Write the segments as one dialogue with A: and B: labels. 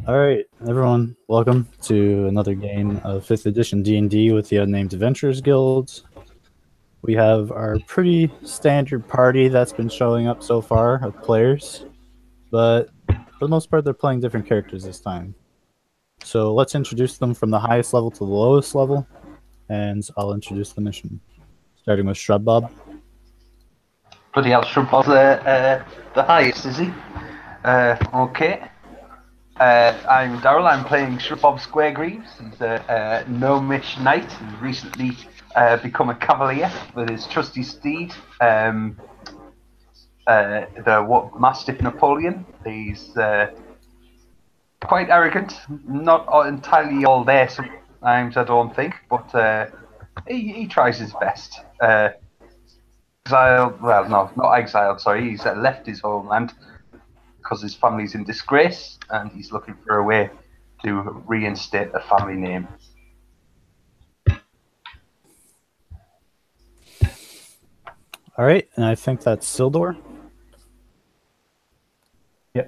A: Alright, everyone, welcome to another game of 5th edition D&D with the Unnamed Adventurers Guild. We have our pretty standard party that's been showing up so far of players, but for the most part they're playing different characters this time. So let's introduce them from the highest level to the lowest level, and I'll introduce the mission. Starting with Shrub Bob.
B: Bloody hell, Shrub Bob's the highest, is he? Okay. I'm Daryl. I'm playing Shrub Bob Squaregreaves. He's a gnomish knight who's recently become a cavalier with his trusty steed, the Mastiff Napoleon. He's quite arrogant, not entirely all there sometimes, I don't think, but he tries his best. Exiled, well, no, not exiled, sorry, he's left his homeland because his family's in disgrace and he's looking for a way to reinstate a family name.
A: Alright, and I think that's Sildor.
C: Yeah,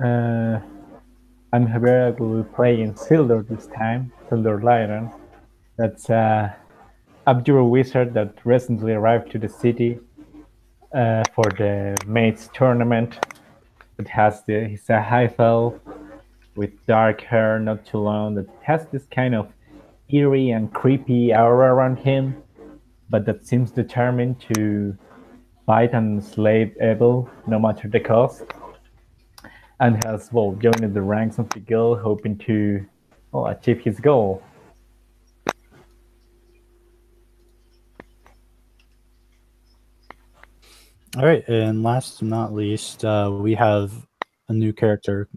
C: I'm here will be playing Sildor this time, Sildor Lyran. That's a abjure wizard that recently arrived to the city for the mates tournament. It has he's a half elf with dark hair, not too long, that has this kind of eerie and creepy aura around him, but that seems determined to fight and enslave evil no matter the cost, and has joined the ranks of the guild hoping to achieve his goal.
A: All right, and last but not least, we have a new character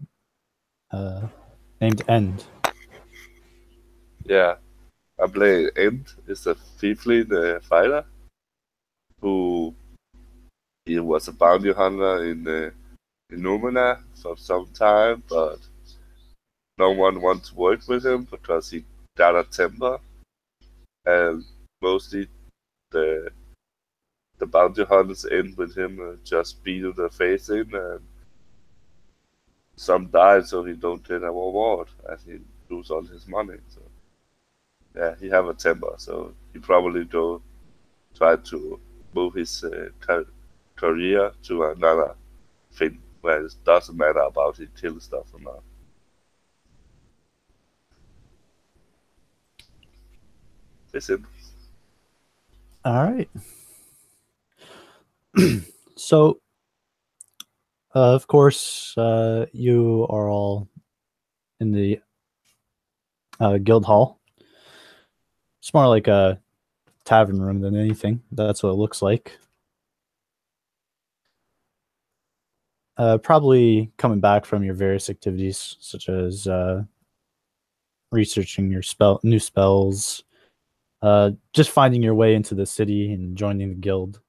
A: named End.
D: Yeah, I play End. Is a Fiefling fighter who he was a bounty hunter in illumina for some time, but no one wants to work with him because he got a temper, and mostly the bounty hunters end with him just beating their face in, and some died so he don't get a reward and he lose all his money. So yeah, he have a temper, so he probably go try to move his career to another thing where it doesn't matter about he kill stuff or not. That's it.
A: All right. So, of course, you are all in the guild hall. It's more like a tavern room than anything. That's what it looks like. Probably coming back from your various activities, such as researching your new spells, just finding your way into the city and joining the guild,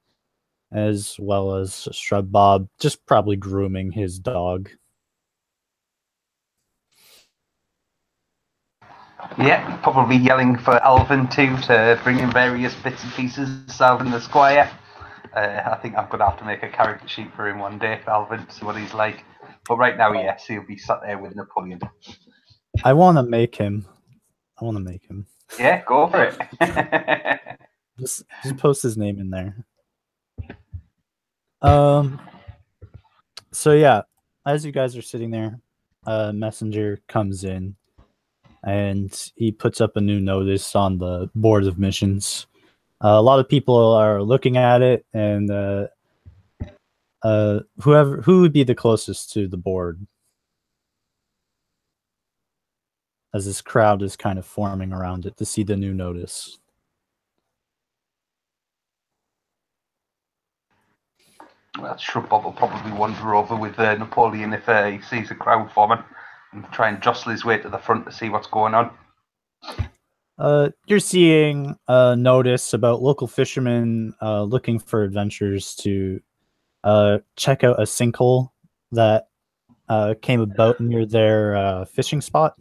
A: as well as Shrub Bob just probably grooming his dog.
B: Yeah, probably yelling for Alvin too to bring in various bits and pieces. Alvin the Squire. I think I'm going to have to make a character sheet for him one day, for Alvin, to see what he's like. But right now, yes, he'll be sat there with Napoleon.
A: I want to make him.
B: Yeah, go for it.
A: just post his name in there. So yeah, as you guys are sitting there, a messenger comes in and he puts up a new notice on the board of missions. A lot of people are looking at it, and who would be the closest to the board, as this crowd is kind of forming around it to see the new notice.
B: Well, Shrub Bob will probably wander over with Napoleon if he sees a crowd forming and try and jostle his way to the front to see what's going on.
A: You're seeing a notice about local fishermen looking for adventures to check out a sinkhole that came about near their fishing spot.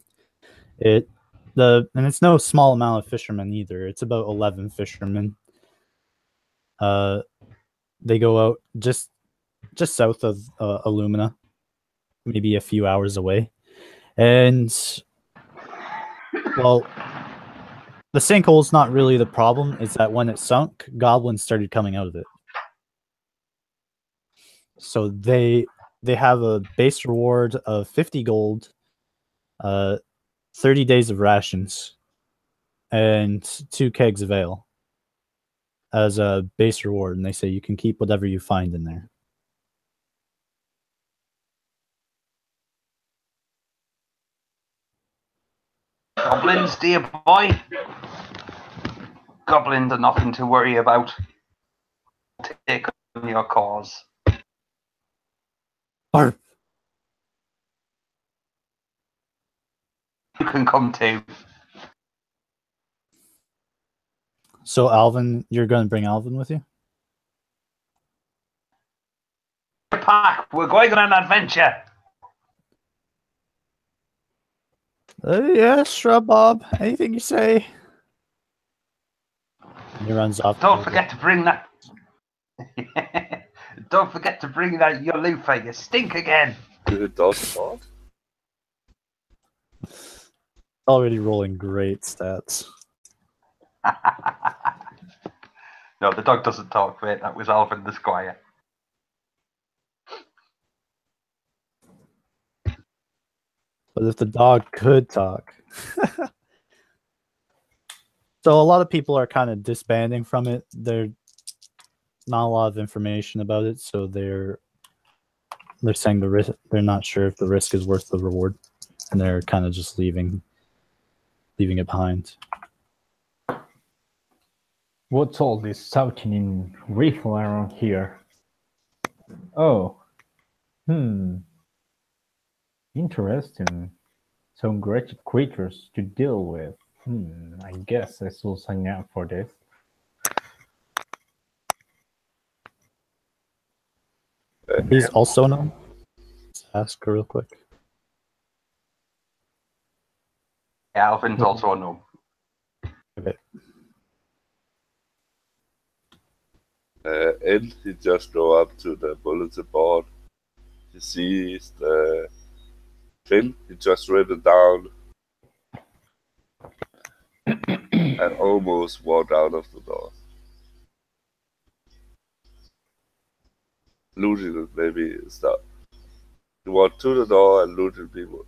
A: And it's no small amount of fishermen either. It's about 11 fishermen. They go out just south of illumina, maybe a few hours away, And, well, the sinkhole's not really the problem. It's that when it sunk, goblins started coming out of it. So they have a base reward of 50 gold, 30 days of rations, and 2 kegs of ale as a base reward. And they say you can keep whatever you find in there.
B: Goblins, dear boy. Goblins are nothing to worry about. Take on your cause.
A: Barf.
B: You can come too.
A: So Alvin, you're going to bring Alvin with you?
B: Pack, we're going on an adventure.
A: Yeah, Shrub Bob. Anything you say. He runs off.
B: Don't forget to bring that. Don't forget to bring that your loofah. You stink again.
D: It does not.
A: Already rolling great stats.
B: No, the dog doesn't talk, mate. That was Alvin the Squire.
A: But if the dog could talk. So a lot of people are kind of disbanding from it. There's not a lot of information about it, so they're saying the risk. They're not sure if the risk is worth the reward, and they're kind of just leaving it behind.
C: What's all this shouting in rifle around here? Oh. Interesting. Some wretched creatures to deal with. I guess I should sign up for this.
A: He's also known. Let's ask her real quick.
B: Yeah, Alvin's also a gnome.
A: Okay.
D: And he just go up to the bulletin board. He sees the thing. He just read it down and almost walked out of the door. Looting it, maybe stop. He walked to the door and looted people.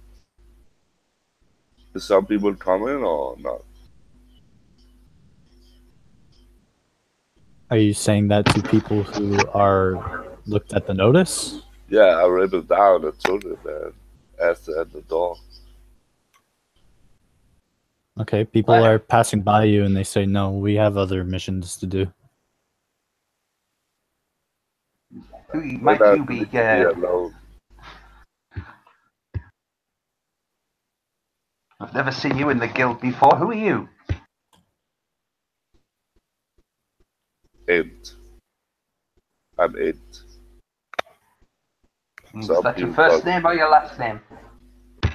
D: Is some people coming or not?
A: Are you saying that to people who are looked at the notice?
D: Yeah, I read it down and told him and asked at the door.
A: Okay, people are passing by you and they say, no, we have other missions to do.
B: Who might you be?
D: Alone.
B: I've never seen you in the guild before. Who are you?
D: Ent. I'm Ent.
B: Is that your first name or your last name?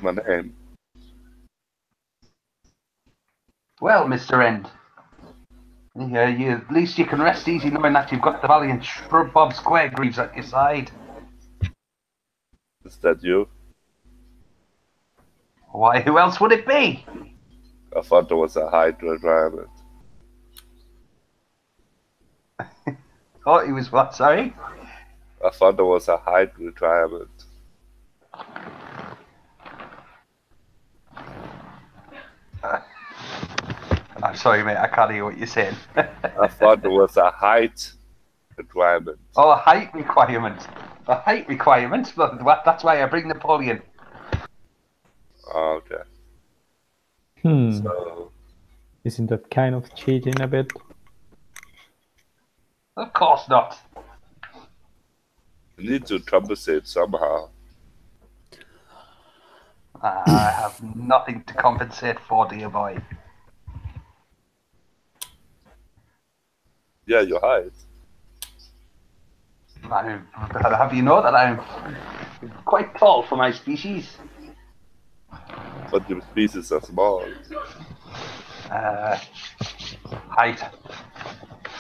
D: My name.
B: Well, Mr. End, at least you can rest easy knowing that you've got the valiant Shrub Bob Squaregreaves at your side.
D: Is that you?
B: Why, who else would it be?
D: I thought there was a Hydra requirement.
B: Oh, he was what, sorry?
D: I thought there was a height requirement.
B: I'm sorry, mate, I can't hear what you're saying.
D: I thought there was a height requirement.
B: Oh, a height requirement. A height requirement? That's why I bring Napoleon.
D: Oh, okay. So,
C: isn't that kind of cheating a bit?
B: Of course not.
D: you need to compensate somehow.
B: I have nothing to compensate for, dear boy.
D: Yeah, your height.
B: Have you know that I'm quite tall for my species?
D: But your species are small.
B: Height.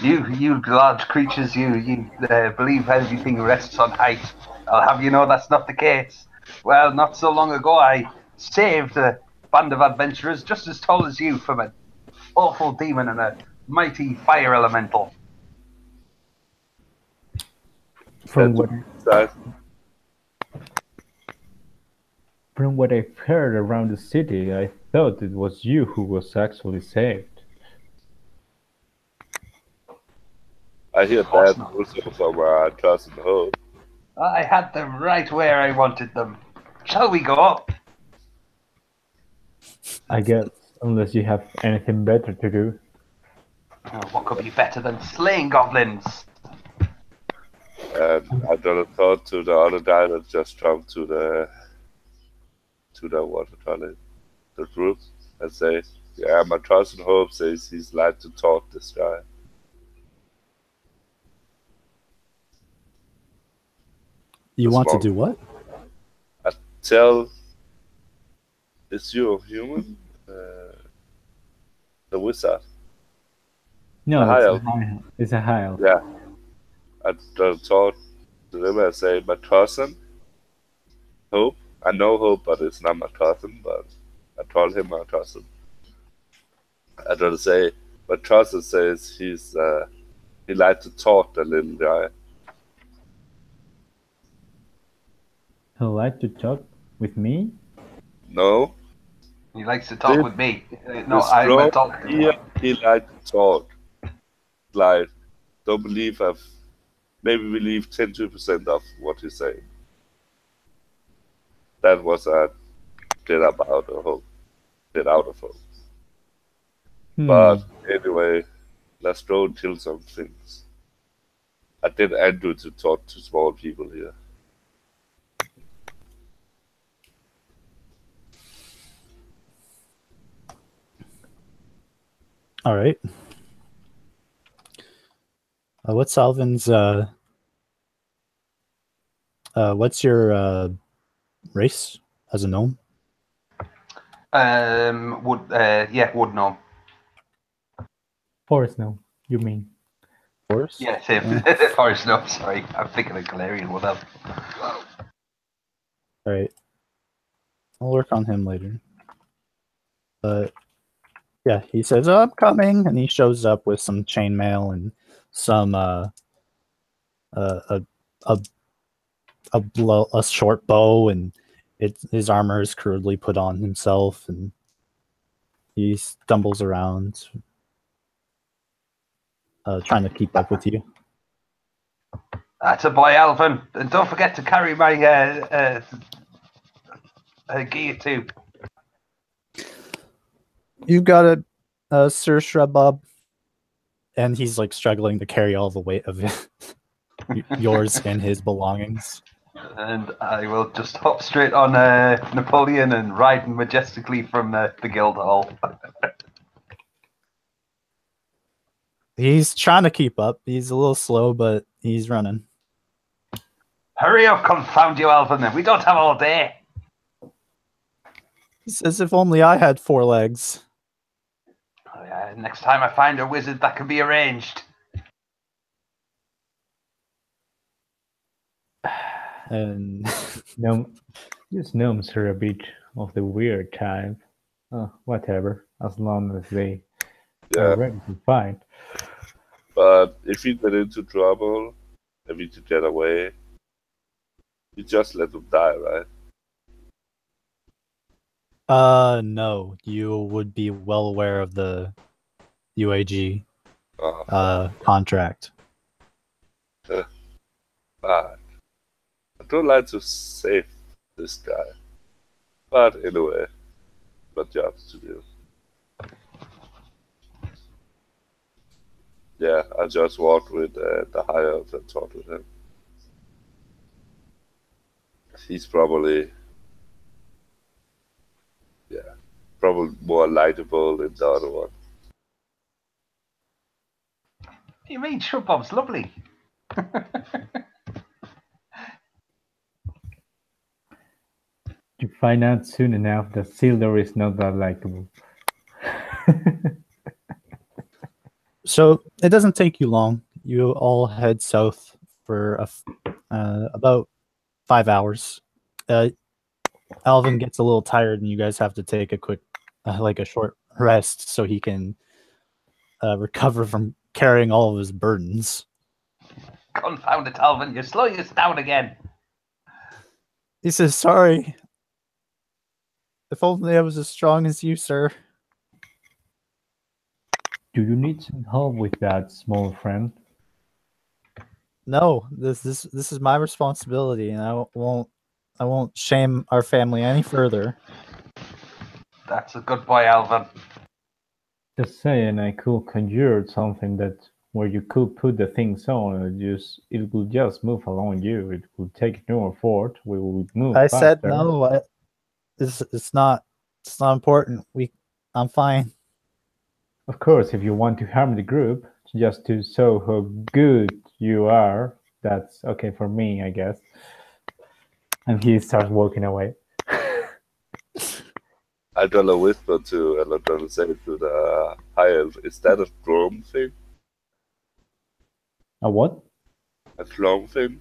B: You large creatures, you believe everything rests on height. I'll have you know that's not the case. Well, not so long ago, I saved a band of adventurers just as tall as you from an awful demon and a mighty fire elemental.
C: From
D: That,
C: what I've heard around the city, I thought it was you who was actually saved.
D: I hear
B: course
D: that
B: not.
D: also from our trust and hope.
B: I had them right where I wanted them. Shall we go up?
C: I guess, unless you have anything better to do.
B: Oh, what could be better than slaying goblins?
D: And I don't thought to the other guy that just jumped to the what you call it, the group, and say, yeah, my trust and hope says he's like to talk this guy.
A: You
D: This
A: want to
D: monk.
A: do what?
D: Tell, is you a human? The wizard.
C: No,
D: The high
C: it's
D: elf.
C: it's a high elf.
D: Yeah. I thought to them and say, my cousin, Hope. I know Hope, but it's not my cousin, but I told him my cousin. I don't say, my cousin says he likes to talk, the little guy.
C: He'd like to talk with me?
D: No?
B: He likes to talk
D: Did-
B: with me. No,
D: This
B: I'm
D: girl
B: a talk.
D: here, he likes to talk. Like, don't believe maybe believe 10-2% of what he's saying. That was a get about a hope. Get out of hope. But anyway, let's go and kill some things. I did Andrew to talk to small people here.
A: All right. What's Alvin's? What's your race as a gnome?
B: Wood gnome.
C: Forest gnome, you mean?
A: Forest?
B: Yeah, same. Forest gnome. Sorry, I'm thinking of Galarian. What else?
A: All right. I'll work on him later. But yeah, he says, "Oh, I'm coming," and he shows up with some chainmail and some a short bow, and his armor is crudely put on himself, and he stumbles around, trying to keep up with you.
B: That's a boy, Alvin. And don't forget to carry my gear too.
A: You got it, Sir Shrubbob. And he's like struggling to carry all the weight of it. Yours and his belongings.
B: And I will just hop straight on Napoleon and ride majestically from the guild hall.
A: He's trying to keep up. He's a little slow, but he's running.
B: Hurry up, confound you, Alvin. We don't have all day.
A: He says, if only I had 4 legs.
B: Oh, yeah, next time I find a wizard, that can be arranged.
A: And
C: These gnomes are a bit of the weird type. Whatever, as long as they are ready to fight.
D: But if you get into trouble, if you get away, you just let them die, right?
A: No. You would be well aware of the UAG contract.
D: But I don't like to save this guy. But anyway, my job's to do. Yeah, I just walked with the high elf and talked with him. He's probably more likable than the other one.
B: You mean Shrubbob's lovely?
C: You find out soon enough that Sildor is not that likable.
A: So it doesn't take you long. You all head south for about 5 hours. Alvin gets a little tired, and you guys have to take a quick, like a short rest, so he can recover from carrying all of his burdens.
B: Confound it, Alvin! You're slowing us down again.
A: He says, "Sorry. If only I was as strong as you, sir."
C: Do you need some help with that, small friend?
A: No, this is my responsibility, and I won't shame our family any further.
B: That's a good boy, Alvin.
C: Just saying, I could conjure something that where you could put the things on, and it will just move along you. It will take no effort. We will move
A: I
C: faster.
A: said no. It's not important. I'm fine.
C: Of course, if you want to harm the group, just to show how good you are, that's okay for me, I guess. And he starts walking away.
D: I'm gonna whisper to, and I'm gonna say to the high elf, is that a gnome thing?
C: A what?
D: A gnome thing?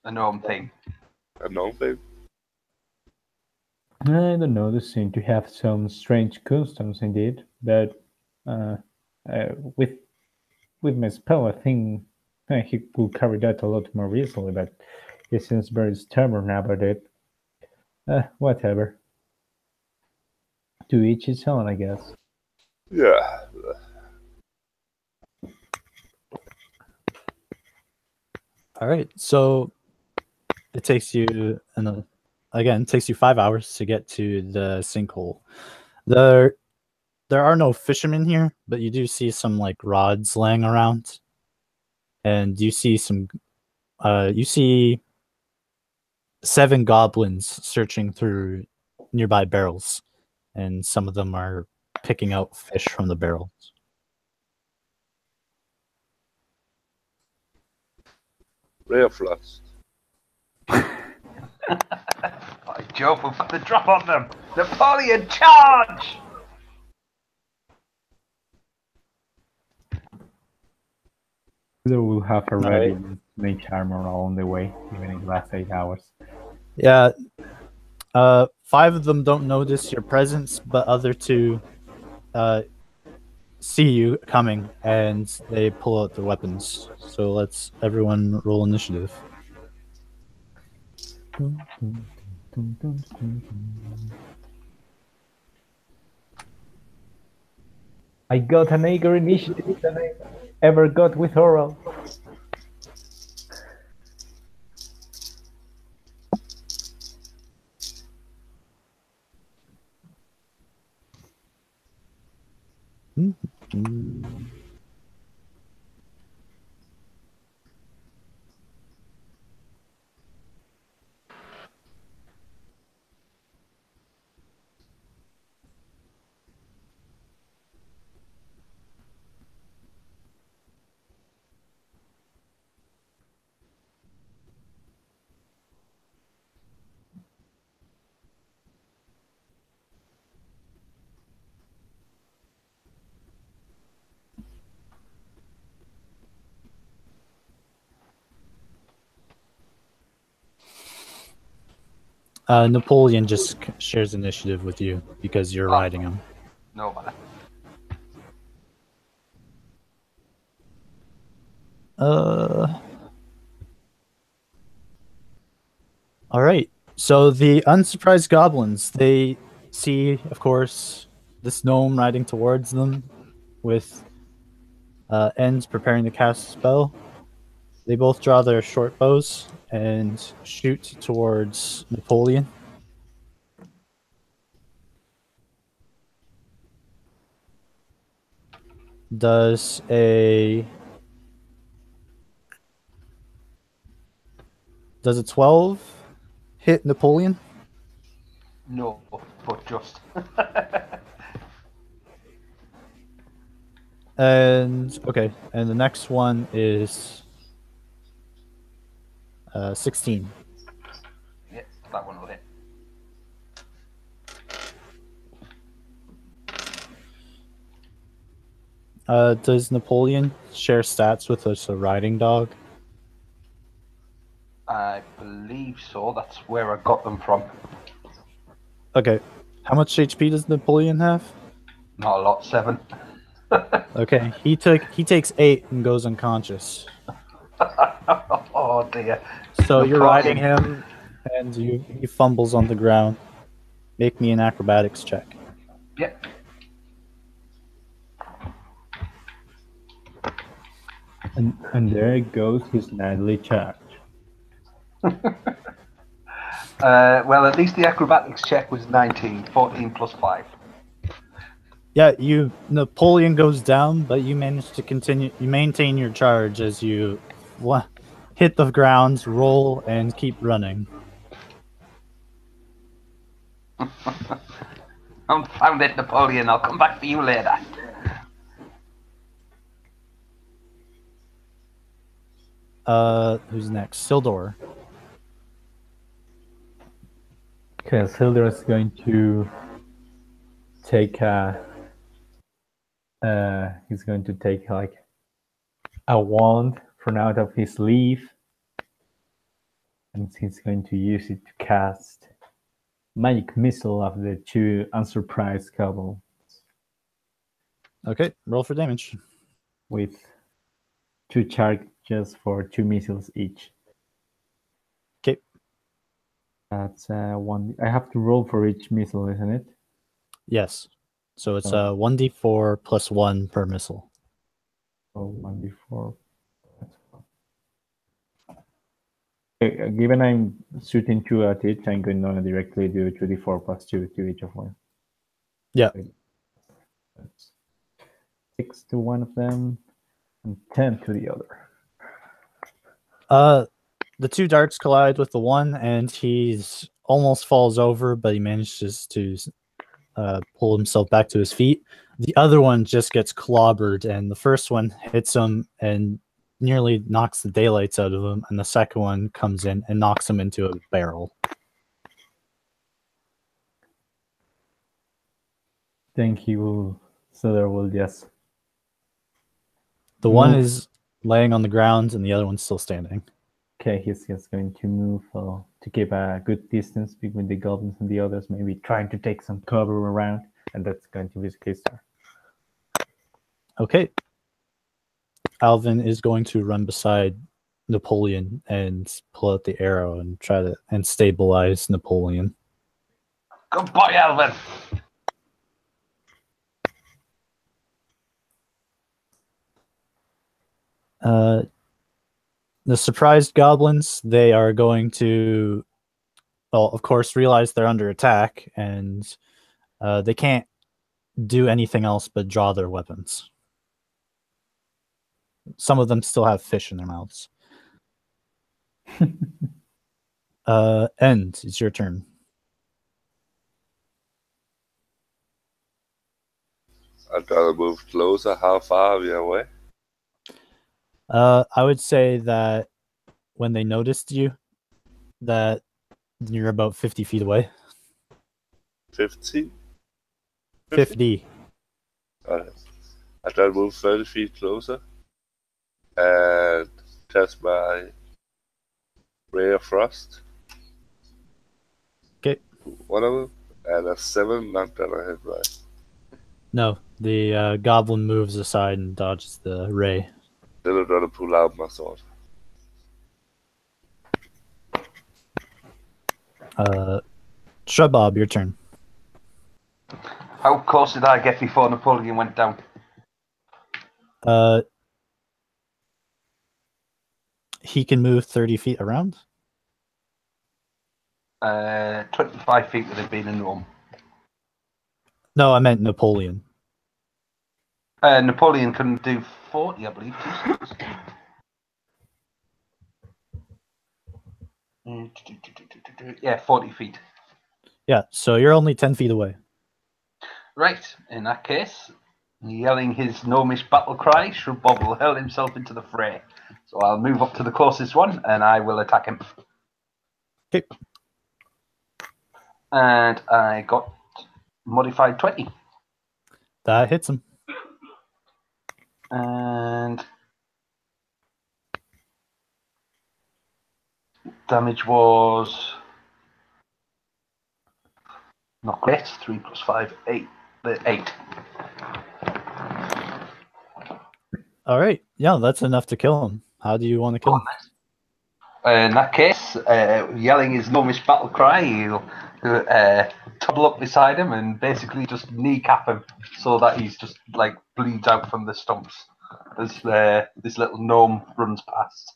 B: A gnome thing.
D: A gnome thing?
C: I don't know. They seem to have some strange customs indeed, but with my spell, I think he could carry that a lot more easily. But he seems very stubborn about it. Whatever. To each his own, I guess.
D: Yeah.
A: All right, so it takes you it takes you 5 hours to get to the sinkhole. There are no fishermen here, but you do see some like rods laying around, and you see you see 7 goblins searching through nearby barrels, and some of them are picking out fish from the barrels.
D: Rare frost.
B: By Jove, we've got the drop on them! Napoleon, charge!
C: They will have already mage armor on the way, even in the last 8 hours.
A: Yeah. 5 of them don't notice your presence, but other 2 see you coming, and they pull out their weapons. So let's everyone roll initiative.
C: I got an eager initiative than I ever got with oral.
A: Napoleon just shares initiative with you because you're riding him.
B: No matter.
A: All right. So the unsurprised goblins, they see, of course, this gnome riding towards them with ends preparing to cast a spell. They both draw their short bows and shoot towards Napoleon. Does a 12 hit Napoleon?
B: No, but just.
A: And okay, and the next one is 16.
B: Yeah, that one will hit.
A: Does Napoleon share stats with us, a riding dog?
B: I believe so. That's where I got them from.
A: Okay. How much HP does Napoleon have?
B: Not a lot, 7.
A: Okay, he takes 8 and goes unconscious.
B: Oh dear.
A: So you're
B: Napoleon.
A: riding him, and he fumbles on the ground. Make me an acrobatics check.
B: Yep.
C: And there goes his nightly charge.
B: Well, at least the acrobatics check was 19, 14 plus 5.
A: Yeah, Napoleon goes down, but you manage to continue. You maintain your charge as you hit the ground, roll, and keep running.
B: Found it, Napoleon. I'll come back for you later.
A: Who's next? Sildor.
C: Okay, Sildor is going to take he's going to take like a wand from out of his sleeve, and he's going to use it to cast magic missile of the 2 unsurprised goblins.
A: Okay, roll for damage.
C: With 2 charges for 2 missiles each.
A: Okay.
C: That's 1. I have to roll for each missile, isn't it?
A: Yes. So it's
C: Oh.
A: 1d4 plus 1 per missile.
C: So 1d4. Okay, given I'm shooting 2 at each, I'm going to directly do 2d4 plus 2 to each of them.
A: Yeah.
C: That's 6 to one of them, and 10 to the other.
A: The 2 darts collide with the one, and he's almost falls over, but he manages to pull himself back to his feet. The other one just gets clobbered, and the first one hits him and nearly knocks the daylights out of him, and the second one comes in and knocks him into a barrel.
C: Then he will, so there will just.
A: The one is laying on the ground, and the other one's still standing.
C: Okay, he's just going to move to keep a good distance between the goblins and the others, maybe trying to take some cover around, and that's going to be his turn.
A: Okay. Alvin is going to run beside Napoleon and pull out the arrow and try to stabilize Napoleon.
B: Good boy, Alvin.
A: The surprised goblins, they are going to, well, of course, realize they're under attack, and they can't do anything else but draw their weapons. Some of them still have fish in their mouths. End, it's your turn.
D: I gotta move closer. How far are we away?
A: I would say that when they noticed you, that you're about 50 feet away.
D: 50?
A: 50.
D: Alright. I try to move 30 feet closer and cast my Ray of Frost.
A: Okay.
D: One of them, and a 7, not gonna hit right.
A: No, the goblin moves aside and dodges the ray.
D: Then I'm gonna pull out my sword.
A: Shrubob, your turn.
B: How close did I get before Napoleon went down?
A: He can move 30 feet around.
B: 25 feet would have been in Rome.
A: No, I meant Napoleon.
B: Napoleon couldn't do 40, I believe. Yeah, 40 feet.
A: Yeah, so you're only 10 feet away.
B: Right, in that case, yelling his gnomish battle cry, Shrubob will hurl himself into the fray. So I'll move up to the closest one and I will attack him.
A: Okay.
B: And I got modified 20.
A: That hits him.
B: And damage was not great. 3 plus 5, 8. 8.
A: All right. Yeah, that's enough to kill him. How do you want to kill him?
B: In that case, yelling his gnomish battle cry, he'll toddle up beside him and basically just kneecap him so that he's just like bleeds out from the stumps as this little gnome runs past.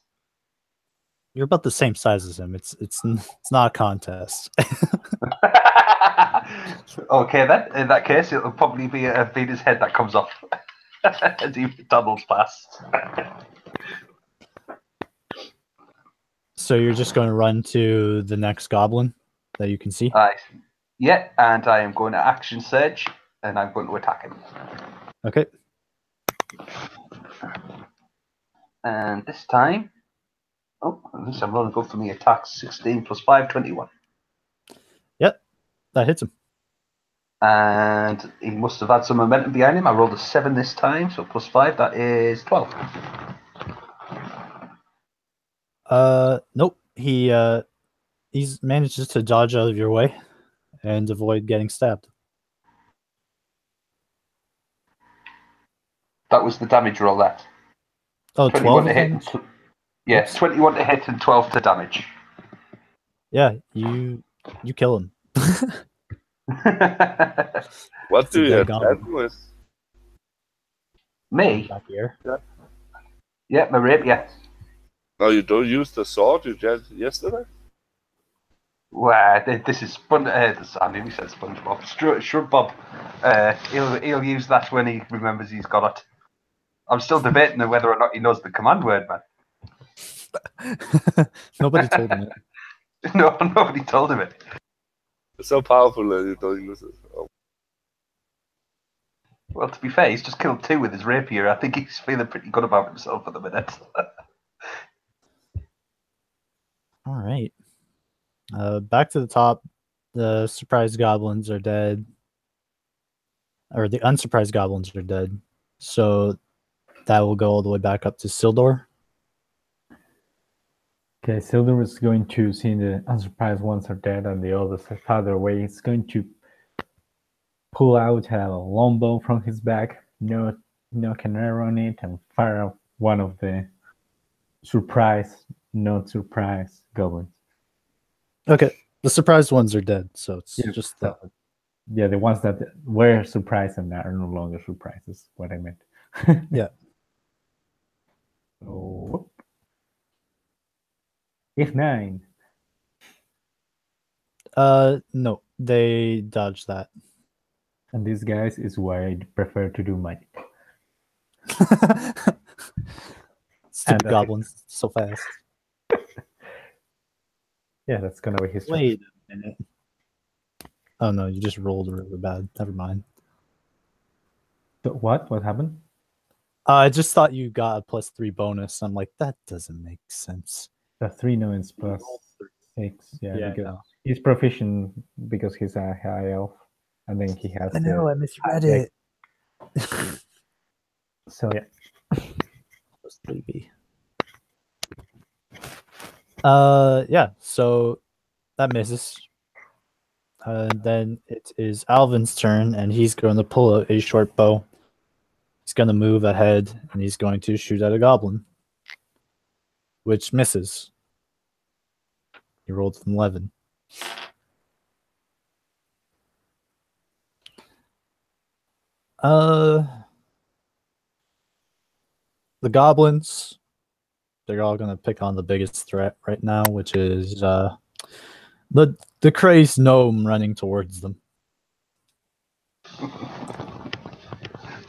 A: You're about the same size as him. It's not a contest.
B: Okay, then. In that case, it'll probably be Veda's head that comes off as he toddles past.
A: So you're just going to run to the next goblin that you can see?
B: Yeah, and I am going to action surge, and I'm going to attack him.
A: Okay.
B: And this time, at least I'm rolling good for me. Attack 16 plus 5, 21.
A: Yep, that hits him.
B: And he must have had some momentum behind him. I rolled a 7 this time, so plus 5, that is 12.
A: Nope. He's manages to dodge out of your way and avoid getting stabbed.
B: That was the damage roll, that.
A: Oh, 12
B: to hit.
A: damage?
B: Yeah, 21 to hit and 12 to damage.
A: Yeah, you kill him.
D: What do you
A: dead
D: attack
A: goblin.
D: with?
B: Me?
A: Back here.
B: Yeah, my rapier.
D: No, you don't use the sword you did yesterday?
B: Well, this is I nearly said SpongeBob. Shrub Bob. He'll use that when he remembers he's got it. I'm still debating whether or not he knows the command word, man.
A: Nobody told him it.
B: No, nobody told him it.
D: It's so powerful that you don't use it. Oh.
B: Well, to be fair, he's just killed 2 with his rapier. I think he's feeling pretty good about himself at the minute.
A: All right. Back to the top. The surprised goblins are dead. Or the unsurprised goblins are dead. So that will go all the way back up to Sildor.
C: Okay, Sildor is going to see the unsurprised ones are dead and the others are farther away. He's going to pull out a longbow from his back, nock an arrow on it, and fire off one of the not surprised goblins.
A: Okay. The surprised ones are dead, so it's just that.
C: Yeah, the ones that were surprised and are no longer surprised is what I meant.
A: Yeah.
C: So, it's 9.
A: No, they dodged that.
C: And this, guys, is why I prefer to do magic.
A: Stupid goblins, so fast.
C: Yeah, that's gonna be his turn.
A: Wait a minute. Oh no, you just rolled really bad. Never mind.
C: So what? What happened?
A: I just thought you got a +3 bonus. I'm like, that doesn't make sense.
C: The 3 knowings plus 6. Yeah, because
A: no.
C: he's proficient because he's a high elf, and then he has.
A: I know, I misread it.
C: So yeah.
A: +3B. Yeah, so that misses. Then it is Alvin's turn, and he's going to pull out a short bow. He's going to move ahead, and he's going to shoot at a goblin, which misses. He rolled an 11. The goblins, they're all going to pick on the biggest threat right now, which is the crazed gnome running towards them.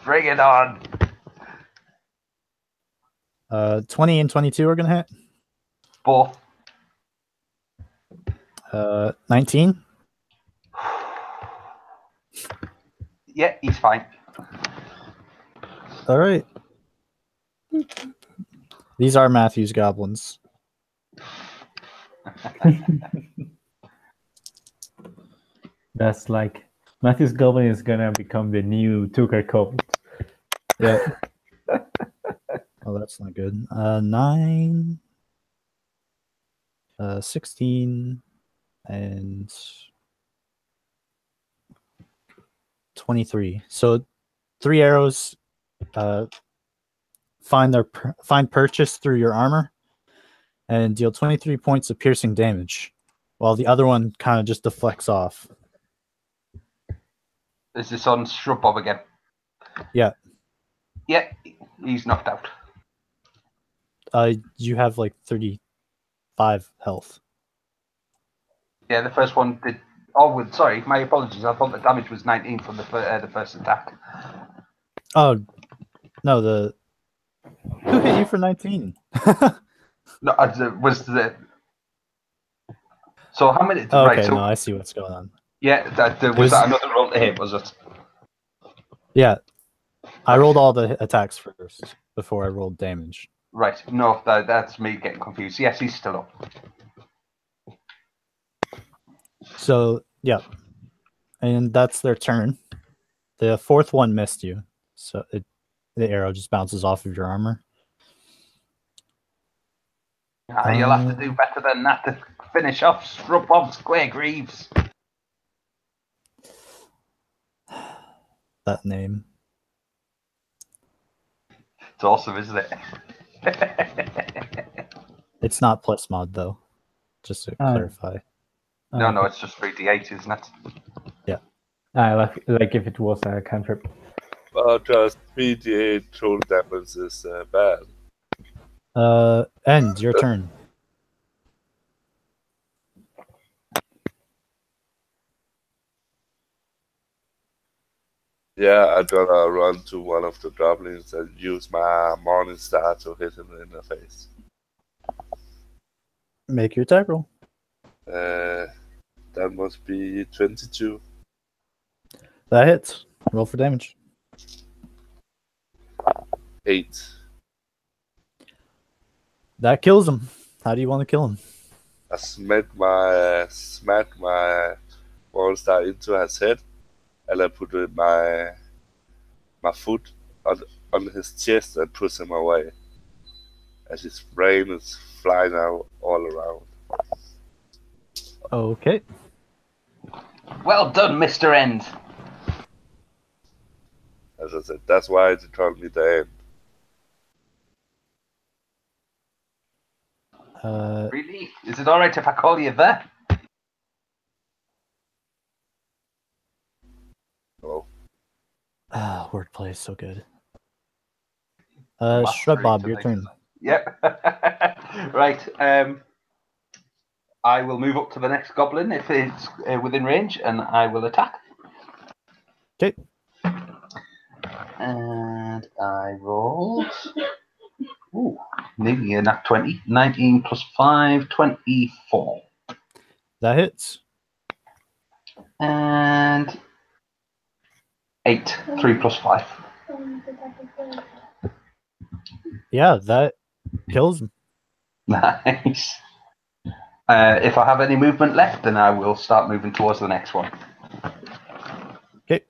B: Bring it on.
A: 20 and 22 are going to hit.
B: Both.
A: 19.
B: Yeah, he's fine.
A: All right. These are Matthew's goblins.
C: That's like Matthew's goblin is gonna become the new Tucker goblin.
A: Yeah. Oh, that's not good. 9. 16 and 23. So 3 arrows find purchase through your armor and deal 23 points of piercing damage, while the other one kind of just deflects off.
B: Is this on Shrub Bob again?
A: Yeah.
B: Yeah, he's knocked out.
A: You have like 35 health.
B: Yeah, the first one did. Oh, sorry, my apologies. I thought the damage was 19 from the first attack.
A: Oh, no, who hit you for 19?
B: No, was the. So how many?
A: Oh, okay,
B: right, so,
A: no, I see what's going on.
B: Yeah, was that another roll to hit, was it?
A: Yeah, I rolled all the attacks first before I rolled damage.
B: Right, no, that's me getting confused. Yes, he's still up.
A: So, yeah, and that's their turn. The fourth one missed you, so the arrow just bounces off of your armor.
B: You'll have to do better than that to finish off Shrub Bob Square Greaves.
A: That name.
B: It's awesome, isn't it?
A: It's not plus mod, though, just to clarify.
B: No, it's just 3d8, isn't it?
A: Yeah.
C: Like if it was a cantrip.
D: Just 3d8 total damage is bad.
A: End, your turn.
D: Yeah, I'm gonna run to one of the goblins and use my morning star to hit him in the face.
A: Make your attack roll.
D: That must be 22.
A: That hits. Roll for damage.
D: 8.
A: That kills him. How do you want to kill him?
D: I smack my morning star into his head, and I put my foot on his chest and push him away, as his brain is flying out all around.
A: Okay.
B: Well done, Mr. End.
D: As I said, that's why they called me the End.
B: Really? Is it alright if I call you that?
D: Oh.
A: Wordplay is so good. Shrub Bob, your turn.
B: Yep. Right. I will move up to the next goblin if it's within range, and I will attack.
A: Okay.
B: And I rolled. Ooh, nearly a nat 20. 19 plus 5, 24.
A: That hits.
B: And 8. 3 plus 5.
A: Yeah, that kills him.
B: Nice. If I have any movement left, then I will start moving towards the next one.
A: Okay.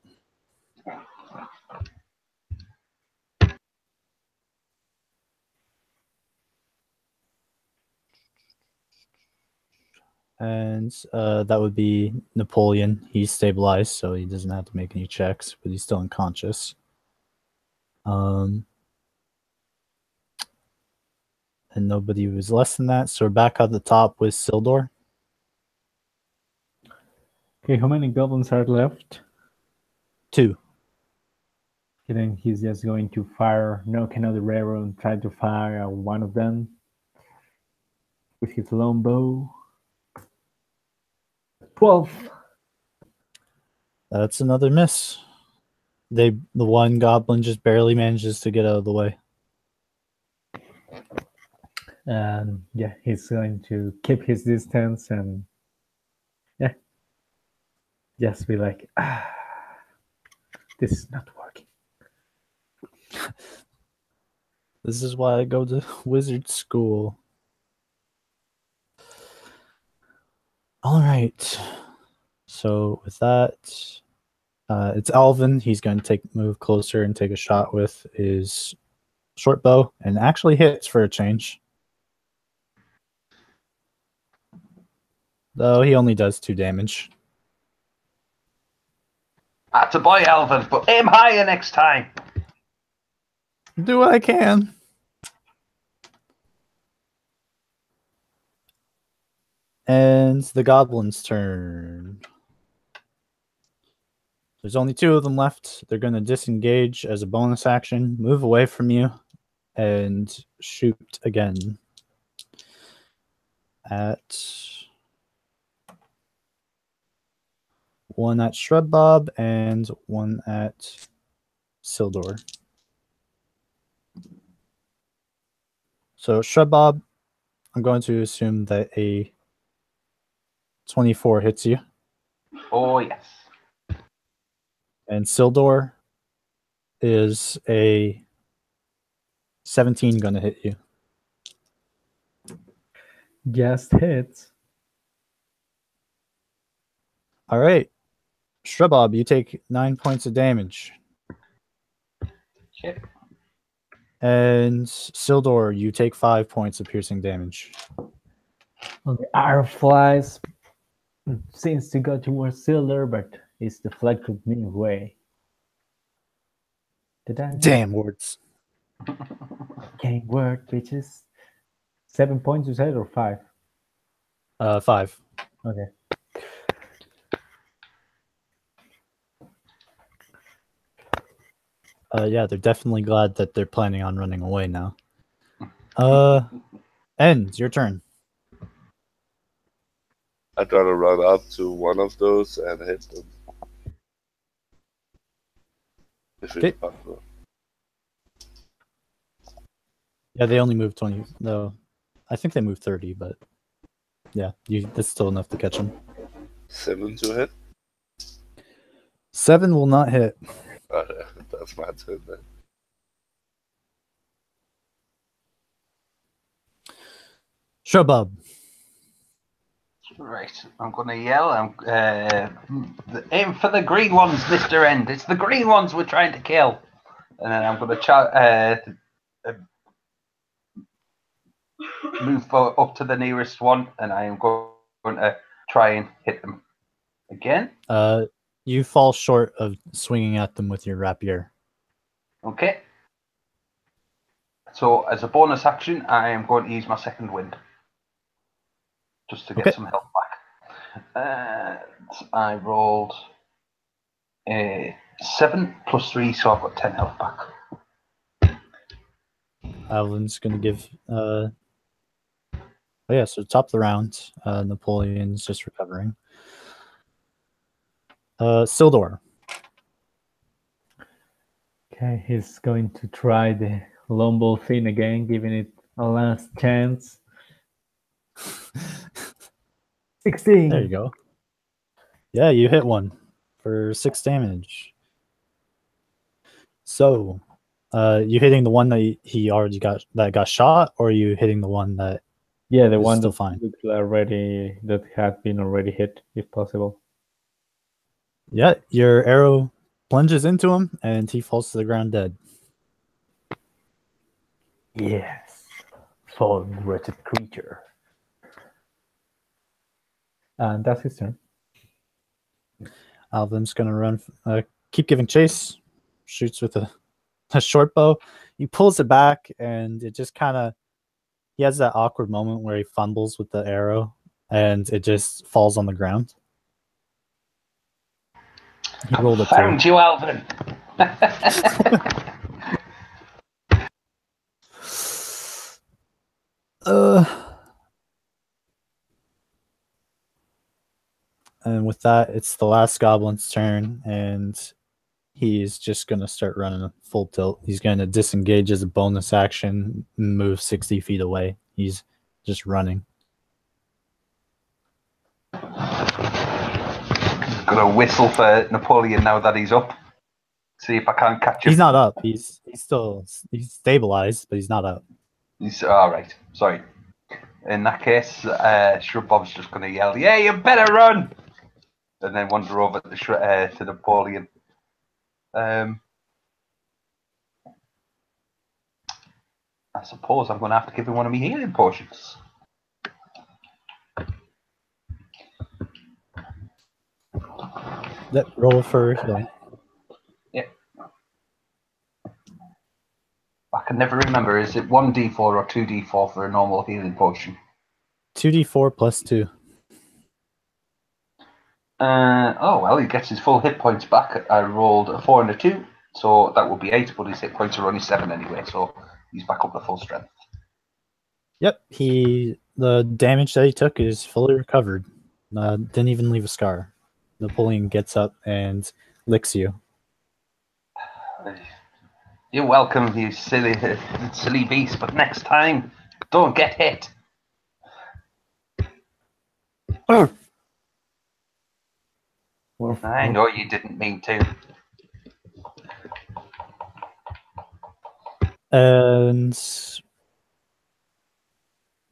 A: And that would be Napoleon. He's stabilized, so he doesn't have to make any checks, but he's still unconscious. And nobody was less than that, so we're back at the top with Sildor.
C: Okay, how many goblins are left?
A: 2.
C: Okay, then he's just going to fire, knock another arrow and try to fire at one of them with his longbow. 12.
A: That's another miss. The one goblin just barely manages to get out of the way.
C: And yeah, he's going to keep his distance and yeah, just be like, this is not working.
A: This is why I go to wizard school. All right. So with that, it's Alvin. He's going to move closer and take a shot with his short bow, and actually hits for a change. Though he only does 2 damage.
B: That's a boy, Alvin, but aim higher next time.
A: Do what I can. And the goblin's turn. There's only 2 of them left. They're going to disengage as a bonus action, move away from you, and shoot again at one at Shrub Bob and one at Sildor. So Shrub Bob, I'm going to assume that a 24 hits you.
B: Oh, yes.
A: And Sildor, is a 17 going to hit you?
C: Just hits.
A: All right. Shrub, you take 9 points of damage.
B: Okay.
A: And Sildor, you take 5 points of piercing damage.
C: Well, the arrow flies, seems to go towards Sildor, but is deflected midway.
A: Damn words.
C: Game word, bitches. 7 points you said, or 5?
A: 5.
C: Okay.
A: Yeah, they're definitely glad that they're planning on running away now. End, your turn.
D: I gotta run up to one of those and hit them. If
A: Okay.
D: it's possible.
A: Yeah, they only move 20. No, I think they move 30, but yeah, that's still enough to catch them.
D: 7 to hit?
A: 7 will not hit.
D: That's my turn then.
A: Shrub.
B: Right, I'm going to yell. Aim for the green ones, Mr. End. It's the green ones we're trying to kill. And then I'm going to move up to the nearest one, and I am going to try and hit them again.
A: You fall short of swinging at them with your rapier.
B: Okay. So as a bonus action, I am going to use my second wind. Just to get some health back. And I rolled a 7 plus 3, so I've got 10 health back.
A: Alvin's going to give... Oh yeah, so top of the round, Napoleon's just recovering. Sildor.
C: Okay, he's going to try the longbow thing again, giving it a last chance. 16.
A: There you go. Yeah, you hit one for 6 damage. So, you hitting the one that he already got shot, or are you hitting the one that?
C: Yeah, the one
A: still
C: that
A: fine.
C: that had been already hit, if possible.
A: Yeah, your arrow plunges into him, and he falls to the ground dead.
C: Yes, fallen wretched creature. And that's his turn.
A: Alvin's gonna run, keep giving chase, shoots with a short bow. He pulls it back, and it just kind of, he has that awkward moment where he fumbles with the arrow, and it just falls on the ground. He rolled a 2.
B: Found you, Alvin.
A: And with that, it's the last goblin's turn, and he's just going to start running full tilt. He's going to disengage as a bonus action, move 60 feet away. He's just running.
B: Gonna whistle for Napoleon now that he's up. See if I can't catch him.
A: He's not up. He's stabilized, but he's not up.
B: He's all right. Sorry. In that case, Shrub Bob's just gonna yell, "Yeah, you better run!" and then wander over to Napoleon. I suppose I'm gonna have to give him one of my healing potions.
A: That roll for healing.
B: Yeah. I can never remember. Is it 1d4 or 2d4 for a normal healing potion?
A: 2d4 plus 2.
B: Oh, well, he gets his full hit points back. I rolled a 4 and a 2, so that would be 8, but his hit points are only 7 anyway, so he's back up to full strength.
A: Yep, the damage that he took is fully recovered. Didn't even leave a scar. Napoleon gets up and licks you.
B: You're welcome, you silly beast, but next time, don't get hit. I know you didn't mean to.
A: And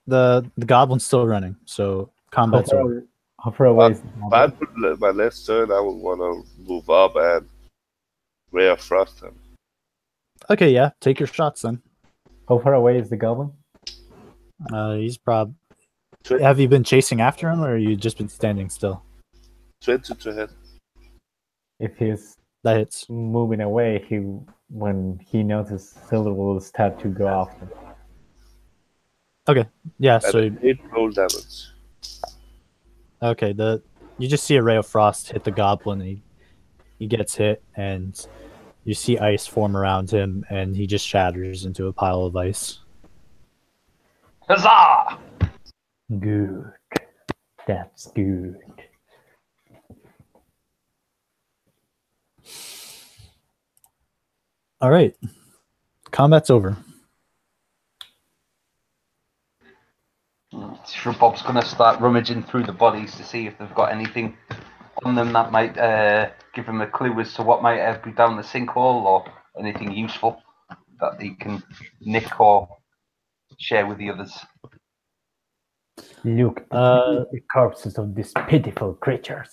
A: the goblin's still running, so combat's over.
C: How far away is
D: But my next turn, I would want to move up and ray of frost him.
A: Okay, yeah, take your shots then.
C: How far away is the goblin?
A: He's probably. Have you been chasing after him, or have you just been standing still?
D: 20 to hit.
C: If he's
A: That hits.
C: moving away, when he notices Silver will start to go after.
A: Okay, yeah.
D: And
A: So
D: 8 roll damage.
A: okay, you just see a ray of frost hit the goblin. And he gets hit, and you see ice form around him, and he just shatters into a pile of ice.
B: Huzzah!
C: Good. That's good.
A: All right, combat's over.
B: Sure, Bob's going to start rummaging through the bodies to see if they've got anything on them that might give him a clue as to what might be down the sinkhole, or anything useful that he can nick or share with the others.
C: Look at the corpses of these pitiful creatures.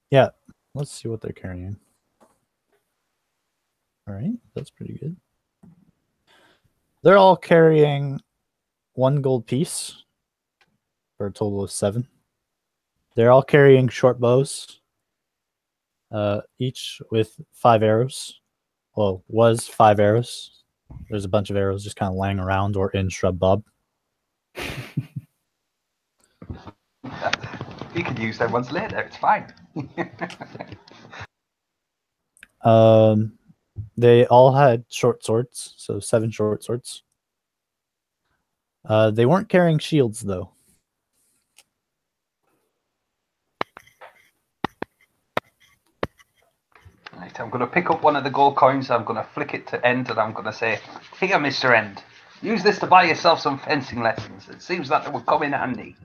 A: Yeah, let's see what they're carrying. All right, that's pretty good. They're all carrying 1 gold piece for a total of 7. They're all carrying short bows, each with 5 arrows. Well, was 5 arrows. There's a bunch of arrows just kind of laying around or in Shrub Bob.
B: You can use them ones later, it's fine.
A: They all had short swords, so 7 short swords. They weren't carrying shields, though.
B: Right, I'm going to pick up one of the gold coins, I'm going to flick it to End, and I'm going to say, "Here, Mr. End, use this to buy yourself some fencing lessons. It seems that it would come in handy."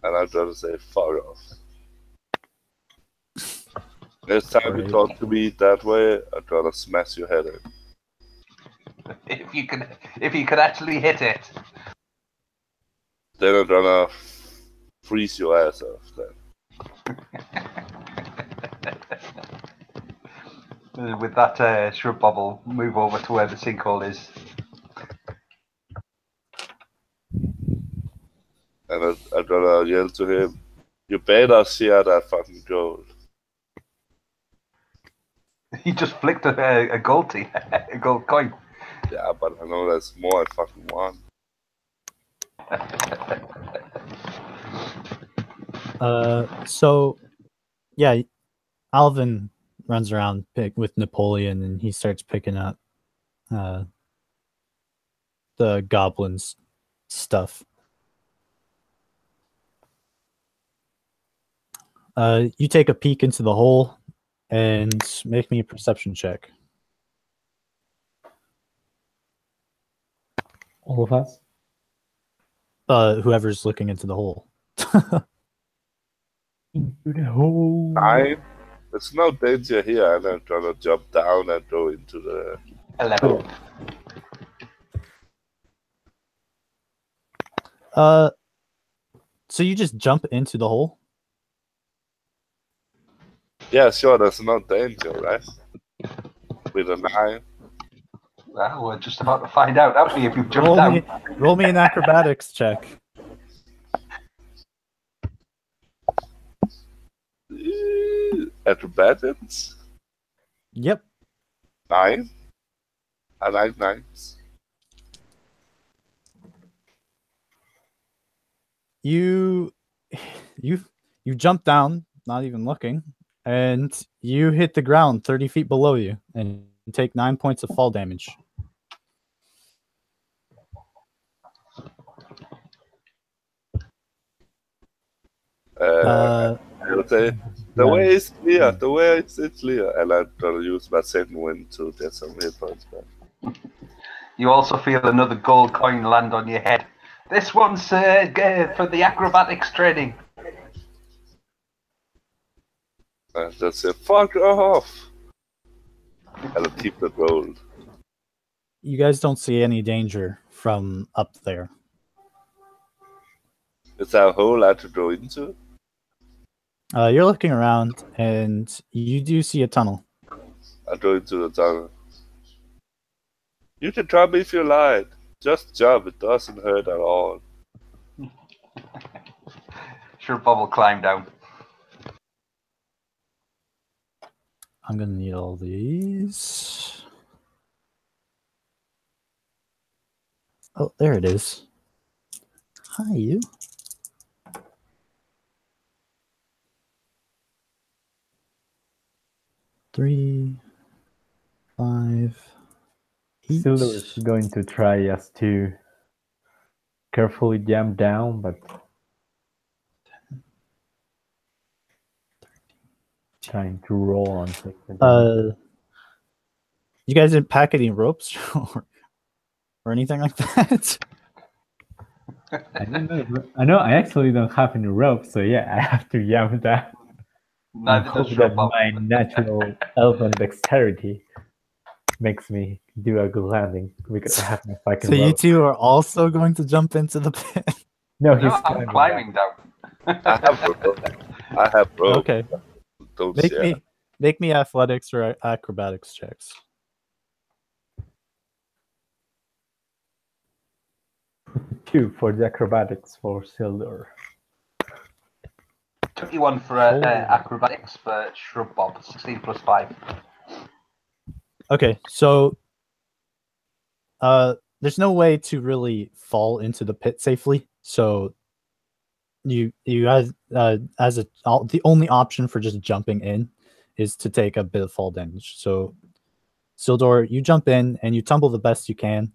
D: And I'm trying to say, fuck off. Next time you talk to me that way, I'm trying to smash your head in.
B: If you could actually hit it.
D: Then I'm gonna freeze your ass off then.
B: With that, Shrub Bob will move over to where the sinkhole is.
D: And I'm gonna yell to him, "You better share that fucking gold."
B: He just flicked a gold coin.
D: Yeah, but I know there's more I fucking want.
A: So, yeah, Alvin runs around with Napoleon, and he starts picking up the goblin's stuff. You take a peek into the hole and make me a perception check.
C: All of us?
A: Whoever's looking into the hole.
C: Into the hole.
D: 9. There's no danger here, and I'm gonna jump down and go into the
B: 11.
A: So you just jump into the hole?
D: Yeah, sure, there's no danger, right? With a 9.
B: Well, we're just about to find out, aren't we, if you've jumped down.
A: Roll me an acrobatics check.
D: Acrobatics?
A: Yep.
D: 9. I like 9s.
A: You jump down, not even looking, and you hit the ground 30 feet below you and take 9 points of fall damage.
D: I would say, the way is clear. The way is clear. And I'm gonna use my second wind to get some hit points back.
B: You also feel another gold coin land on your head. This one's for the acrobatics training.
D: And just say, fuck off! And I'll keep the gold.
A: You guys don't see any danger from up there.
D: Is there a hole I have to go into?
A: You're looking around, and you do see a tunnel.
D: I go into the tunnel. You can drop me if you like. Just jump, it doesn't hurt at all.
B: Sure, Bob will climb down.
A: I'm gonna need all these. Oh, there it is. Hi, you. Three, 5, 8.
C: Silver is going to try us to carefully jump down, but trying to roll on things.
A: You guys didn't pack any ropes or anything like that?
C: I know. I actually don't have any rope, so yeah, I have to jump down.
B: Neither
C: Hope
B: does
C: that
B: Bob.
C: my natural elven dexterity makes me do a good landing because I have my fucking
A: So you
C: rope.
A: two are also going to jump into the pit?
C: No,
B: No,
C: he's
B: I'm climbing down.
D: I have rope.
A: Okay.
D: Don't
A: Make me athletics or acrobatics checks.
C: 2 for the acrobatics for Sildor.
B: 21 for acrobatics for Shrub Bob. 16 plus 5.
A: Okay, so there's no way to really fall into the pit safely. So you guys the only option for just jumping in is to take a bit of fall damage. So Sildor, you jump in and you tumble the best you can.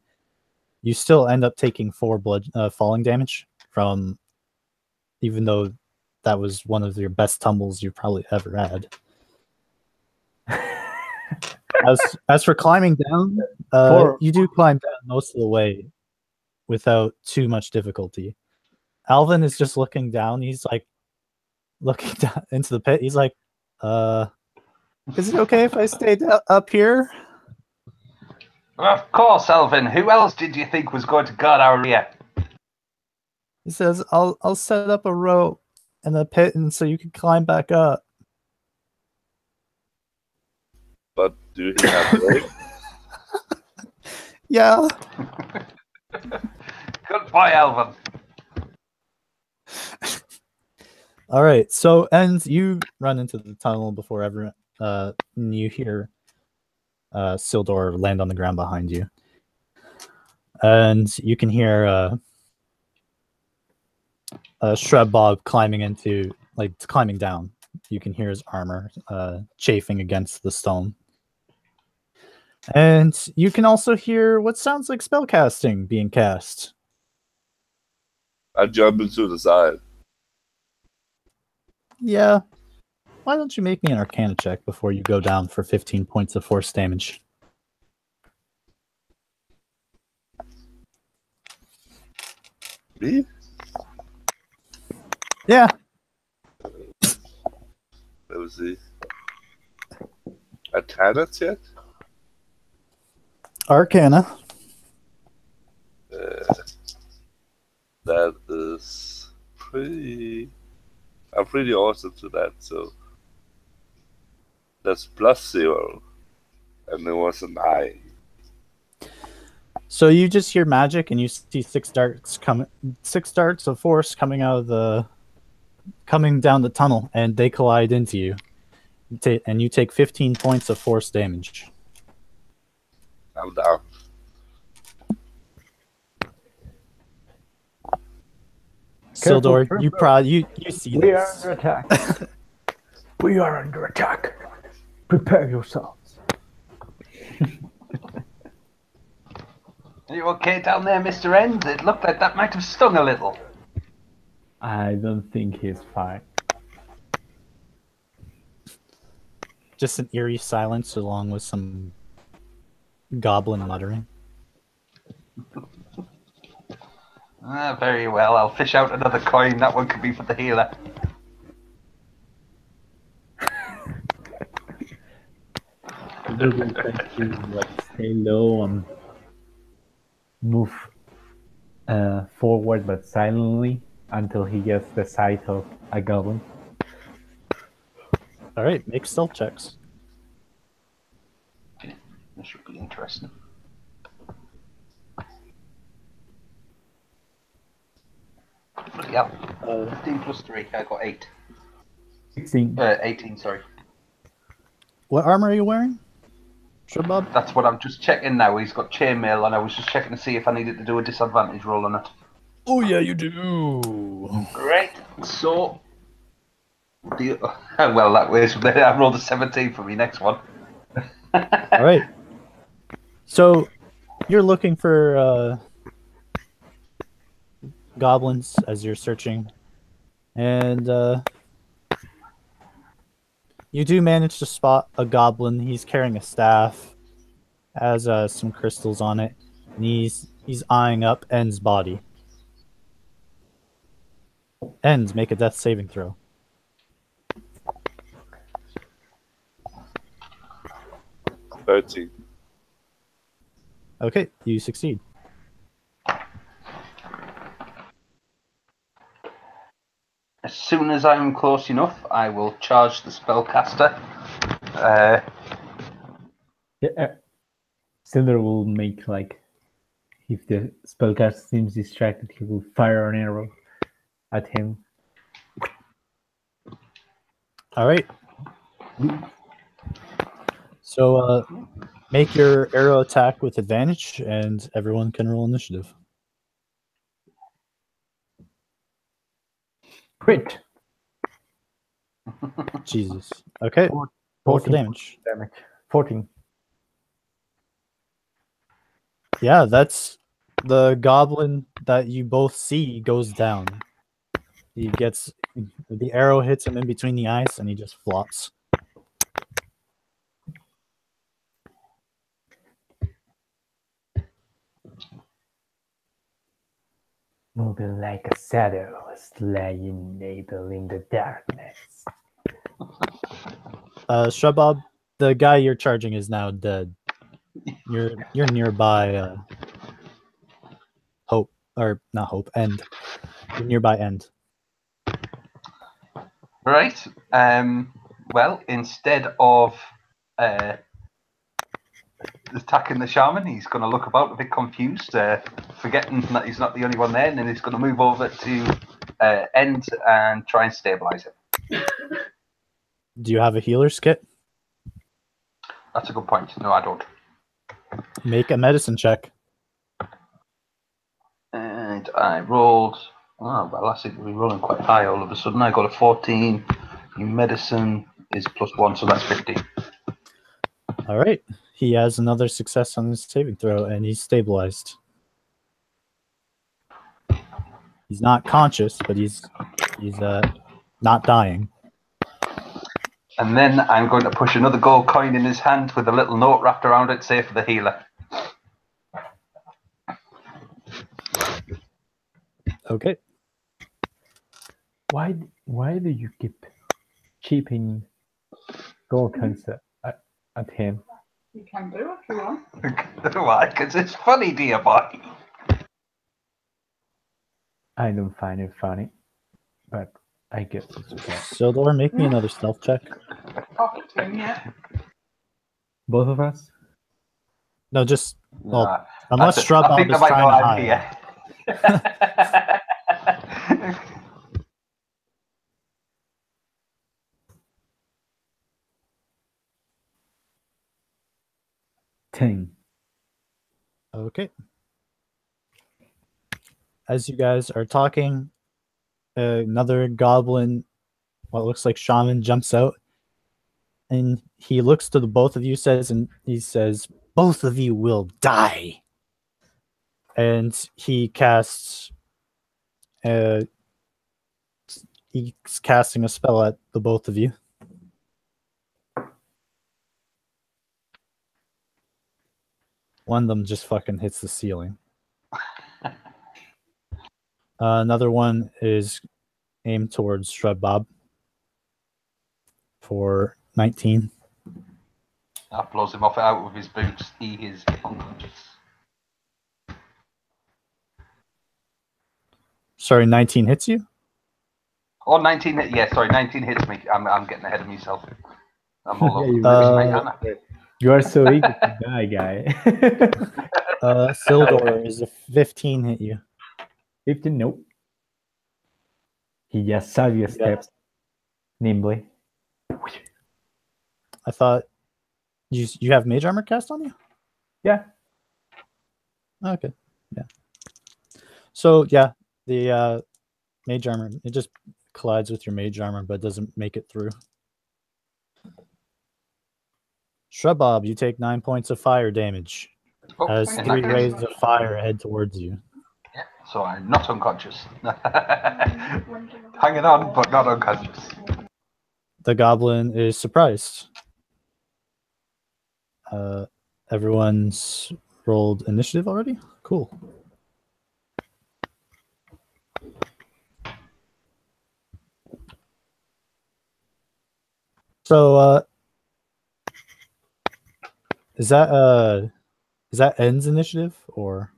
A: You still end up taking 4 falling damage from, even though that was one of your best tumbles you probably ever had. As for climbing down, you do climb down most of the way without too much difficulty. Alvin is just looking down. He's like looking down into the pit. He's like, is it okay if I stay up here?
B: Of course, Elvin. Who else did you think was going to guard our rear?
A: He says, I'll set up a rope in the pit and so you can climb back up.
D: But do you have rope?
A: Yeah.
B: Goodbye, Elvin.
A: All right. So, and you run into the tunnel before everyone. You hear Sildor land on the ground behind you, and you can hear Shrub Bob climbing down. You can hear his armor chafing against the stone. And you can also hear what sounds like spellcasting being cast.
D: I jump into the side.
A: Yeah. Why don't you make me an Arcana check before you go down for 15 points of force damage?
D: Me?
A: Yeah.
D: Let me see. Arcana check?
A: Arcana.
D: That is pretty... I'm pretty awesome to that, so... That's +0. And it was a 9.
A: So you just hear magic, and you see six darts of force coming down the tunnel, and they collide into you. And you take 15 points of force damage.
D: I'm down.
A: Sildor, you see
C: We are
A: this.
C: under attack. We are under attack. Prepare yourselves.
B: Are you okay down there, Mr. End? It looked like that might have stung a little.
C: I don't think he's fine.
A: Just an eerie silence along with some goblin muttering.
B: Very well. I'll fish out another coin. That one could be for the healer.
C: Silver will try to stay low and move forward, but silently until he gets the sight of a goblin.
A: All right, make stealth checks.
B: Okay, this should be interesting. Bloody hell. 15 plus 3, I got 8.
C: 16.
B: 18, sorry.
A: What armor are you wearing? Shabab?
B: That's what I'm just checking now. He's got chainmail, and I was just checking to see if I needed to do a disadvantage roll on it.
A: Oh yeah, you do.
B: Great. So, well, that was I rolled a 17 for me next one.
A: All right. So you're looking for goblins as you're searching, and you do manage to spot a goblin. He's carrying a staff, has some crystals on it, and he's eyeing up End's body. End, make a death saving throw. Okay, you succeed.
B: As soon as I'm close enough, I will charge the spellcaster.
C: Cinder will make if the spellcaster seems distracted, he will fire an arrow at him.
A: All right. So make your arrow attack with advantage, and everyone can roll initiative.
C: Crit.
A: Jesus. Okay. Roll for damage.
C: 14.
A: Yeah, that's the goblin that you both see goes down. The arrow hits him in between the eyes, and he just flops.
C: Moving like a shadow, slaying Nabal in the darkness.
A: Shabab, the guy you're charging is now dead. You're nearby Hope, or not Hope, End. You're nearby End.
B: Right. Well, instead of attacking the shaman, he's going to look about a bit confused, forgetting that he's not the only one there, and then he's going to move over to End and try and stabilize him.
A: Do you have a healer's kit?
B: That's a good point. No, I don't.
A: Make a medicine check.
B: And I rolled. Oh, well, I seem to be rolling quite high all of a sudden. I got a 14. Your medicine is +1, so that's 15.
A: All right. He has another success on his saving throw, and he's stabilized. He's not conscious, but he's not dying.
B: And then I'm going to push another gold coin in his hand with a little note wrapped around it, say for the healer.
A: Okay.
C: Why do you keep chipping gold coins at him?
E: You can do if you want.
B: Why? Because it's funny, dear boy.
C: I don't find it funny, but I guess it's okay.
A: Sildor, make me another stealth check.
E: Talk to him, yeah.
C: Both of us?
A: No, just well,
B: Nah.
A: unless
B: I
A: Shrub
B: think
A: Bob is
B: they might
A: trying
B: know
A: to
B: I'm
A: hide.
B: here.
C: Ting.
A: Okay. As you guys are talking, another goblin, what looks like shaman, jumps out, and he looks to the both of you, he says, "Both of you will die." And he casts, he's casting a spell at the both of you. One of them just fucking hits the ceiling. Another one is aimed towards Shrub Bob for 19.
B: That blows him off out with his boots. He is unconscious.
A: Sorry, 19 hits you?
B: Oh, 19 hit. Yeah, sorry, 19 hits me. I'm getting ahead of myself. I'm all over
C: Yeah,
B: the place, mate,
C: You are so eager to die, guy.
A: Sildor, is a 15 hit you?
C: 15, nope. He just saw your steps nimbly.
A: I thought you have mage armor cast on you?
C: Yeah.
A: Okay. Yeah. So yeah, the mage armor, it just collides with your mage armor, but doesn't make it through. Shrub Bob, you take 9 points of fire damage as
B: in
A: 3
B: that case.
A: rays of fire head towards you.
B: Yeah, so I'm not unconscious. Hanging on, but not unconscious.
A: The goblin is surprised. Everyone's rolled initiative already? Cool. So is that End's initiative or?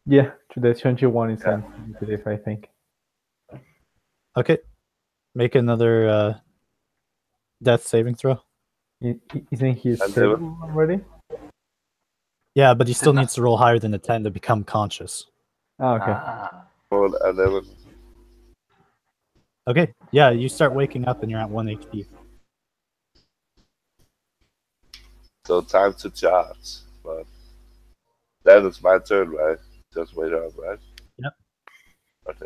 C: Yeah, the 21 is initiative, I think.
A: Okay. Make another death saving throw.
C: Isn't he stable already?
A: Yeah, but he still needs to roll higher than a 10 to become conscious.
C: Oh, okay.
D: Roll 11.
A: Okay, yeah, you start waking up and you're at 1 HP.
D: So time to charge. But then it's my turn, right? Just wait up, right?
A: Yep.
D: Okay.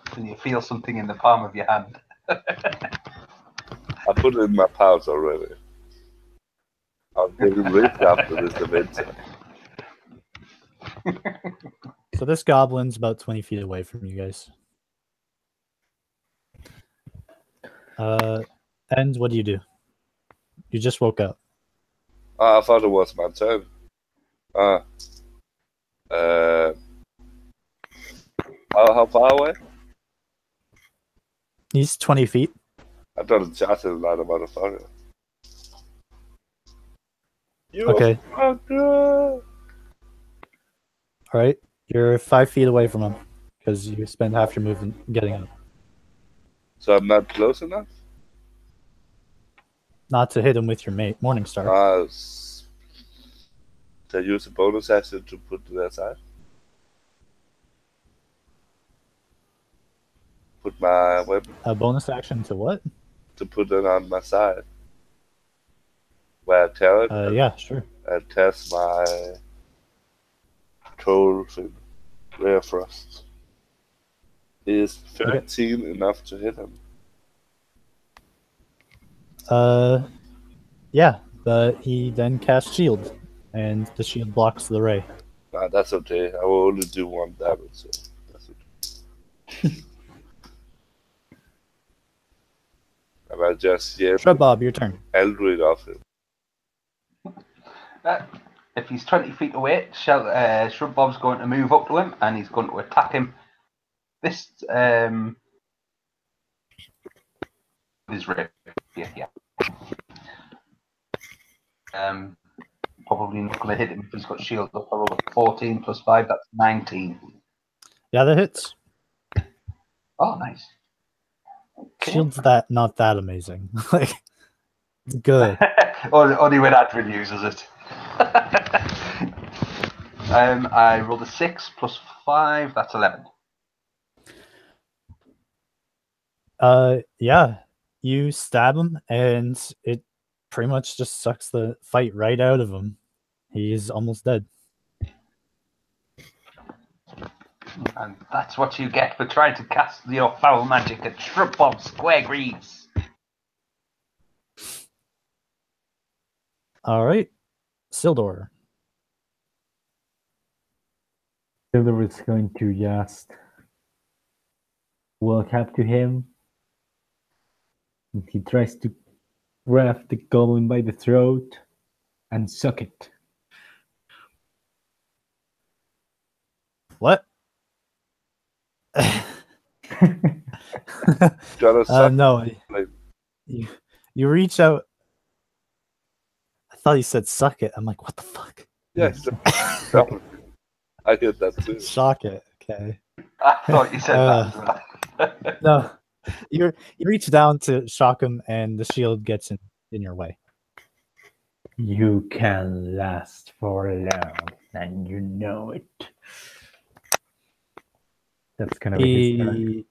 B: Can you feel something in the palm of your hand?
D: I put it in my pouch already. I'm getting ripped after this adventure.
A: So this goblin's about 20 feet away from you guys. And what do? You just woke up.
D: I thought it was my turn. How far away?
A: He's 20 feet.
D: I thought it charged like a motherfucker.
A: Okay. All right. You're 5 feet away from him because you spend half your movement getting up.
D: So I'm not close enough?
A: Not to hit him with your Morningstar.
D: To use a bonus action to put to that side. Put my weapon.
A: A bonus action to what?
D: To put it on my side. Where I tell it.
A: Yeah, sure.
D: And test my troll thing. Rare Frost. Is 13 enough to hit him?
A: Yeah, but he then casts shield, and the shield blocks the ray.
D: Nah, that's okay. I will only do 1 damage, so that's okay. And I just
A: Shrub Bob, your turn.
D: Eldritch off him.
B: If he's 20 feet away, Shrub Bob's going to move up to him and he's going to attack him. This is rapier, yeah. Probably not going to hit him if he's got shield up. I rolled 14 plus 5, that's 19.
A: Yeah, that hits.
B: Oh, nice. Okay.
A: Shield's not that amazing. Like, Good.
B: Only when Adrian uses it. I rolled a 6 plus 5. That's 11.
A: Yeah. You stab him, and it pretty much just sucks the fight right out of him. He's almost dead.
B: And that's what you get for trying to cast your foul magic at Shrub Bob Square Greaves.
A: All right. Sildor.
C: Silver is going to just walk up to him. And he tries to grab the goblin by the throat and suck it.
A: What? No. You reach out. I thought you said suck it. I'm like, what the fuck?
D: Yes. I heard that too.
A: Shock it. Okay.
B: I thought you said that as well.
A: No. You reach down to shock him, and the shield gets in your way.
C: You can last for long, and you know it. That's gonna be his turn.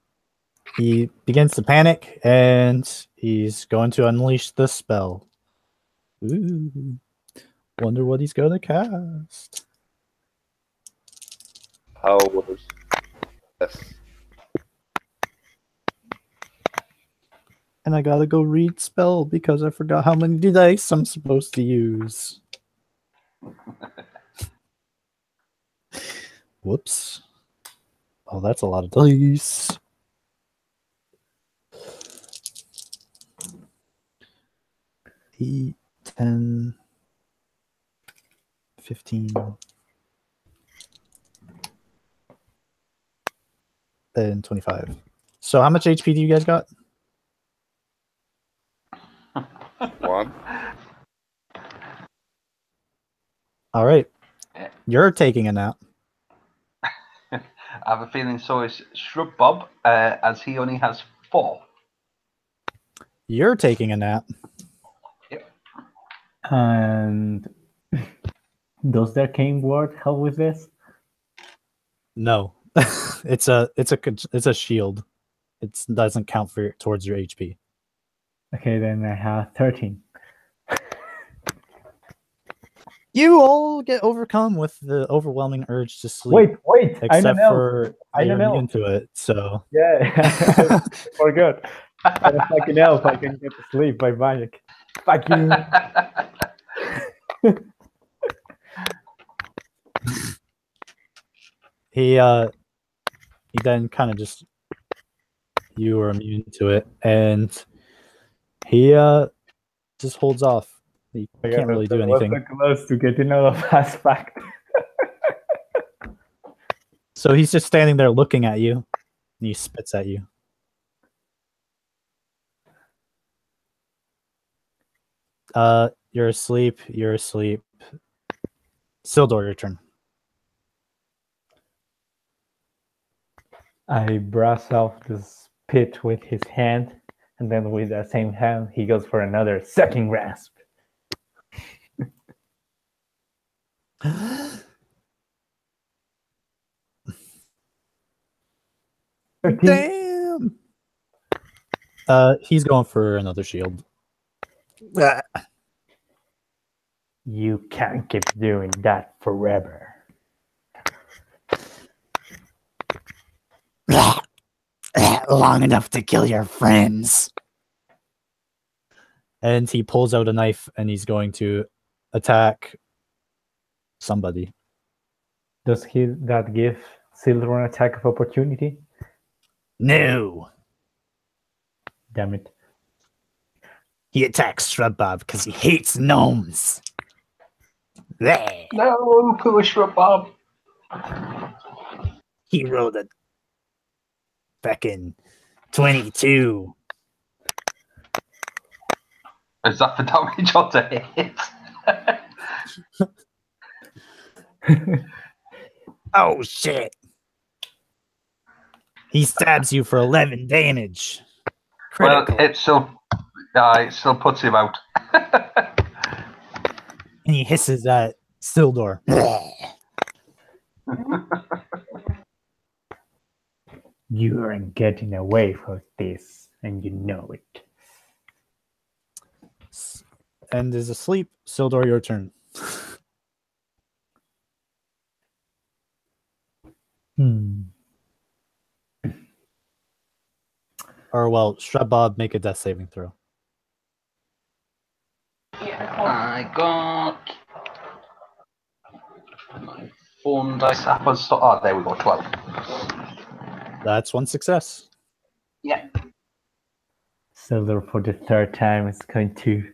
A: He begins to panic, and he's going to unleash the spell. Ooh. Wonder what he's going to cast.
D: How was yes.
A: And I gotta go read spell because I forgot how many dice I'm supposed to use. Whoops. Oh, that's a lot of dice. Eight, 10, 15, and 25. So how much HP do you guys got?
D: 1.
A: All right. You're taking a nap.
B: I have a feeling so is Shrub Bob, as he only has 4.
A: You're taking a nap.
B: Yep.
C: And does the arcane ward help with this?
A: No. it's a shield. It doesn't count towards your HP.
C: Okay, then I have 13.
A: You all get overcome with the overwhelming urge to sleep.
C: Wait! I
A: Except
C: don't know.
A: for you're immune to it, so
C: Yeah, for good. I'm a fucking elf. I can get to sleep by magic. Fuck you.
A: he then kind of just, you are immune to it, and he just holds off. He can't really do anything.
C: So close to getting out of fast fact.
A: So he's just standing there looking at you, and he spits at you. You're asleep. You're asleep. Sildor, your turn.
C: I brush off the spit with his hand, and then with that same hand, he goes for another sucking grasp.
A: Damn. He's going for another shield.
C: You can't keep doing that forever.
A: Long enough to kill your friends. And he pulls out a knife, and he's going to attack somebody.
C: Does that give Silver an attack of opportunity?
A: No.
C: Damn it.
A: He attacks Shrub Bob because he hates gnomes. Bleh.
B: No, poor Shrub Bob.
A: He rolled a feckin' 22.
B: Is that the damage on the hit?
A: Oh, shit. He stabs you for 11 damage.
B: Well,
A: Critical.
B: it still puts him out.
A: And he hisses at Sildor.
C: You aren't getting away from this, and you know it.
A: And is asleep. Sildor, your turn. Or, well, Shredbob, make a death saving throw.
B: I got my phone dice apples. Oh, there we go, 12.
A: That's one success.
B: Yeah.
C: Silver, for the third time, is going to...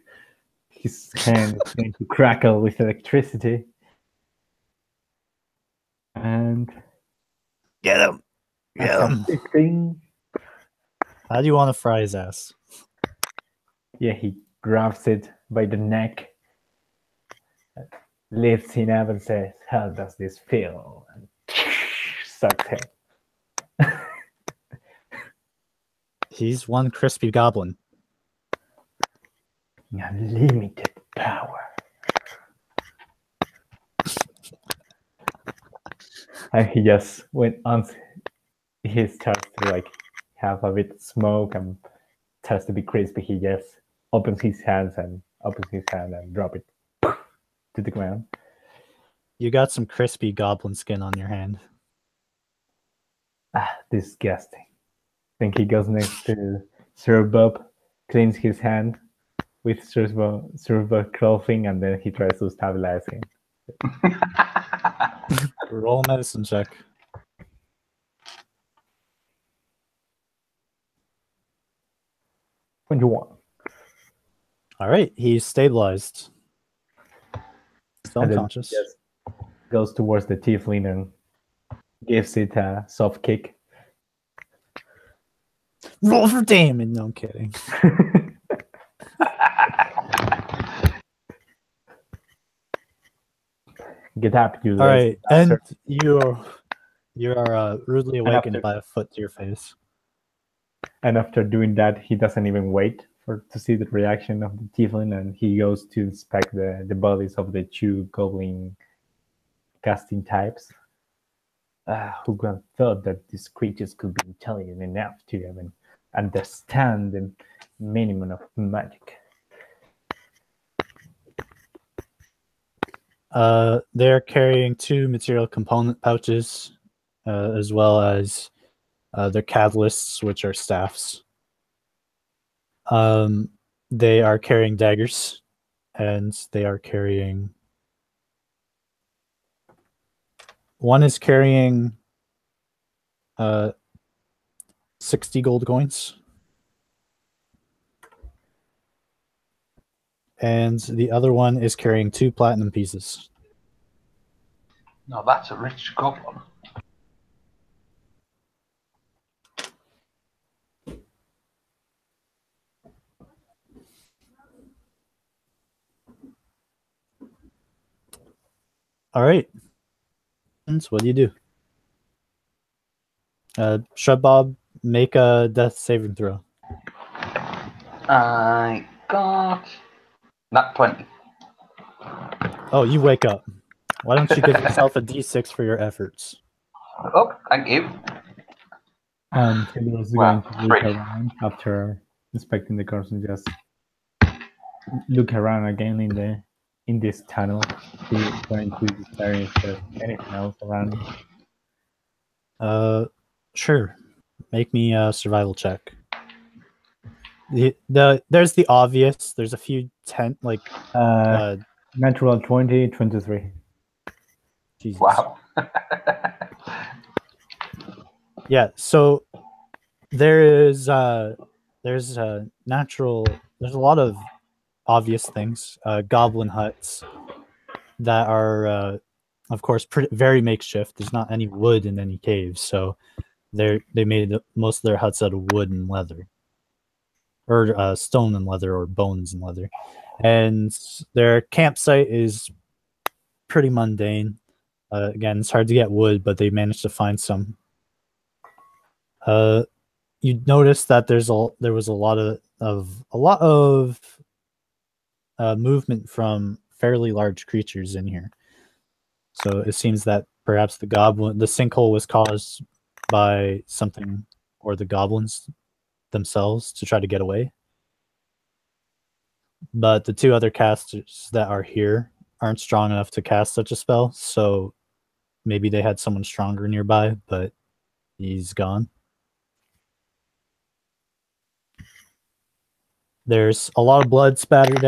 C: His hand is going to crackle with electricity. And...
A: Get him! Get him!
C: 15.
A: How do you want to fry his ass?
C: Yeah, he grabs it by the neck, lifts him up and says, "How does this feel?" And sucks him.
A: He's one crispy goblin.
C: Unlimited power. And he just went on. He starts to like have a bit of smoke and starts to be crispy. He just opens his hand and drop it to the ground.
A: You got some crispy goblin skin on your hand.
C: Ah, disgusting. Then he goes next to Sir Bob, cleans his hand with Sir Bob clothing, and then he tries to stabilize him.
A: Roll a medicine check.
C: What do you want?
A: All right, he's stabilized. Still
C: And then
A: unconscious.
C: he just goes towards the tiefling and gives it a soft kick.
A: Roll for damage. No, I'm kidding.
C: Get up, you.
A: All right, and
C: bastard.
A: you are rudely awakened
C: after-
A: by a foot to your face.
C: And after doing that, he doesn't even wait to see the reaction of the tiefling, and he goes to inspect the bodies of the two goblin casting types. Who would have thought that these creatures could be intelligent enough to even understand the minimum of magic?
A: They're carrying 2 material component pouches, as well as their catalysts, which are staffs. They are carrying daggers, and they are carrying... One is carrying 60 gold coins. And the other one is carrying 2 platinum pieces.
B: No, that's a rich goblin.
A: All right. And what do you do? Shredbob, make a death saving throw.
B: I got that 20.
A: Oh, you wake up. Why don't you give yourself a d6 for your efforts?
B: Oh, thank you.
C: Silver is
B: Wow,
C: going to look
B: great.
C: around after inspecting the corpse and just look around again in this tunnel. He's going to decide if there's anything else around.
A: Sure. Make me a survival check. There's the obvious. There's a few
C: Natural 20, 23.
A: Jesus.
B: Wow.
A: Yeah. So there's a lot of obvious things. Goblin huts that are, of course, very makeshift. There's not any wood in any caves, so they made most of their huts out of wood and leather, or stone and leather, or bones and leather. And their campsite is pretty mundane. Again, it's hard to get wood, but they managed to find some. You notice that there was a lot of movement from fairly large creatures in here. So it seems that perhaps the sinkhole was caused by something, or the goblins themselves to try to get away. But the two other casters that are here aren't strong enough to cast such a spell, so maybe they had someone stronger nearby, but he's gone. There's a lot of blood spattered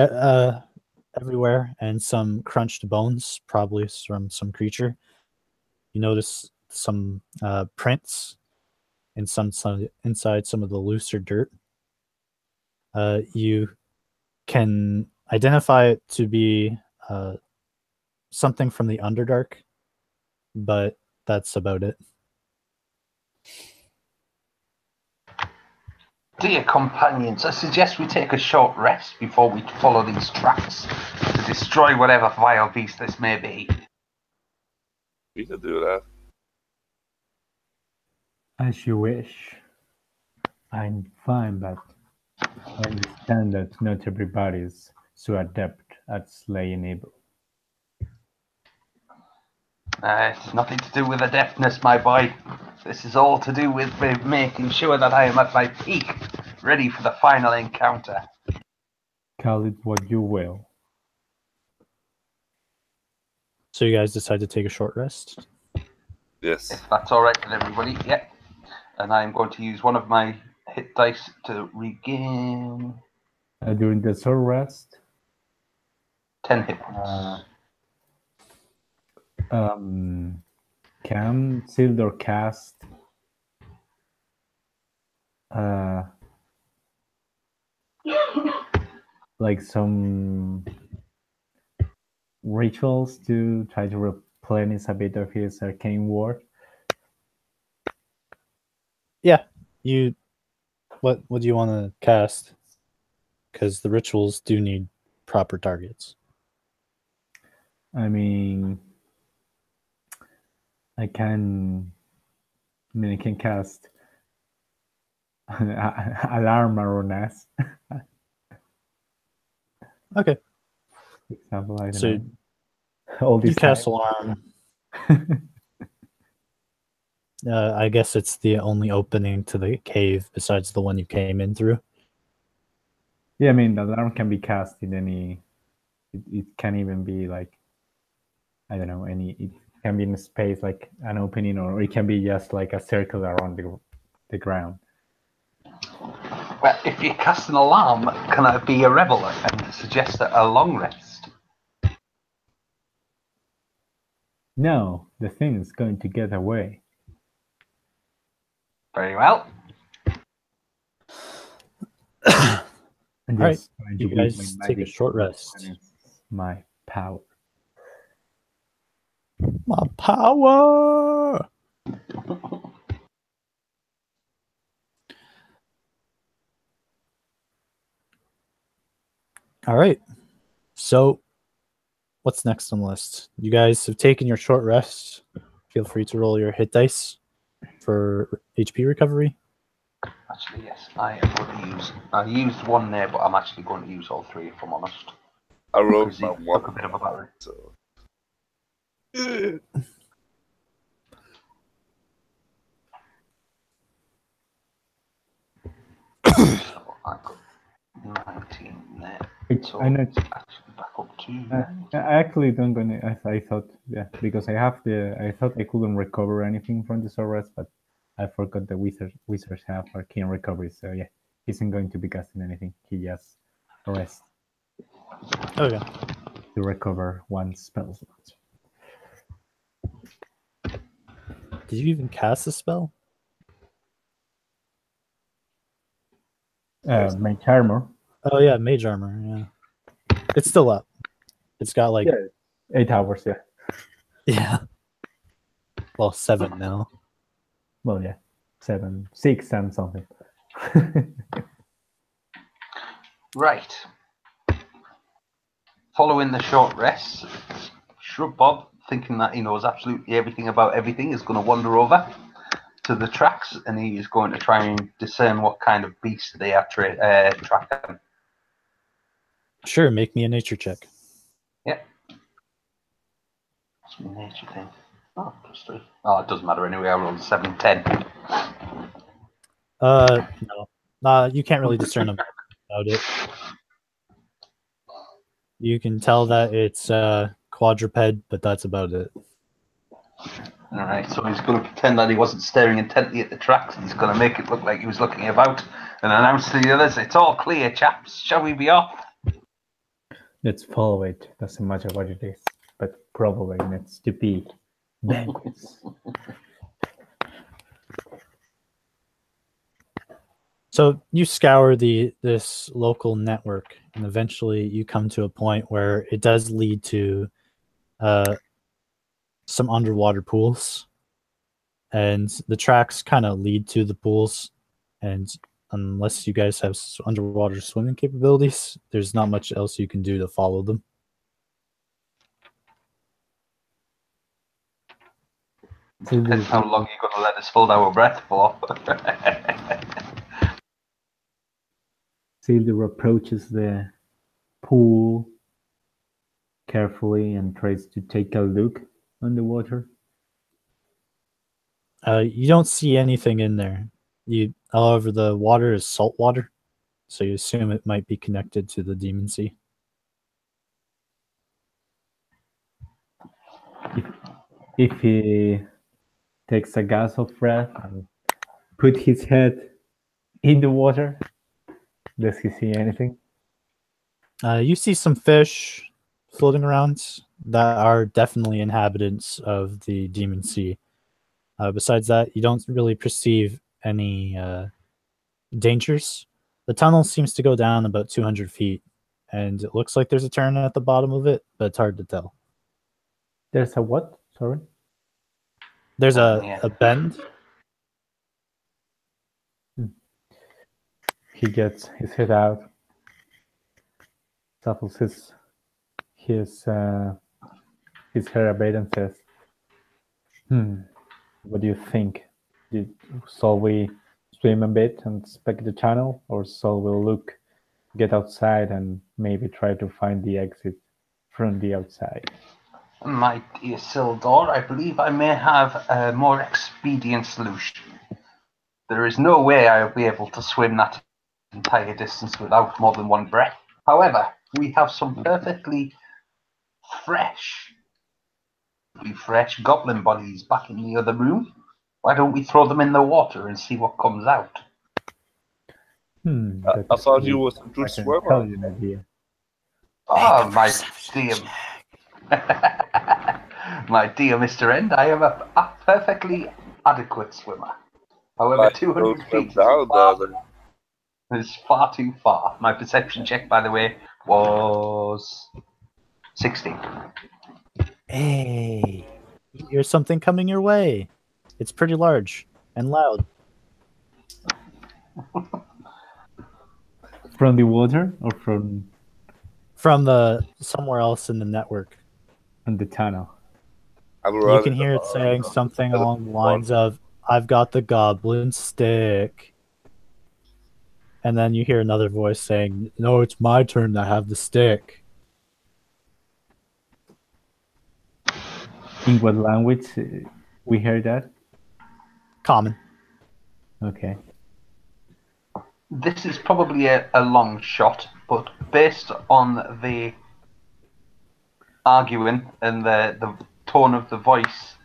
A: everywhere, and some crunched bones, probably from some creature. You notice some prints in inside some of the looser dirt. You can identify it to be something from the Underdark, but that's about it.
B: Dear companions, I suggest we take a short rest before we follow these tracks to destroy whatever vile beast this may be.
D: We can do that.
C: As you wish. I'm fine, but I understand that not everybody is so adept at slaying evil.
B: It's nothing to do with adeptness, my boy. This is all to do with making sure that I am at my peak, ready for the final encounter.
C: Call it what you will.
A: So you guys decide to take a short rest?
D: Yes.
B: If that's all right with everybody, yeah. And I'm going to use one of my hit dice to regain
C: During the short rest,
B: 10 hit points.
C: Can Sildor cast like some rituals to try to replenish a bit of his arcane ward?
A: Yeah. What do you want to cast? Because the rituals do need proper targets.
C: I mean, I can cast alarm on us.
A: Okay.
C: For example, I don't
A: So
C: know. All
A: you
C: these
A: cast alarm. I guess it's the only opening to the cave besides the one you came in through.
C: Yeah, I mean, the alarm can be cast in any. It can even be like, I don't know, it can be in a space like an opening, or it can be just like a circle around the ground.
B: Well, if you cast an alarm, can I be a rebel and suggest a long rest?
C: No, the thing is going to get away.
B: Very well.
C: And
A: All right,
C: just trying
A: you
C: to
A: guys
C: use my
A: take a
C: magic
A: short
C: to
A: rest.
C: replenish my power.
A: My power! All right. So, what's next on the list? You guys have taken your short rest. Feel free to roll your hit dice for HP recovery.
B: Actually, yes, I am going to use. I used one there, but I'm actually going to use all three, if I'm honest.
D: I rolled
B: Because
D: my
B: it took a
D: one,
B: bit of a battery.
D: so
B: So I got 19 there. So
C: I know.
B: it's actually back up to.
C: I actually don't gonna. I thought, yeah, because I thought I couldn't recover anything from the short rest, but I forgot the wizards have arcane recovery, so yeah, he isn't going to be casting anything. He just rests
A: Okay.
C: to recover one spell slot.
A: Did you even cast a spell?
C: Mage armor.
A: Oh yeah, mage armor. Yeah, it's still up. It's got like
C: 8 hours. Yeah.
A: yeah. Well, 7 now.
C: Well, yeah, 7, 6, and something.
B: Right. Following the short rest, Shrub Bob, thinking that he knows absolutely everything about everything, is going to wander over to the tracks, and he is going to try and discern what kind of beast they are tracking.
A: Sure, make me a nature check.
B: Yep. What's my nature thing? Oh, +3. Oh, it doesn't matter anyway. I rolled 7, 10.
A: No. You can't really discern about it. You can tell that it's quadruped, but that's about it.
B: All right, so he's going to pretend that he wasn't staring intently at the tracks. He's going to make it look like he was looking about and announce to the others, "It's all clear, chaps. Shall we be off?"
C: Let's follow it. Doesn't matter what it is, but probably needs to be banquets.
A: So you scour this local network, and eventually you come to a point where it does lead to some underwater pools, and the tracks kind of lead to the pools, and unless you guys have underwater swimming capabilities, there's not much else you can do to follow them.
B: Depends how long you're going to let us hold our breath for.
C: Sildur approaches the pool carefully and tries to take a look underwater.
A: You don't see anything in there. However, the water is salt water, so you assume it might be connected to the Demon Sea.
C: If he takes a gasp of breath and put his head in the water, does he see anything?
A: You see some fish floating around that are definitely inhabitants of the Demon Sea. Besides that, you don't really perceive any dangers. The tunnel seems to go down about 200 feet, and it looks like there's a turn at the bottom of it, but it's hard to tell.
C: There's a what? Sorry?
A: There's a bend.
C: He gets his head out, shuffles his hair a bit and says, what do you think? Shall we swim a bit and inspect the channel, or shall we get outside and maybe try to find the exit from the outside?
B: My dear Sildor, I believe I may have a more expedient solution. There is no way I will be able to swim that entire distance without more than one breath. However, we have some perfectly fresh goblin bodies back in the other room. Why don't we throw them in the water and see what comes out?
D: I thought you was a good swimmer.
C: Idea.
B: Oh, my dear. My dear Mr. End, I am a perfectly adequate swimmer. However, 200 feet is far too far. My perception check, by the way, was 16.
A: Hey, here's something coming your way. It's pretty large and loud.
C: From the water or from
A: the somewhere else in the network?
C: From the tunnel.
A: You can hear it saying something along the lines of, "I've got the goblin stick." And then you hear another voice saying, "No, it's my turn to have the stick."
C: In what language we heard that?
A: Common.
C: Okay.
B: This is probably a long shot, but based on the arguing and the tone of the voice,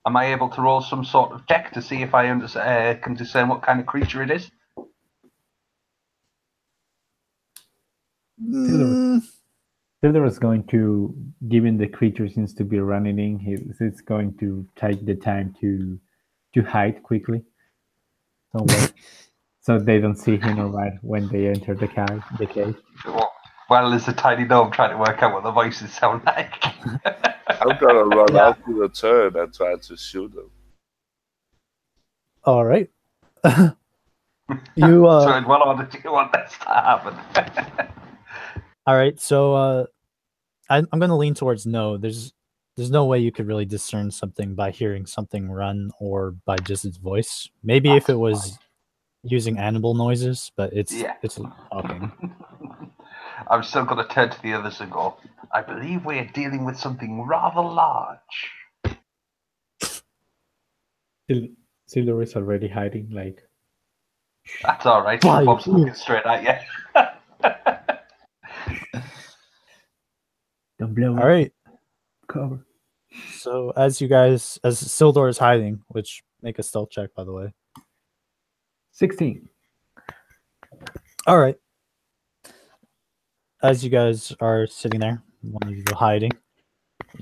B: am I able to roll some sort of check to see if I can discern what kind of creature it is?
C: Sildur is going to, given the creature seems to be running in, he's going to take the time to hide quickly, so they don't see him right when they enter the cave.
B: Well, there's a tiny gnome trying to work out what the voices sound like.
D: I'm gonna run out to the turn and try to shoot them.
A: All right.
B: So in what order do you want this to happen?
A: All right, so I'm going to lean towards no. There's no way you could really discern something by hearing something run or by just its voice. Maybe if it was using animal noises, but it's talking.
B: I'm still going to turn to the others and go, I believe we're dealing with something rather large.
C: Silver is already hiding, like...
B: That's all right.
A: Why?
B: Bob's looking straight at you.
C: Don't blow
A: All right.
C: cover.
A: So as Sildor is hiding, which make a stealth check, by the way.
C: 16.
A: All right. As you guys are sitting there, one of you hiding,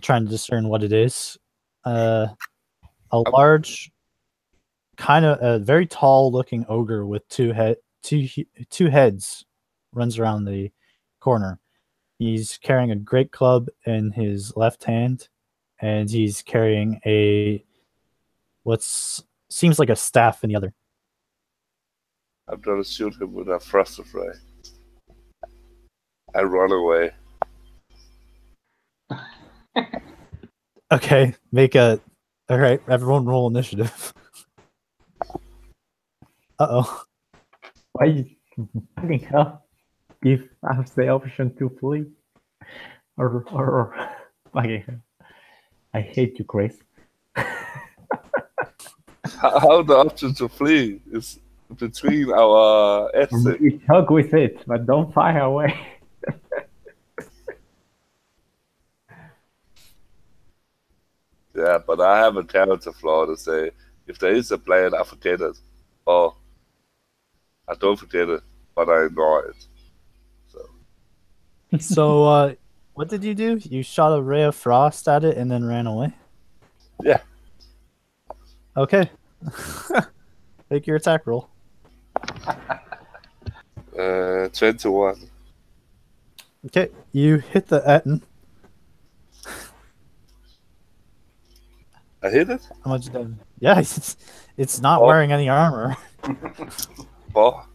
A: trying to discern what it is, a large, kind of a very tall-looking ogre with two heads runs around the corner. He's carrying a great club in his left hand, and he's carrying seems like a staff in the other.
D: I'm gonna shoot him with a thruster ray. I run away.
A: Okay, all right, everyone roll initiative. Uh-oh.
C: Why fucking hell give us the option to flee? Or fucking hell. I hate you, Chris.
D: How the option to flee is between our exit.
C: We talk with it, but don't fire away.
D: Yeah, but I have a character flaw to say, if there is a plan, I forget it. Or I don't forget it, but I ignore it.
A: So, what did you do? You shot a ray of frost at it and then ran away?
D: Yeah.
A: Okay. Make your attack roll.
D: 21.
A: Okay, you hit the Etten.
D: I hit it?
A: How much damage? Yeah, it's not wearing any armor.
D: 4.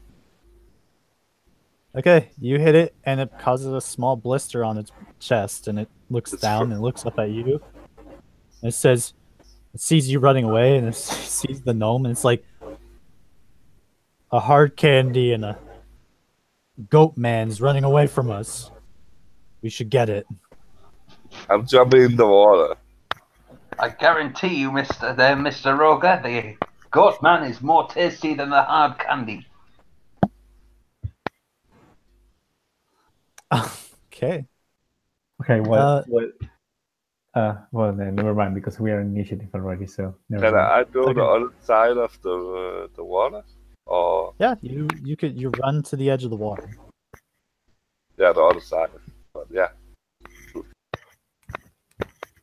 A: Okay, you hit it, and it causes a small blister on its chest, and it looks down and looks up at you. And it sees you running away, and it sees the gnome, and it's like a hard candy and a goat man's running away from us. We should get it.
D: I'm jumping in the water.
B: I guarantee you, Mr. Roger, the goat man is more tasty than the hard candy.
A: Okay.
C: Okay, well, then never mind, because we are in initiative already, so never
D: Can
C: mind.
D: I go the other side of the water? Or
A: Yeah, you run to the edge of the water.
D: yeah, the other side. But yeah.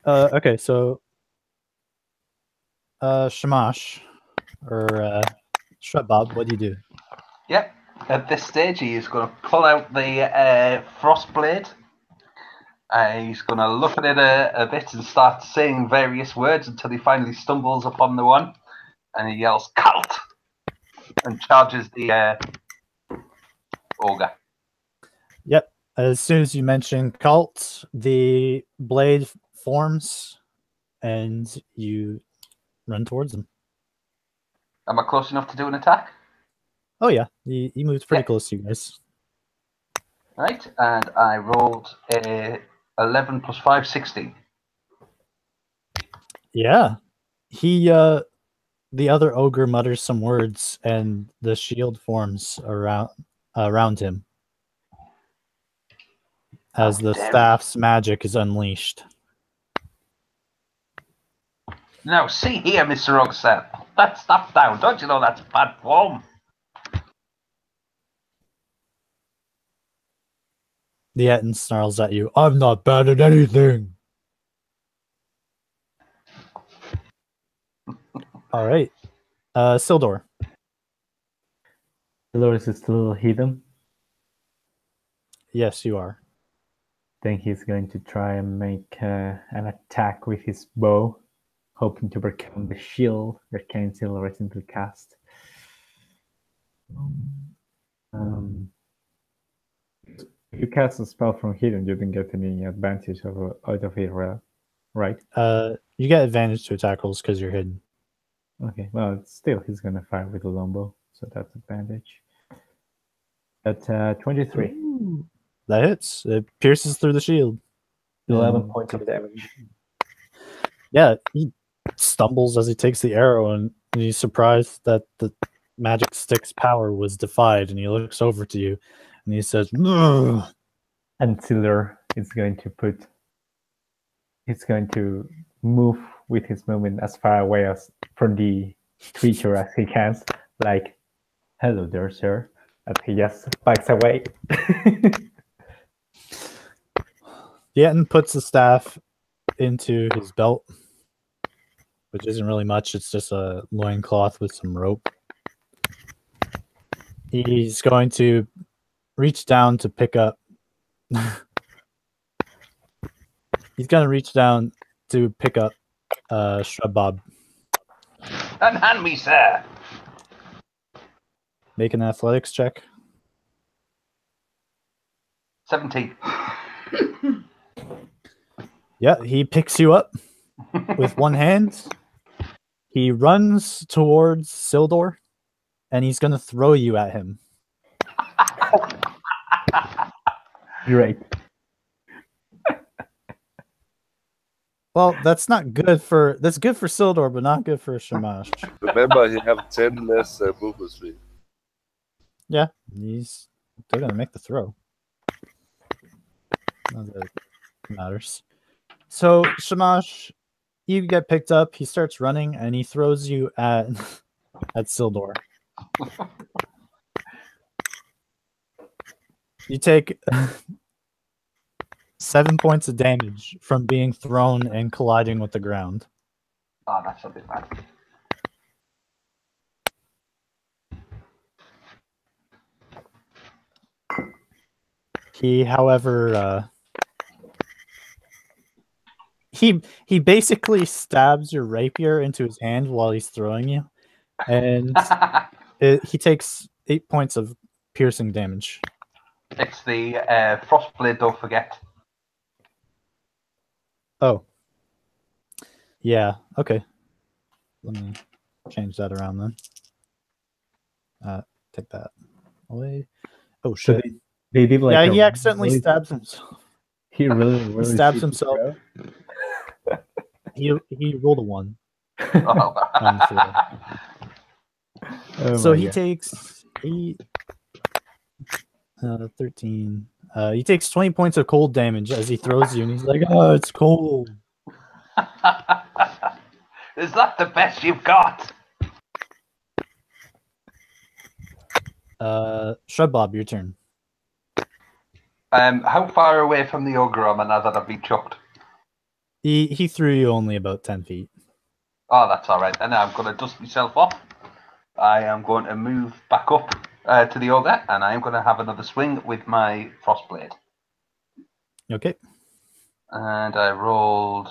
A: Okay, so Shamash or Shredbob, what do you do?
B: Yep. At this stage, he is going to pull out the frost blade. He's going to look at it a bit and start saying various words until he finally stumbles upon the one, and he yells "Cult!" and charges the ogre.
A: Yep. As soon as you mention cult, the blade forms, and you run towards him.
B: Am I close enough to do an attack?
A: Oh yeah, he moves pretty close to you guys.
B: Right, and I rolled a 11 plus 5, 16.
A: Yeah, the other ogre mutters some words, and the shield forms around him as the staff's magic is unleashed.
B: Now, see here, Mr. Ogset. Put that stuff down. Don't you know that's bad form?
A: The Etten snarls at you. I'm not bad at anything. All right, Sildor.
C: Sildor is still hidden.
A: Yes, you are.
C: Then he's going to try and make an attack with his bow, hoping to overcome the shield that Cancel recently cast. If you cast a spell from hidden, you don't get any advantage out of it, right?
A: You get advantage to attack rolls because you're hidden.
C: Okay, well, still he's gonna fire with a longbow, so that's advantage. At 23.
A: Ooh. That hits. It pierces through the shield.
C: 11 points of damage.
A: Yeah, he stumbles as he takes the arrow, and he's surprised that the magic stick's power was defied, and he looks over to you, and he says, "Ugh."
C: And Silder is going to move with his movement as far away as from the creature as he can, like, hello there, sir. And he just backs away.
A: Yeton puts the staff into his belt, which isn't really much. It's just a loincloth with some rope. He's going to reach down to pick up. He's going to reach down to pick up Shrub Bob.
B: Unhand me, sir.
A: Make an athletics check.
B: 17.
A: Yeah, he picks you up with one hand. He runs towards Sildor, and he's going to throw you at him.
C: Great.
A: Well, that's not good for... That's good for Sildor, but not good for Shamash.
D: Remember, he have 10 less movement speed.
A: Yeah, he's still going to make the throw. Not that it matters. So, Shamash, you get picked up. He starts running, and he throws you at Sildor. You take 7 points of damage from being thrown and colliding with the ground.
B: Oh, that's a bit bad.
A: He, however, he basically stabs your rapier into his hand while he's throwing you, and he takes 8 points of piercing damage.
B: It's the frostblade, don't forget.
A: Oh. Yeah, okay. Let me change that around then. Take that away. Oh,
C: So
A: shit.
C: they did like
A: Yeah,
C: a
A: he accidentally
C: really-
A: stabs himself.
C: He really
A: stabs
C: sees
A: himself.
C: the
A: He rolled a 1
B: Oh.
A: on the floor.
C: throw. Oh
A: So
C: my
A: he
C: God.
A: takes 8, 13. He takes 20 points of cold damage as he throws you, and he's like, "Oh, it's cold."
B: Is that the best you've got?
A: Shrub Bob, your turn.
B: How far away from the ogre am I now that I've been chucked?
A: He threw you only about 10 feet.
B: Oh, that's all right. And now I'm going to dust myself off. I am going to move back up to the ogre, and I am going to have another swing with my frostblade.
A: Okay.
B: And I rolled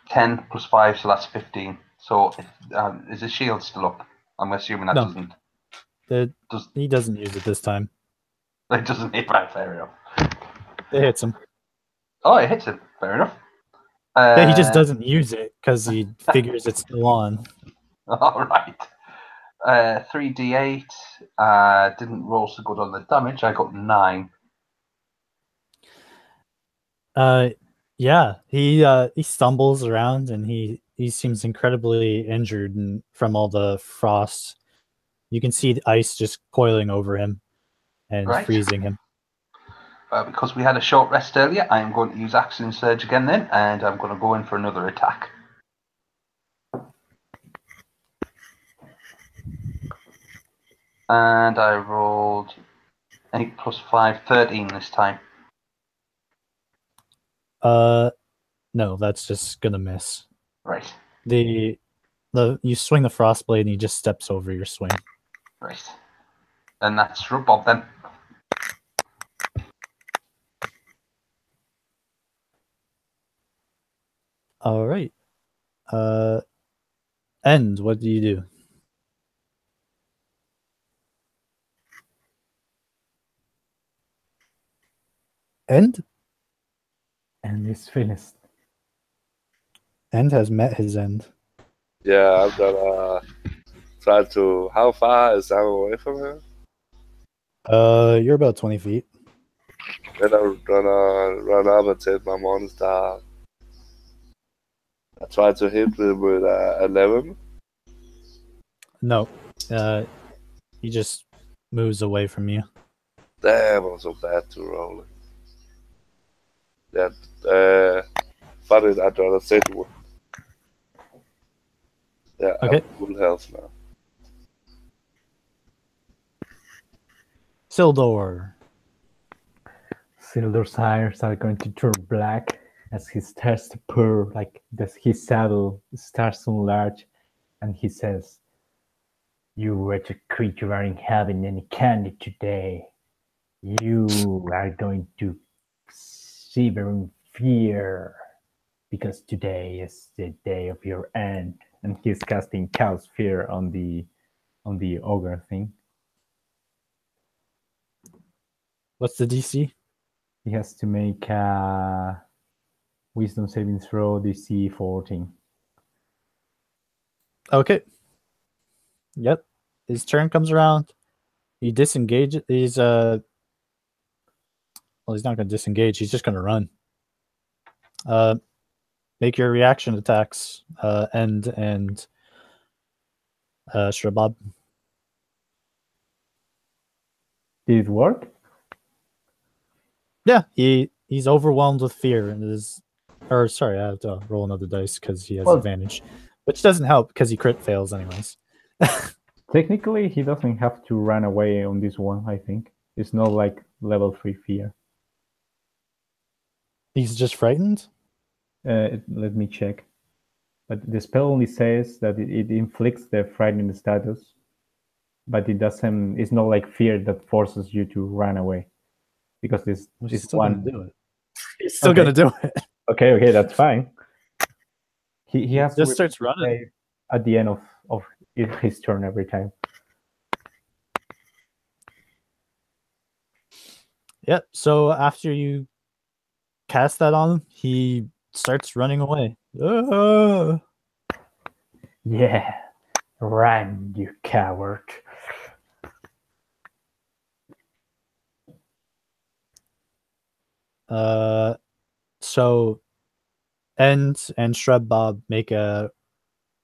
B: 10 plus 5, so that's 15. So is the shield still up? I'm assuming that
A: No. He doesn't use it this time.
B: It doesn't hit right, fair enough.
A: It hits him.
B: Oh, it hits him. Fair enough.
A: Yeah, he just doesn't use it because he figures it's still on.
B: All right. 3d8. Didn't roll so good on the damage. I got 9.
A: Yeah, he stumbles around and he seems incredibly injured and from all the frost. You can see the ice just coiling over him and
B: Right.
A: freezing him.
B: Because we had a short rest earlier, I am going to use Action Surge again then, and I'm going to go in for another attack. And I rolled 8 plus 5, 13 this time.
A: No, that's just gonna miss.
B: Right,
A: You swing the frost blade and he just steps over your swing.
B: right. And that's Bob then.
A: All right. End. What do you do? End.
C: And it's finished.
A: End has met his end.
D: Yeah, I'm gonna try to. How far is I away from him?
A: You're about 20 feet.
D: Then I'm gonna run up and take my monster. I try to hit with 11.
A: No. He just moves away from you.
D: Damn, I'm so bad to roll it. Yeah, funny, I'd rather say it would. Yeah,
A: Okay.
D: I'm full health now.
A: Sildor.
C: Sildur's eyes are going to turn black as he starts to purr, like his saddle starts to enlarge, and he says, "You wretched creature aren't having any candy today. You are going to shiver in fear, because today is the day of your end." And he's casting Cow's Fear on the ogre thing.
A: What's the DC?
C: He has to make a Wisdom saving throw, DC 14.
A: Okay. Yep. His turn comes around. He disengages. He's well, he's not going to disengage. He's just going to run. Make your reaction attacks. End and Shrabab.
C: Did it work?
A: Yeah, he's overwhelmed with fear and is, or sorry, I have to roll another dice because he has
C: Well-
A: advantage, which doesn't help because he crit fails anyways.
C: Technically, he doesn't have to run away on this one, I think. It's not like level 3 fear.
A: He's just frightened.
C: Let me check. But the spell only says that it inflicts the frightening status, but it doesn't. It's not like fear that forces you to run away, because this
A: He's
C: is
A: still
C: one.
A: gonna do it. He's still
C: Okay.
A: gonna do it.
C: Okay, that's fine. He has
A: Just
C: to
A: starts running.
C: save at the end of his turn every time.
A: Yep. So after you cast that on him, he starts running away. Ah!
C: Yeah, run, you coward.
A: So End and Shrub Bob make a.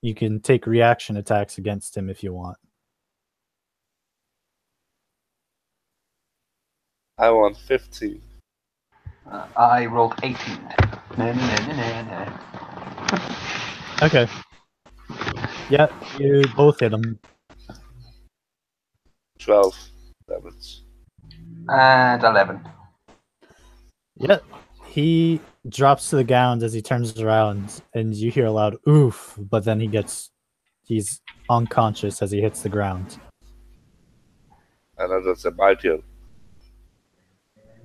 A: You can take reaction attacks against him if you want.
D: I want 15.
B: I rolled 18. No.
A: Okay. Yeah, you both hit him.
D: 12 damage.
B: And 11.
A: Yeah, he drops to the ground as he turns around, and you hear a loud "oof," but then he's unconscious as he hits the ground.
D: And I just said my turn.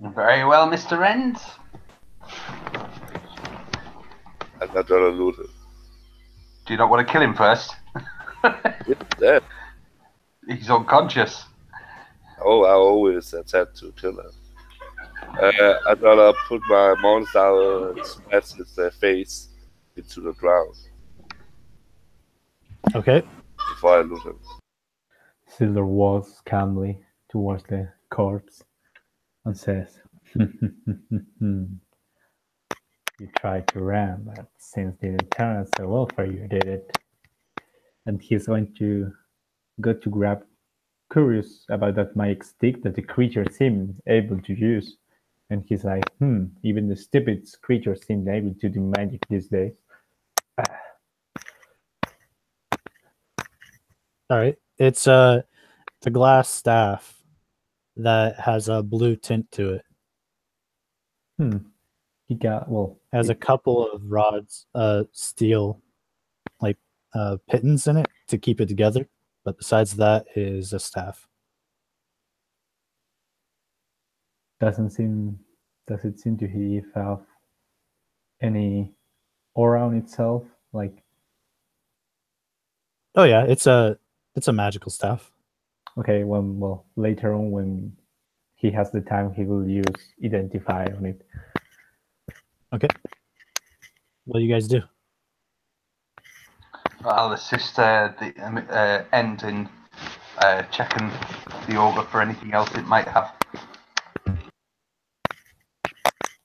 B: Very well, Mr. End.
D: I'm not gonna loot him.
B: Do you not want to kill him first?
D: It's dead.
B: He's unconscious.
D: Oh, I always attempt to kill him. I'm gonna put my monster and smash his face into the ground
A: Okay.
D: before I loot him.
C: Silver walks calmly towards the corpse and says, "You tried to run, but since didn't turn out so well for you, did it?" And he's going to go to grab, curious about that magic stick that the creature seemed able to use. And he's like, even the stupidest creatures seem able to do magic these days.
A: All right. It's a glass staff that has a blue tint to it.
C: He got, well,
A: Has a couple of rods, steel, like pittons in it to keep it together. But besides that, is a staff.
C: does it seem to have any aura on itself? Like,
A: Oh yeah, it's a magical staff.
C: okay, well, later on when he has the time, he will use identify on it.
A: Okay. What do you guys do?
B: I'll assist the End in checking the ogre for anything else it might have.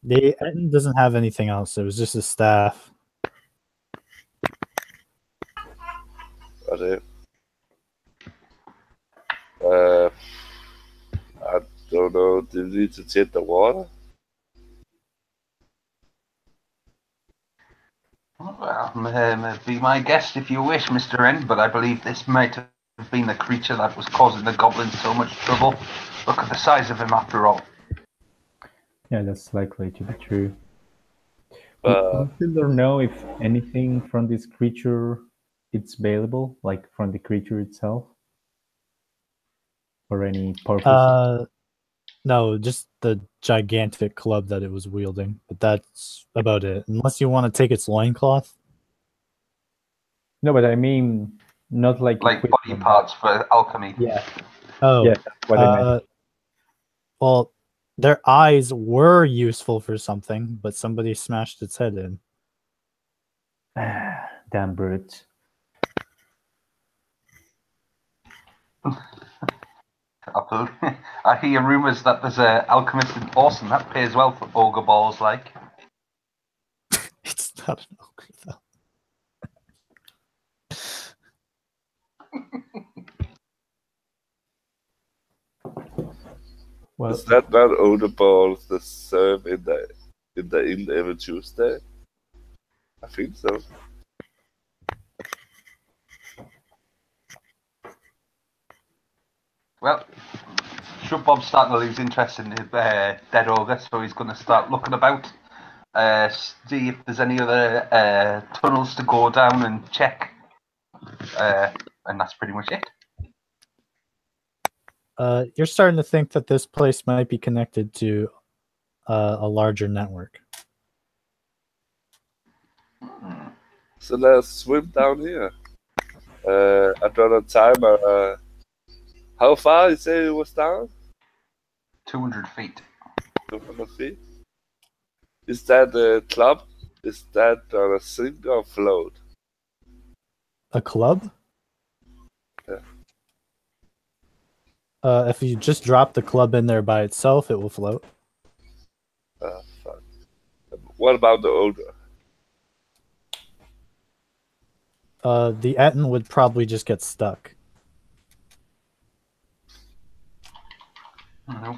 A: The Etten doesn't have anything else. It was just a staff.
D: Okay. I don't know. Do you need to check the water?
B: Well, be my guest if you wish, Mr. N, but I believe this might have been the creature that was causing the goblins so much trouble. Look at the size of him after all.
C: Yeah, that's likely to be true. We still don't know if anything from this creature is available, like from the creature itself, or any purpose.
A: No, just the gigantic club that it was wielding. But that's about it. Unless you want to take its loincloth.
C: No, but I mean, not like
B: body
C: equipment.
B: parts for alchemy.
C: Yeah.
A: Oh,
C: Yeah, that's what I meant.
A: Well, their eyes were useful for something, but somebody smashed its head in.
C: Damn brutes.
B: I hear rumours that there's an alchemist in Austin that pays well for ogre balls, like.
A: It's not an ogre, though.
C: Well,
D: is that not ogre balls that serve in the inn every Tuesday? I think so.
B: Well, Shrub Bob's starting to lose interest in the dead ogre, so he's going to start looking about, see if there's any other tunnels to go down and check, and that's pretty much it.
A: You're starting to think that this place might be connected to a larger network.
D: So let's swim down here. I draw a timer. How far you say it was down?
B: 200 feet.
D: 200 feet? Is that a club? Is that on a sink or float?
A: A club?
D: Yeah.
A: If you just drop the club in there by itself, it will float.
D: Fuck. What about the ogre?
A: The Etten would probably just get stuck.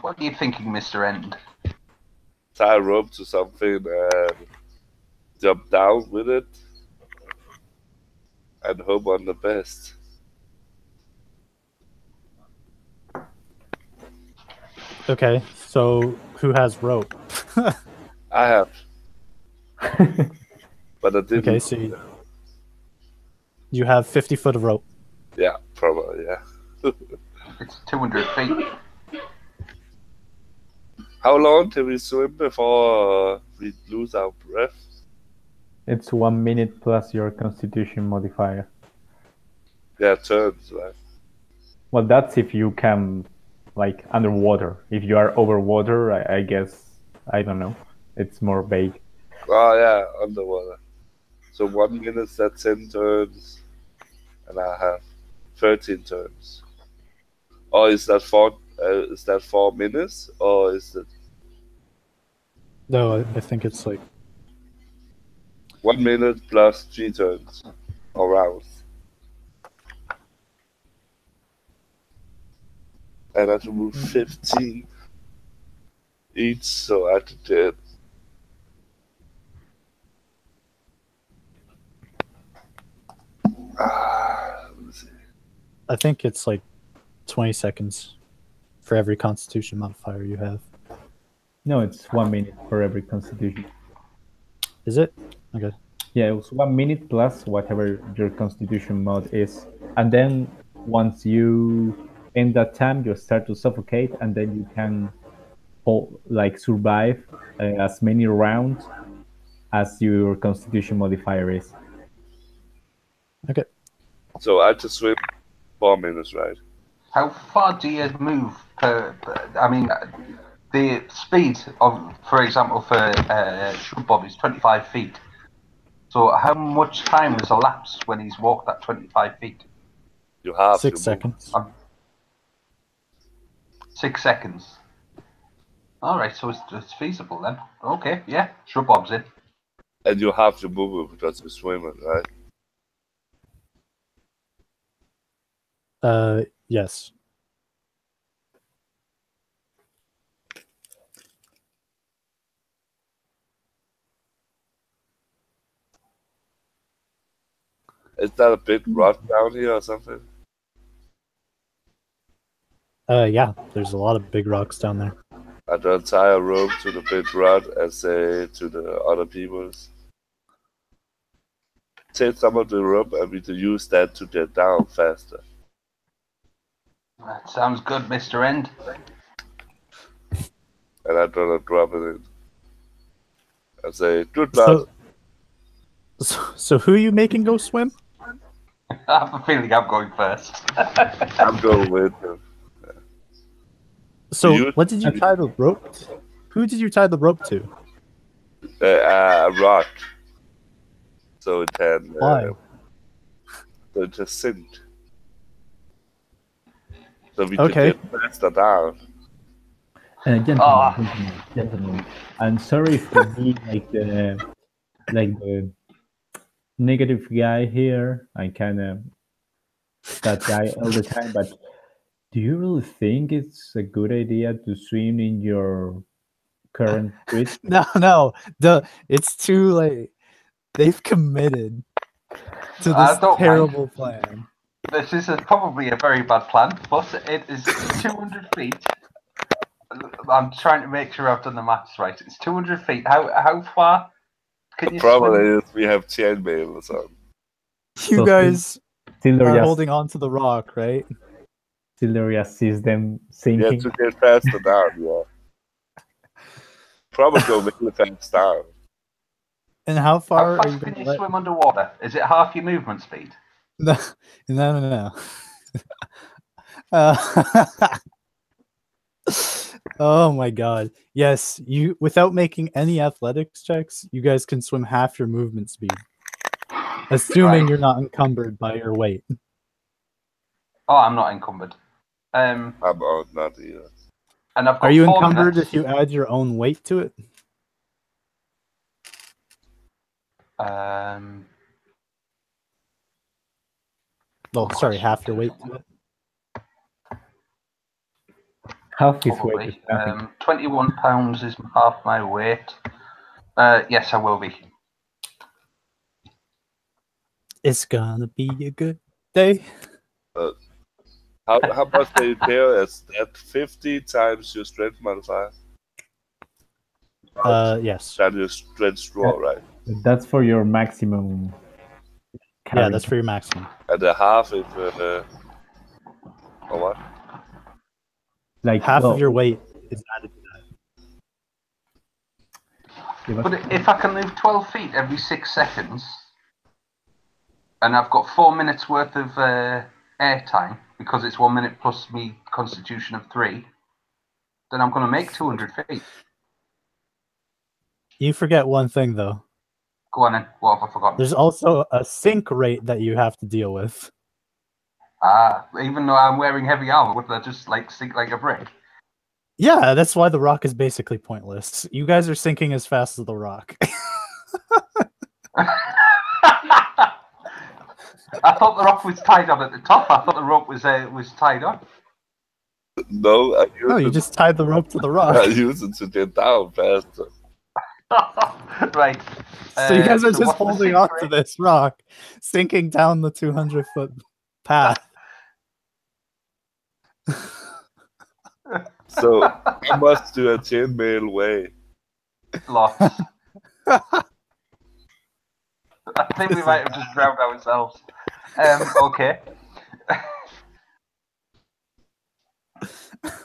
B: What are you thinking, Mr. End?
D: Tie a rope to something and jump down with it and hope on the best.
A: Okay, so who has rope?
D: I have. But I didn't.
A: Okay, so you have 50 foot of rope.
D: Yeah, probably, yeah.
B: It's 200 feet.
D: How long till we swim before we lose our breath?
C: It's 1 minute plus your constitution modifier.
D: Yeah, turns, right?
C: Well, that's if you can, like, underwater. If you are over water, I guess, I don't know. It's more vague.
D: Oh, yeah, underwater. So 1 minute, that's 10 turns. And I have 13 turns. Or is that 4 minutes? Or is it...
A: No, I think it's like
D: 1 minute plus 3 turns. Or rounds. And I have to move 15 each, so I have to do it. Let me see.
A: I think it's like 20 seconds for every constitution modifier you have.
C: No, it's 1 minute for every constitution.
A: Is it? Okay.
C: Yeah, it was 1 minute plus whatever your constitution mod is. And then once you end that time, you start to suffocate, and then you can survive as many rounds as your constitution modifier is.
A: Okay.
D: So I have to swim 4 minutes, right?
B: How far do you move I mean, the speed of, for example, for Shrub Bob is 25 feet. So how much time has elapsed when he's walked that 25 feet?
D: You have
A: 6
D: to
A: seconds.
B: 6 seconds. All right, so it's feasible then. Okay, yeah, shrub bob's in.
D: And you have to move it because you're swimming, right?
A: Yes.
D: Is that a big rock down here or something?
A: Yeah, there's a lot of big rocks down there.
D: I don't tie a rope to the big rod and say to the other peoples, take some of the rope and we can use that to get down faster.
B: That sounds good, Mr. End.
D: And I don't drop it in. I say, good luck.
A: So who are you making go swim?
B: I have a feeling I'm going first.
D: I'm going with him.
A: So what did you tie the rope to? Who did you tie the rope to?
D: A rock. So it can.
A: Why?
D: So it just sinked. So we
A: Okay.
D: can get faster down.
C: Gentlemen, I'm sorry for being like the negative guy here. I kind of that guy all the time, but do you really think it's a good idea to swim in your current twist?
A: No. It's too late. They've committed to this terrible plan.
B: This is probably a very bad plan, but it is 200 feet. I'm trying to make sure I've done the maths right. It's 200 feet. How far can
D: The
B: you
D: problem
B: swim?
D: is we have chainmail or something.
A: You guys
C: Tilda
A: are
C: just,
A: holding on to the rock, right?
C: Tilda just sees them
D: Yeah,
C: sinking.
D: to get faster down, yeah. Probably go really fast down.
A: And how far
B: How
A: are you
B: fast can
A: going to
B: you
A: let...
B: swim underwater? Is it half your movement speed?
A: No. Oh my god. Yes, you without making any athletics checks, you guys can swim half your movement speed. Assuming
B: Right.
A: you're not encumbered by your weight.
B: Oh, I'm not encumbered.
D: I'm out, not either.
B: And I've got
A: Are you
B: 4
A: encumbered
B: minutes.
A: if you add your own weight to it? Oh, sorry, half your weight to it.
C: Half his weight is
B: Probably.
C: nothing.
B: 21 pounds is half my weight. Yes, I will be.
A: It's gonna be a good day.
D: How much do you care? Is that 50 times your strength modifier?
A: Yes.
D: That is strength straw, right?
C: That's for your maximum.
A: Yeah, that's for your maximum.
D: And the half is or what?
C: like
A: Half of your weight is added to that.
B: But if I can move 12 feet every 6 seconds, and I've got 4 minutes worth of air time, because it's 1 minute plus me constitution of 3, then I'm going to make 200 feet.
A: You forget one thing though.
B: Go on then. What have I forgotten?
A: There's also a sink rate that you have to deal with.
B: Even though I'm wearing heavy armor, would I just like sink like a brick?
A: Yeah, that's why the rock is basically pointless. You guys are sinking as fast as the rock.
B: I thought the rope was tied on at the top. I thought the rope was tied on.
D: No, I use
A: No, you
D: it.
A: just tied the rope to the
D: I
A: rock.
D: use it to get down faster.
B: Right.
A: So you guys are
B: so
A: just
B: what's the
A: holding
B: sink
A: on to
B: rate?
A: this rock, sinking down the 200-foot path.
D: So how much do a chainmail weigh?
B: Lots. I think we might have just drowned ourselves. Okay.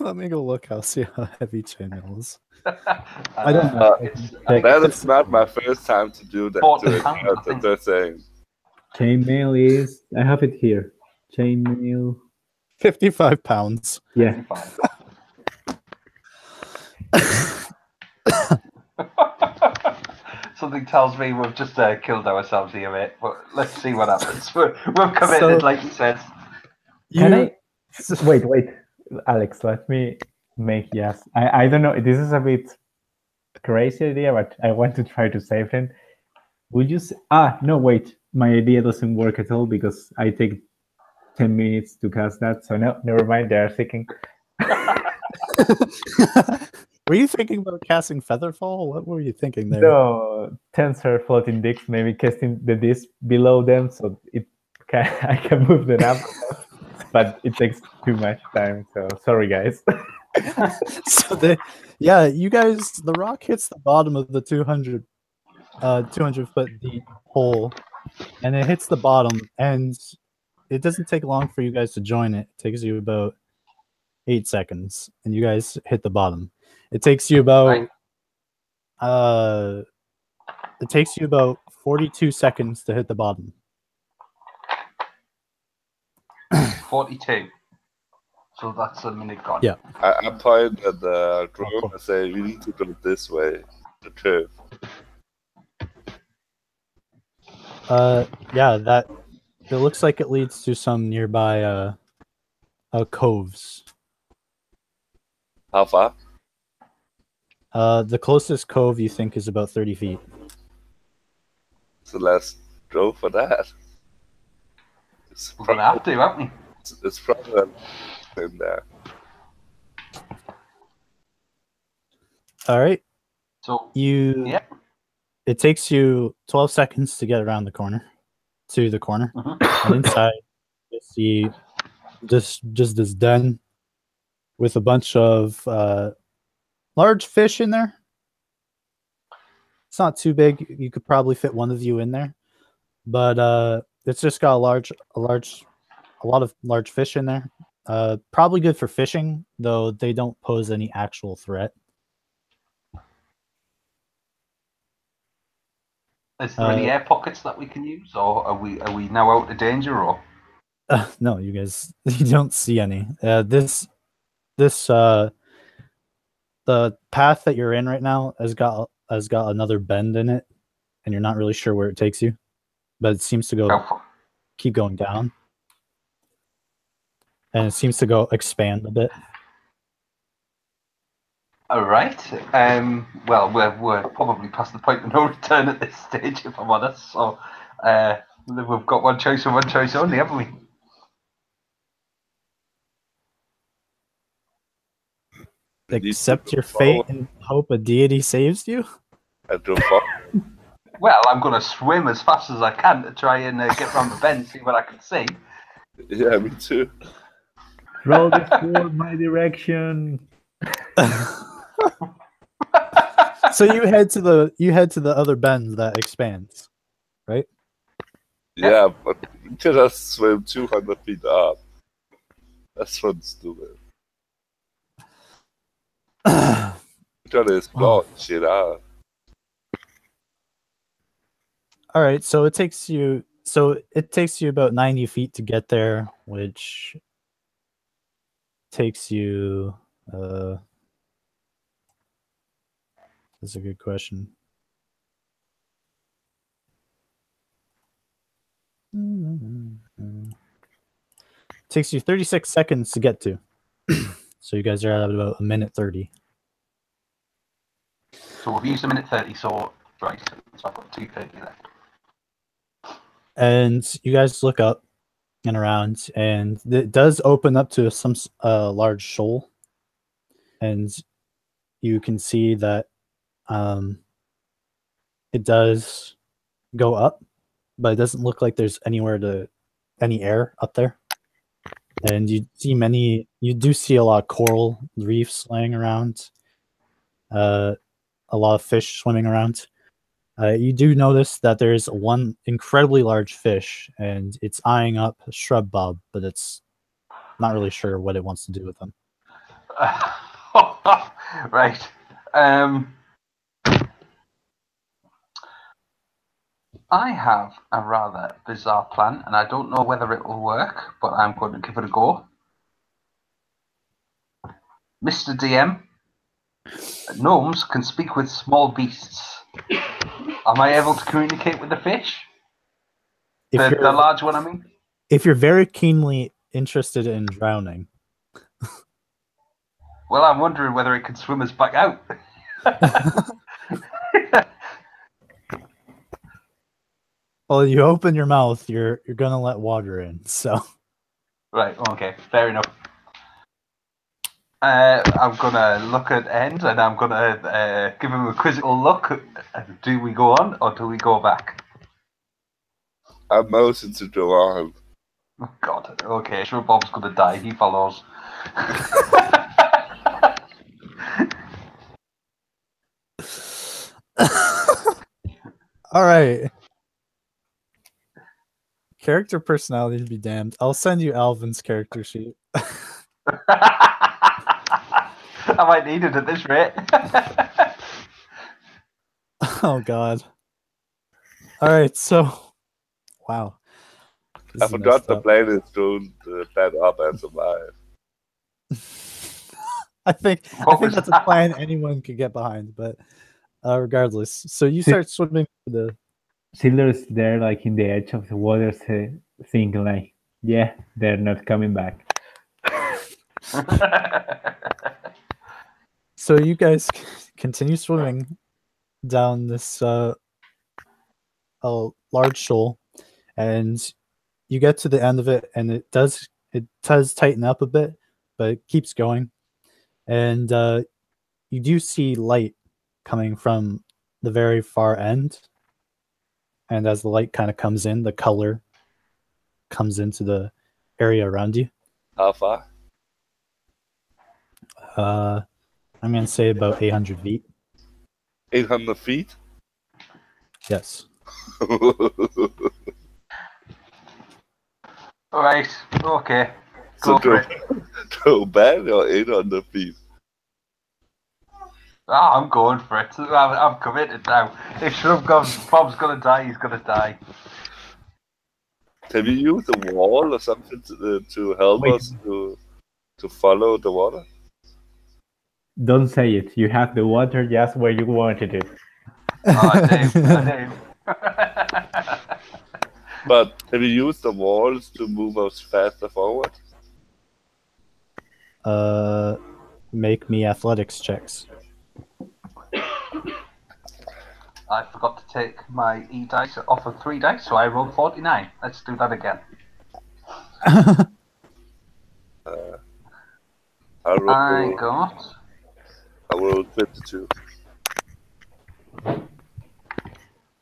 A: Let me go look. I'll see how heavy chainmail is. I don't know.
D: That is not my first time to do that.
B: 40 pounds, I think.
D: That's saying.
C: Chainmail is. I have it here. Chainmail.
A: 55 pounds.
C: Yeah.
B: Something tells me we've just killed ourselves here, mate. But let's see what happens. We're committed,
A: So-
B: like you said.
C: Can I? Wait, Alex. Let me Yes. I don't know. This is a bit crazy idea, but I want to try to save him. Would you? No, wait. My idea doesn't work at all because I take 10 minutes to cast that. So no, never mind. They are thinking.
A: Were you thinking about casting Featherfall? What were you thinking there?
C: No, tensor floating discs. Maybe casting the disc below them so I can move them up. But it takes too much time. So sorry, guys.
A: So you guys, the rock hits the bottom of the 200 foot deep hole, and it hits the bottom, and it doesn't take long for you guys to join it. It takes you about 8 seconds, and you guys hit the bottom. It takes you about 42 seconds to hit the bottom.
B: 42. So that's a minute gone.
A: Yeah.
D: I point at the drone and say, we need to go this way, the curve.
A: Yeah, it looks like it leads to some nearby coves.
D: How far?
A: The closest cove you think is about 30 feet.
D: So let's go for that.
B: We're going to have to, aren't we?
D: It's probably in there.
A: All right.
B: So
A: it takes you 12 seconds to get around the corner,
B: Mm-hmm.
A: and inside you see just this den with a bunch of large fish in there. It's not too big. You could probably fit one of you in there, but it's just got a lot of large fish in there. Probably good for fishing, though they don't pose any actual threat.
B: Is there any air pockets that we can use, or are we now out of danger? Or
A: no, you guys, you don't see any. The path that you're in right now has got another bend in it, and you're not really sure where it takes you, but it seems to keep going down, and it seems to expand a bit.
B: All right. Well, we're probably past the point of no return at this stage, if I'm honest. So we've got one choice and one choice only, haven't we?
A: Accept your fate and hope a deity saves you?
B: Well, I'm going to swim as fast as I can to try and get round the bend, see what I can see.
D: Yeah, me too.
C: Roll this toward my direction.
A: So you head to the other bend that expands, right?
D: Yeah, but you can just swim 200 feet up. That's what's stupid. Trying to explore shit out.
A: All right, so it takes you about 90 feet to get there, which takes you that's a good question. Takes you 36 seconds to get to. So you guys are at about 1:30.
B: So we've used 1:30, so right, so I've got 2:30 left.
A: And you guys look up and around, and it does open up to some large shoal, and you can see that it does go up, but it doesn't look like there's any air up there. And you do see a lot of coral reefs laying around, a lot of fish swimming around. You do notice that there's one incredibly large fish, and it's eyeing up Shrub Bob, but it's not really sure what it wants to do with them.
B: Right. I have a rather bizarre plan, and I don't know whether it will work, but I'm going to give it a go. Mr. DM, gnomes can speak with small beasts. Am I able to communicate with the fish? The large one, I mean?
A: If you're very keenly interested in drowning.
B: Well, I'm wondering whether it can swim us back out.
A: Well, you open your mouth, you're gonna let water in. So
B: Right. Okay. Fair enough. I'm gonna look at End, and I'm gonna give him a quizzical look. Do we go on or do we go back?
D: I'm motion to go on.
B: Oh, God. Okay. Sure, Bob's gonna die. He follows.
A: all right. Character personality to be damned. I'll send you Alvin's character sheet.
B: I might need it at this rate.
A: Oh God. All right, so wow. This
D: I
A: is
D: forgot
A: messed
D: the
A: up.
D: plane is thrown that up and survive.
A: I think
B: What was
A: that's a
B: that?
A: plan anyone could get behind, but regardless. So you start swimming for the
C: Silder's there, like in the edge of the water, thinking like, yeah, they're not coming back.
A: so you guys continue swimming down this a large shoal, and you get to the end of it, and it does tighten up a bit, but it keeps going, and you do see light coming from the very far end, and as the light kind of comes in, the color comes into the area around you.
D: How far?
A: I'm gonna say about 800 feet.
D: 800 feet?
A: Yes.
B: Right. Okay.
D: So
B: Go for it.
D: go back or 800 feet?
B: I'm going for it. I'm committed now. If Bob's gonna die, he's gonna die.
D: Can we use a wall or something to help
C: Wait.
D: us to follow the water?
C: Don't say it. You have the water just where you wanted it.
B: Oh, Dave.
D: But can we use the walls to move us faster forward?
A: Make me athletics checks.
B: I forgot to take my E dice off of 3 dice, so I rolled 49. Let's do that again.
D: I rolled 52.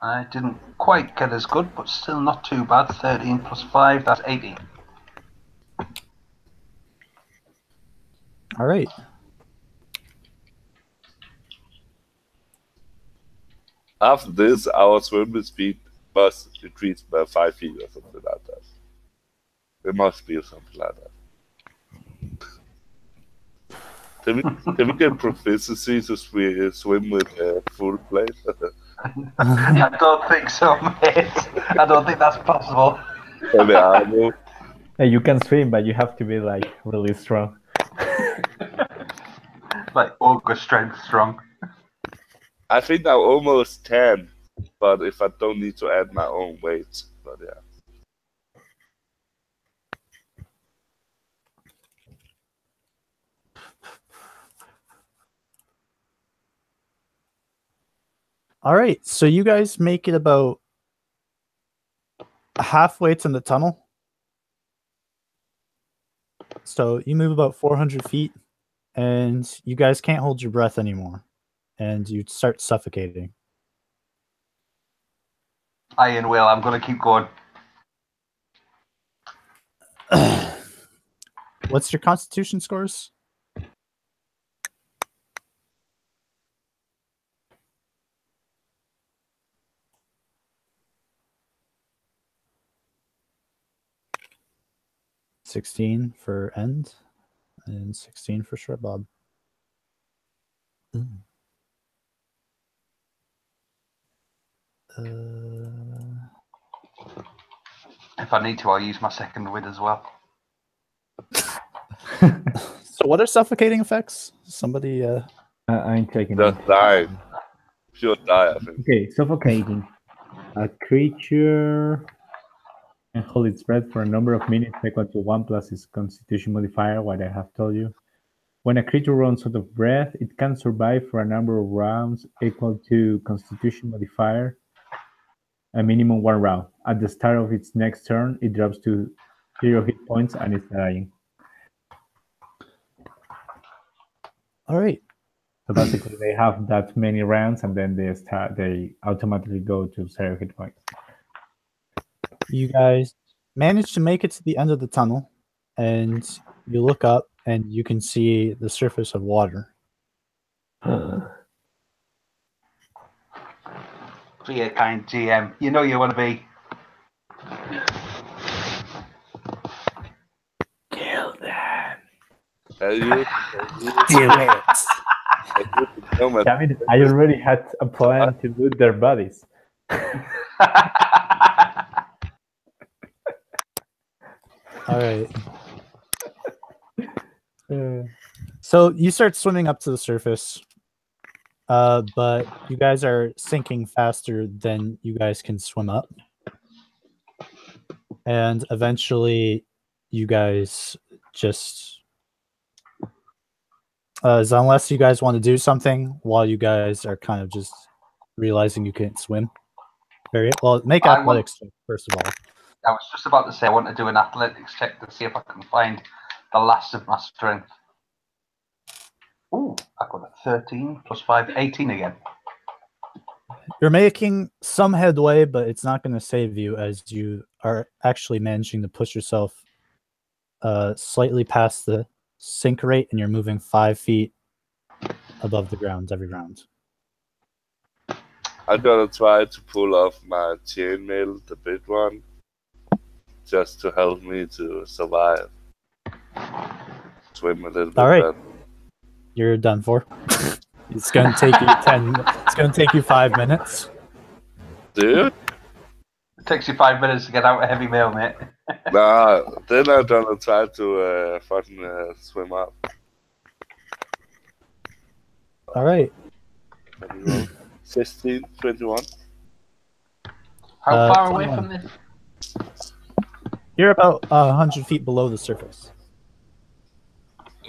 B: I didn't quite get as good, but still not too bad. 13 plus 5, that's 18.
A: All right.
D: After this, our swimming speed must increase by 5 feet or something like that. It must be something like that. Can we get proficiency to swim with full plate?
B: I don't think so, mate. I don't think that's possible.
D: Heavy armor.
C: Hey, you can swim, but you have to be like really strong.
B: Like ogre strength strong.
D: I think I almost can, but if I don't need to add my own weight. But yeah.
A: All right. So you guys make it about halfway to the tunnel. So you move about 400 feet, and you guys can't hold your breath anymore, and you start suffocating.
B: Iron Will, I'm going to keep going.
A: What's your constitution scores? $16 for End and 16 for Short Bob.
B: If I need to, I'll use my second wit as well.
A: So what are suffocating effects? Somebody
C: I'm taking
D: Just
C: it.
D: die. Pure die, I think.
C: Okay, suffocating. A creature can hold its breath for a number of minutes equal to 1 plus its constitution modifier, what I have told you. When a creature runs out of breath, it can survive for a number of rounds equal to Constitution modifier, a minimum 1 round. At the start of its next turn, it drops to 0 hit points and is dying.
A: All right.
C: So basically, they have that many rounds, and then they automatically go to 0 hit points.
A: You guys manage to make it to the end of the tunnel, and you look up, and you can see the surface of water.
B: Be a kind GM. You know you want to be.
C: Kill them.
A: Do it.
C: Damn it, I already had a plan to loot their bodies.
A: All right. So you start swimming up to the surface, but you guys are sinking faster than you guys can swim up. And eventually, you guys just... unless you guys want to do something while you guys are kind of just realizing you can't swim. Very well. Make athletics check, first of all.
B: I was just about to say I want to do an athletics check to see if I can find the last of my strength. Ooh, I got a 13 plus 5, 18 again.
A: You're making some headway, but it's not going to save you as you are actually managing to push yourself slightly past the sink rate, and you're moving 5 feet above the ground every round.
D: I'm gonna try to pull off my chainmail, the big one, just to help me to survive. Swim a little bit.
A: All right.
D: Better.
A: You're done for. It's going to take you 10. It's going to take you 5 minutes.
D: Dude?
B: It takes you 5 minutes to get out of heavy mail, mate.
D: Nah, then I'm gonna try to fucking swim up.
A: All right.
D: 16, 21.
B: How far away
A: 21.
B: from this?
A: You're about 100 feet below the surface.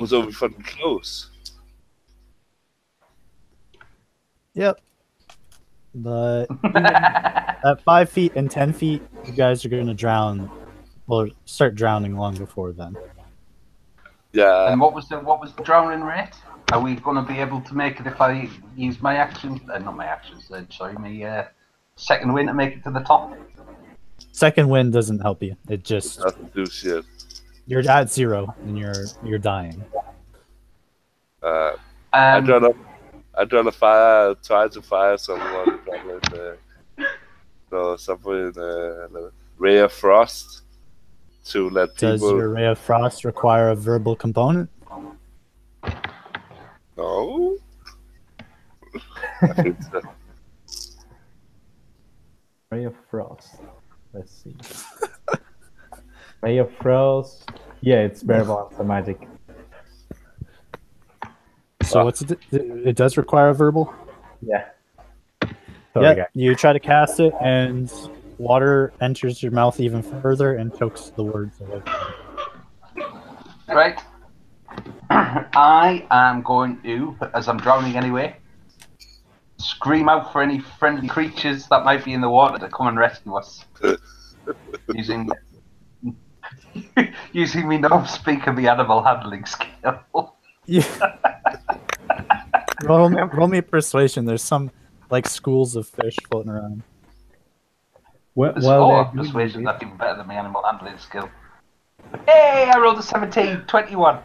D: So we're fucking close.
A: Yep. But at 5 feet and 10 feet, you guys are going to drown. Well, start drowning long before then.
D: Yeah.
B: And what was the drowning rate? Are we going to be able to make it if I use my actions? Not my actions. Sorry, my second wind to make it to the top.
A: Second wind doesn't help you. It just
D: Doesn't do shit.
A: you're at 0 and you're dying.
D: I'd rather try to fire someone with something ray of frost to let people.
A: Does your ray of frost require a verbal component?
D: No. I think so.
C: Ray of Frost. Let's see. Ray of Frost. Yeah, it's verbal and magic.
A: So what's it? It does require a verbal.
C: Yeah.
A: Yeah.
C: Guys.
A: You try to cast it, and water enters your mouth even further and chokes the words away.
B: Right. I am going to, as I'm drowning anyway, scream out for any friendly creatures that might be in the water to come and rescue us. using me no speak of the animal handling skill.
A: Yeah. roll me persuasion. There's some like schools of fish floating around.
B: Persuasion, that's even better than my animal handling skill. Hey, I rolled a 17, 21.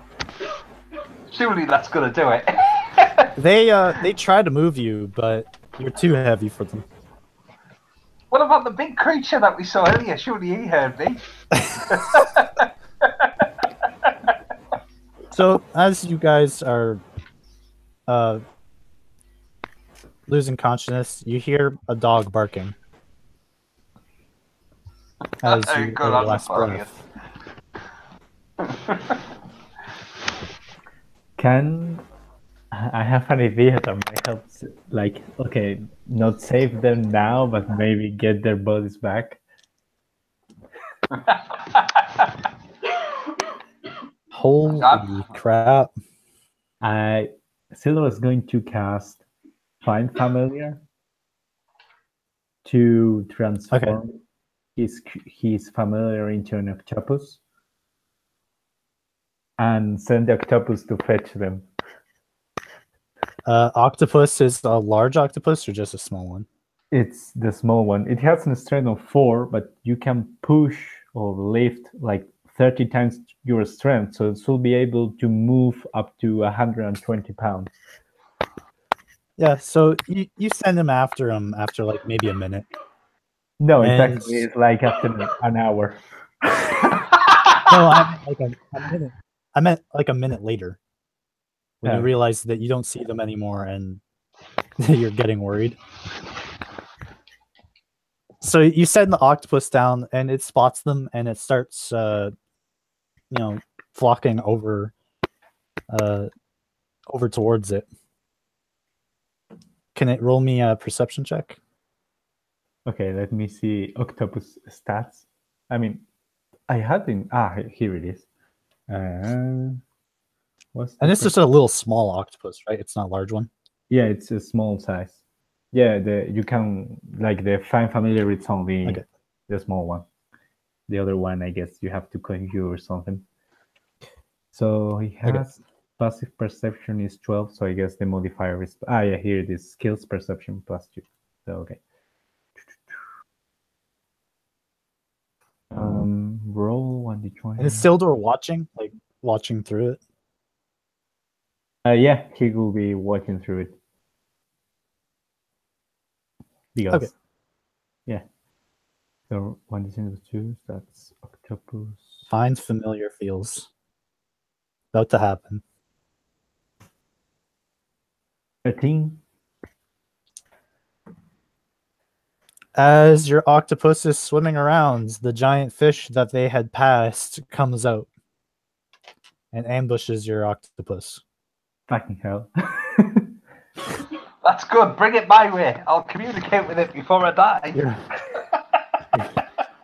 B: Surely that's gonna do it.
A: They try to move you, but you're too heavy for them.
B: What about the big creature that we saw earlier? Surely he heard me.
A: So as you guys are losing consciousness, you hear a dog barking. As you
B: Good
A: your
B: on
A: last
B: the
A: breath.
C: Can I have an idea that might help? Like, okay, not save them now, but maybe get their bodies back.
A: Holy crap!
C: Sildor is going to cast Find Familiar to transform his familiar into an octopus and send the octopus to fetch them.
A: Octopus is a large octopus or just a small one?
C: It's the small one. It has a strength of 4, but you can push or lift like 30 times your strength, so it will be able to move up to 120 pounds.
A: Yeah, so you send him after like maybe a minute.
C: No,
A: And-
C: exactly. It's like after an hour.
A: No, I meant like a minute. I meant like a minute later. When you
C: Oh.
A: realize that you don't see them anymore and you're getting worried. So you send the octopus down and it spots them and it starts flocking over towards it. Can it roll me a perception check?
C: Okay, let me see octopus stats. I mean, I had in here it is.
A: And it's just a little small octopus, right? It's not a large one.
C: Yeah, it's a small size. Yeah, you can like the Find Familiar. It's only the small one. The other one, I guess, you have to conjure or something. So he has passive perception is 12. So I guess the modifier is here it is, skills perception +2. So okay. Roll 1d20.
A: And is Sildor watching through it?
C: Yeah, he will be watching through it. Because yeah. So 1d2, that's octopus.
A: Find familiar feels. About to happen.
C: 13.
A: As your octopus is swimming around, the giant fish that they had passed comes out and ambushes your octopus.
C: Fucking hell.
B: That's good. Bring it my way. I'll communicate with it before I die.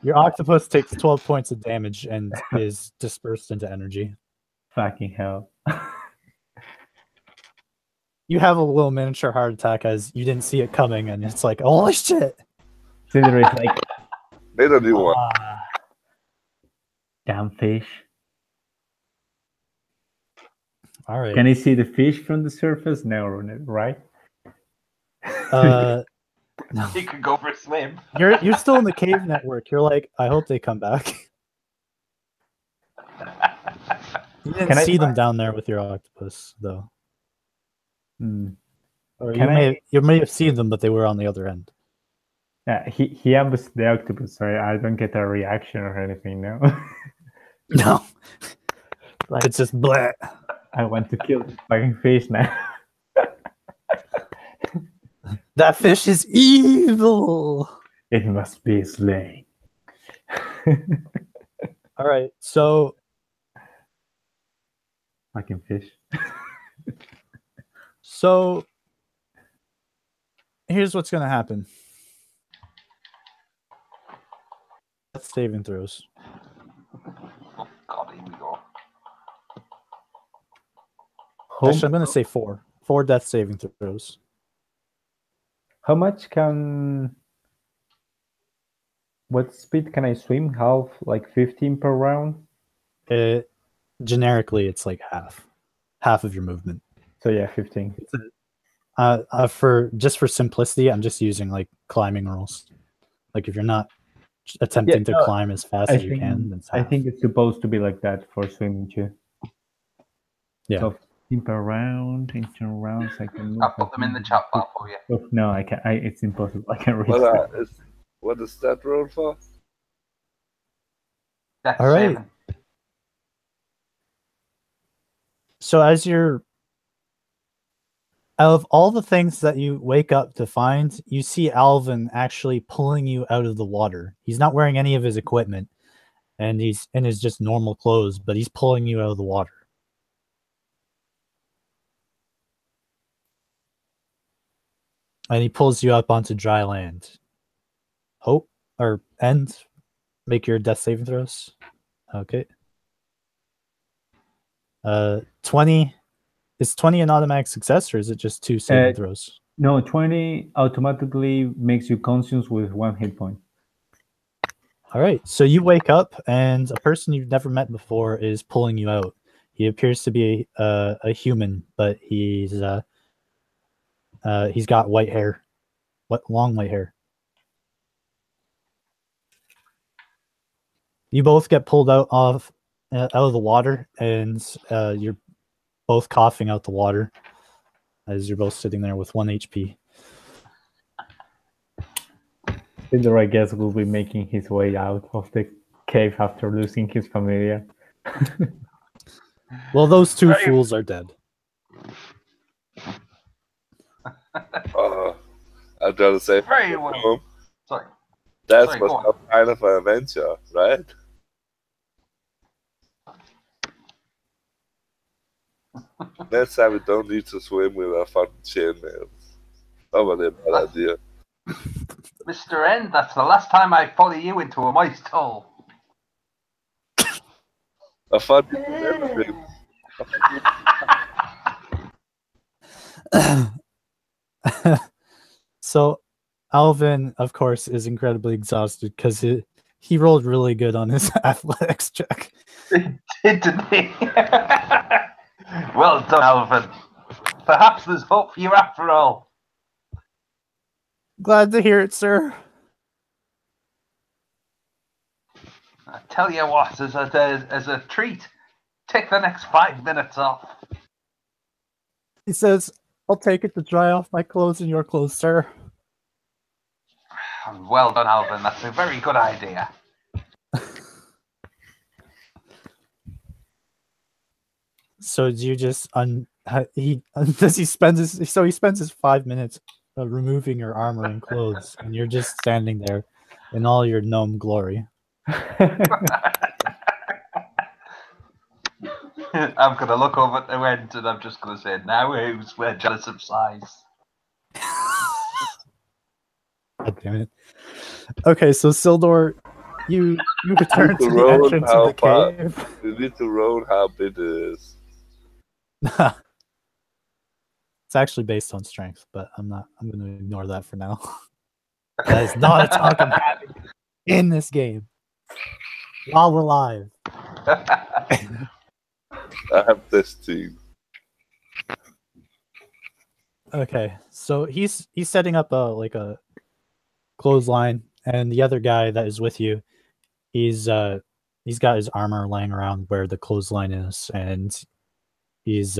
A: Your octopus takes 12 points of damage and is dispersed into energy.
C: Fucking hell.
A: You have a little miniature heart attack as you didn't see it coming, and it's like, holy shit!
C: Cinder is like,
D: Made a new one.
C: damn fish.
A: All right.
C: Can you see the fish from the surface? No, right?
A: No.
B: You could go for a swim.
A: You're still in the cave network. You're like, I hope they come back. You didn't see them down there with your octopus, though. Or you may have seen them, but they were on the other end.
C: Yeah, he ambushed the octopus, so I don't get a reaction or anything, no?
A: No. It's just bleh.
C: I want to kill the fucking fish now.
A: That fish is evil!
C: It must be slain.
A: Alright, so...
C: Fucking fish.
A: So... Here's what's gonna happen. Death saving throws.
B: Oh, God, here we go.
A: Actually, I'm gonna say 4. 4 death saving throws.
C: How much what speed can I swim? Half, like 15 per round?
A: Generically, it's like half of your movement.
C: So yeah, 15.
A: For simplicity, I'm just using like climbing rules. Like if you're not attempting to climb as fast as you can, then
C: I think it's supposed to be like that for swimming too.
A: Yeah.
C: So 15 per round, 18 rounds. I can move.
B: I'll put them in the chat bar for you.
C: Oh, no, I can't. It's impossible. I can't read.
D: What is that roll for?
B: That's
A: all right.
B: 7.
A: So as you're out of all the things that you wake up to find, you see Alvin actually pulling you out of the water. He's not wearing any of his equipment, and he's in his just normal clothes, but he's pulling you out of the water. And he pulls you up onto dry land. Hope or end. Make your death saving throws. Okay. 20 Is 20 an automatic success, or is it just 2 saving throws?
C: No, 20 automatically makes you conscious with 1 hit point.
A: All right, so you wake up, and a person you've never met before is pulling you out. He appears to be a human, but he's got white hair, long white hair. You both get pulled out of the water, and you're both coughing out the water as you're both sitting there with 1 HP.
C: Cinder, I guess, will be making his way out of the cave after losing his familiar.
A: Well, those 2 fools are dead.
D: I'd rather say
B: Very well. Sorry.
D: That
B: Sorry,
D: was
B: go on.
D: some kind of an adventure, right? Next time we don't need to swim with our fucking chainmails. Probably a bad idea.
B: Mr. N, that's the last time I follow you into a moist hole.
D: I thought you did everything.
A: So Alvin, of course, is incredibly exhausted because he rolled really good on his athletics check.
B: Didn't he? Well done, Alvin. Perhaps there's hope for you after all.
A: Glad to hear it, sir.
B: I tell you what, as a treat, take the next 5 minutes off.
A: He says, I'll take it to dry off my clothes and your clothes, sir.
B: Well done, Alvin. That's a very good idea.
A: So do you just he spends his 5 minutes removing your armor and clothes, and you're just standing there in all your gnome glory.
B: I'm going to look over at the end and I'm just going to say, now we're jealous of size.
A: God damn it. Okay, so Sildor, you return to the
D: roll
A: entrance
D: how
A: of the
D: far-
A: cave.
D: You need to roll how big it is.
A: It's actually based on strength, but I'm going to ignore that for now. That is not a talk I'm having in this game while we're live.
D: I have this team.
A: Okay, so he's setting up a clothesline, and the other guy that is with you, he's got his armor laying around where the clothesline is, and he's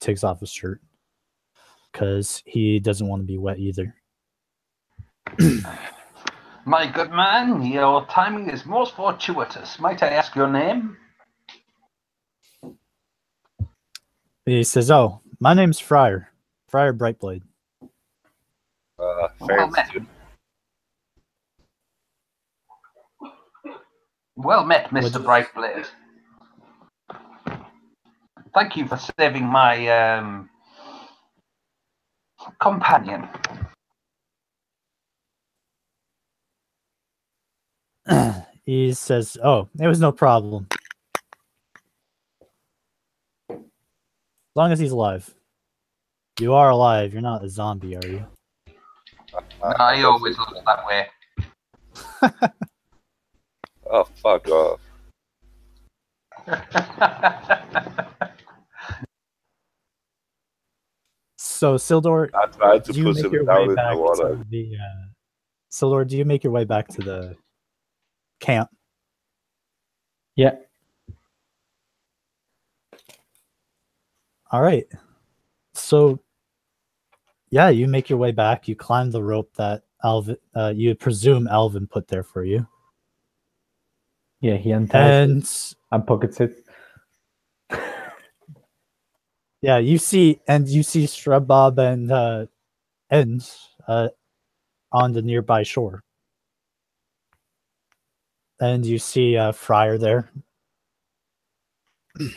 A: takes off his shirt because he doesn't want to be wet either.
B: My good man, your timing is most fortuitous. Might I ask your name?
A: He says, "Oh, my name's Friar Brightblade."
B: Well
D: Fancy.
B: met. Well met, Mr. Brightblade. Thank you for saving my companion.
A: He says, "Oh, it was no problem. As long as he's alive. You are alive. You're not a zombie, are you?"
B: No, he always looks that way.
D: Oh, fuck off.
A: So, Sildor,
D: I tried to
A: do you
D: push
A: make
D: him
A: your
D: down
A: way
D: in
A: back
D: the water.
A: to the Sildor, do you make your way back to the camp?
C: Yeah.
A: All right. So, yeah, you make your way back. You climb the rope that you presume Alvin put there for you.
C: Yeah, he unties and pockets it.
A: Yeah, you see Shrub Bob and Ends on the nearby shore. And you see Friar there.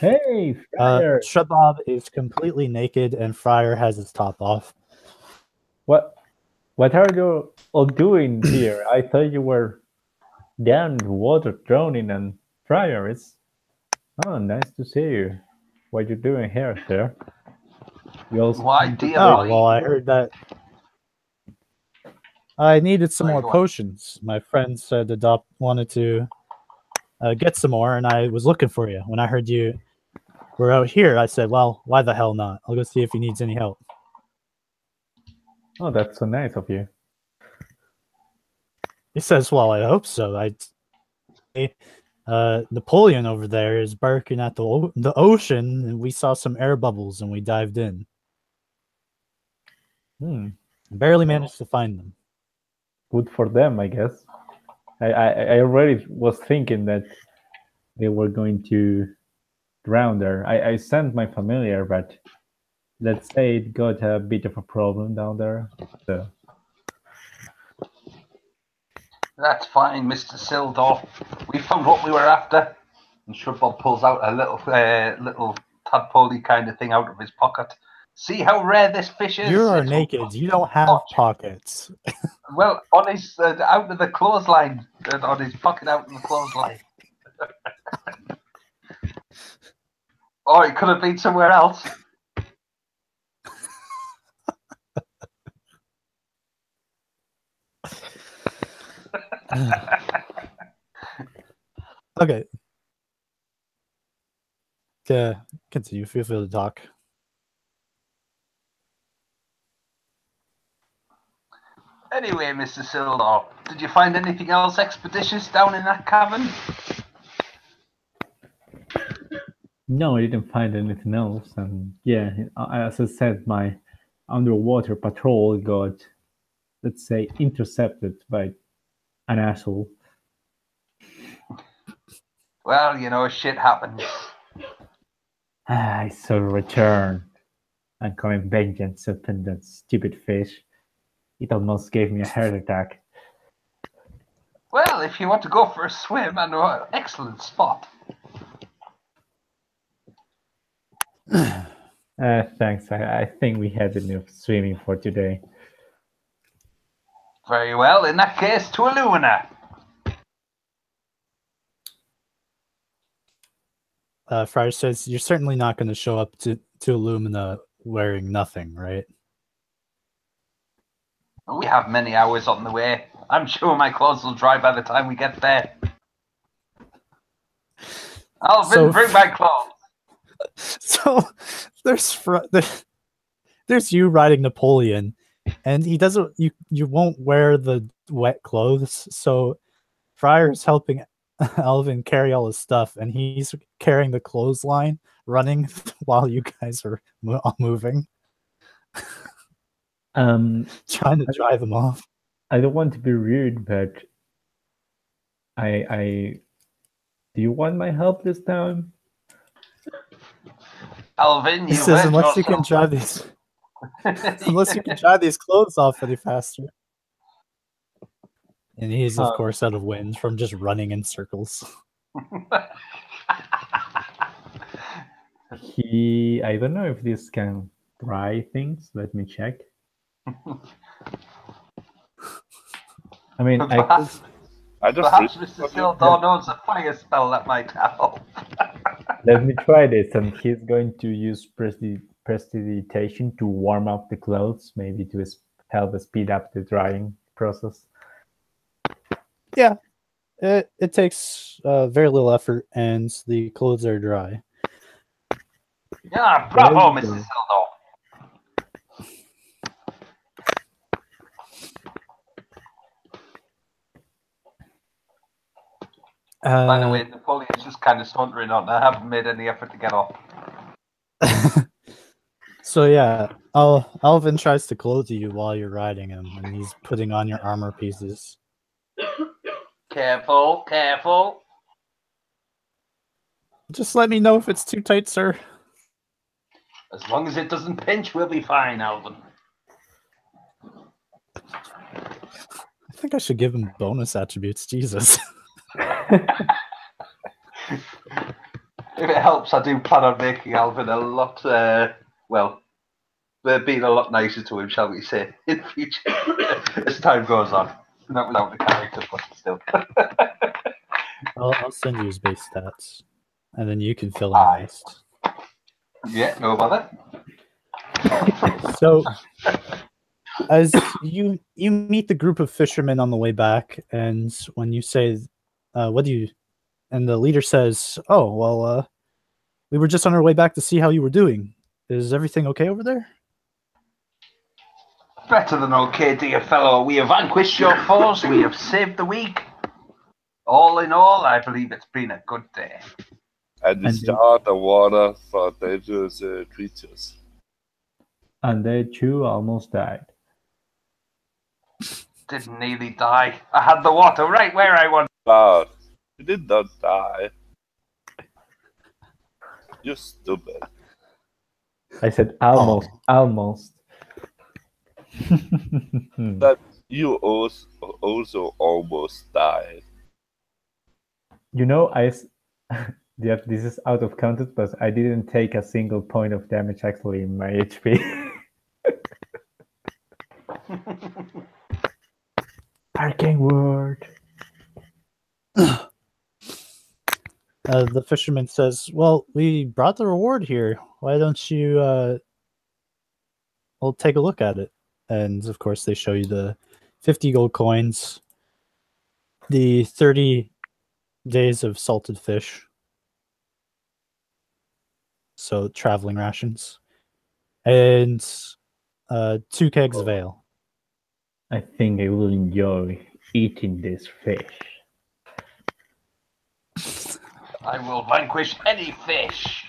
C: Hey, Friar!
A: Shrub Bob is completely naked and Friar has his top off.
C: What are you all doing here? I thought you were down in the water drowning, and Friar is... Oh, nice to see you. What you doing here, sir? You also
B: Why, dear
A: Oh,
B: boy?
A: well, I heard that I needed some
B: Sorry,
A: more
B: go on.
A: potions. My friend said the doc wanted to get some more, and I was looking for you. When I heard you were out here, I said, well, why the hell not? I'll go see if he needs any help.
C: Oh, that's so nice of you.
A: He says, well, I hope so. Napoleon over there is barking at the ocean, and we saw some air bubbles, and we dived in. Barely managed to find them.
C: Good for them, I guess. I already was thinking that they were going to drown there. I sent my familiar, but let's say it got a bit of a problem down there. So
B: That's fine, Mr. Sildor. We found what we were after. And Shrubbob pulls out a little tadpole kind of thing out of his pocket. See how rare this fish is?
A: You are
B: It's
A: naked. You don't have pockets.
B: well, on his out of the clothesline, on his pocket out of the clothesline. Oh, it could have been somewhere else.
A: Okay. Continue. Feel free to talk.
B: Anyway, Mr. Sildor, did you find anything else expeditious down in that cavern?
C: no, I didn't find anything else. And yeah, as I said, my underwater patrol got, let's say, intercepted by an asshole.
B: Well, you know, shit happens.
C: I shall return and claim vengeance upon that stupid fish. It almost gave me a heart attack.
B: Well, if you want to go for a swim, I know an excellent spot.
C: Thanks. I think we had enough swimming for today.
B: Very well. In that case, to illumina.
A: Friar says, you're certainly not going to show up to Illumina wearing nothing, right?
B: We have many hours on the way. I'm sure my clothes will dry by the time we get there. Alvin, bring my clothes.
A: So there's you riding Napoleon, and he doesn't. You won't wear the wet clothes. So Friar's helping Alvin carry all his stuff, and he's carrying the clothesline, running while you guys are all moving. Trying to dry them off.
C: I don't want to be rude, but I do you want my help this time?
B: Alvin,
A: He says, unless you can dry these clothes off any faster. And he's of course out of wind from just running in circles.
C: I don't know if this can dry things. Let me check. I mean,
B: perhaps Mr. Sildor knows a fire spell that might help.
C: Let me try this, and he's going to use prestidigitation to warm up the clothes, maybe to help speed up the drying process.
A: Yeah, it takes very little effort, and the clothes are dry.
B: Yeah, bravo, Mr. Sildor. By the way, Napoleon's just kind of sauntering on. I haven't made any effort to get off.
A: So yeah, Alvin tries to clothe you while you're riding him, and he's putting on your armor pieces.
B: Careful, careful.
A: Just let me know if it's too tight, sir.
B: As long as it doesn't pinch, we'll be fine, Alvin.
A: I think I should give him bonus attributes. Jesus.
B: If it helps, I do plan on making Alvin a lot, being a lot nicer to him, shall we say, in future, as time goes on. Not without the character, but still.
A: I'll send you his base stats, and then you can fill in the rest.
B: Yeah, no bother.
A: So, as you meet the group of fishermen on the way back, and when you say, "What do you?" and the leader says, "Oh, well, we were just on our way back to see how you were doing. Is everything okay over there?"
B: Better than okay, dear fellow. We have vanquished your foes. We have saved the weak. All in all, I believe it's been a good day.
D: And we
C: And
D: start the water for dangerous creatures.
C: And they too almost died.
B: Didn't nearly die. I had the water right where I wanted.
D: But we did not die. You stupid.
C: I said almost, almost.
D: That you also almost died.
C: You know, yeah, this is out of context, but I didn't take a single point of damage actually in my HP. Arcane word.
A: The fisherman says, "Well, we brought the reward here. Why don't you, well, take a look at it?" And of course, they show you the 50 gold coins, the 30 days of salted fish, so traveling rations, and 2 kegs of ale.
C: I think I will enjoy eating this fish.
B: I will vanquish any fish.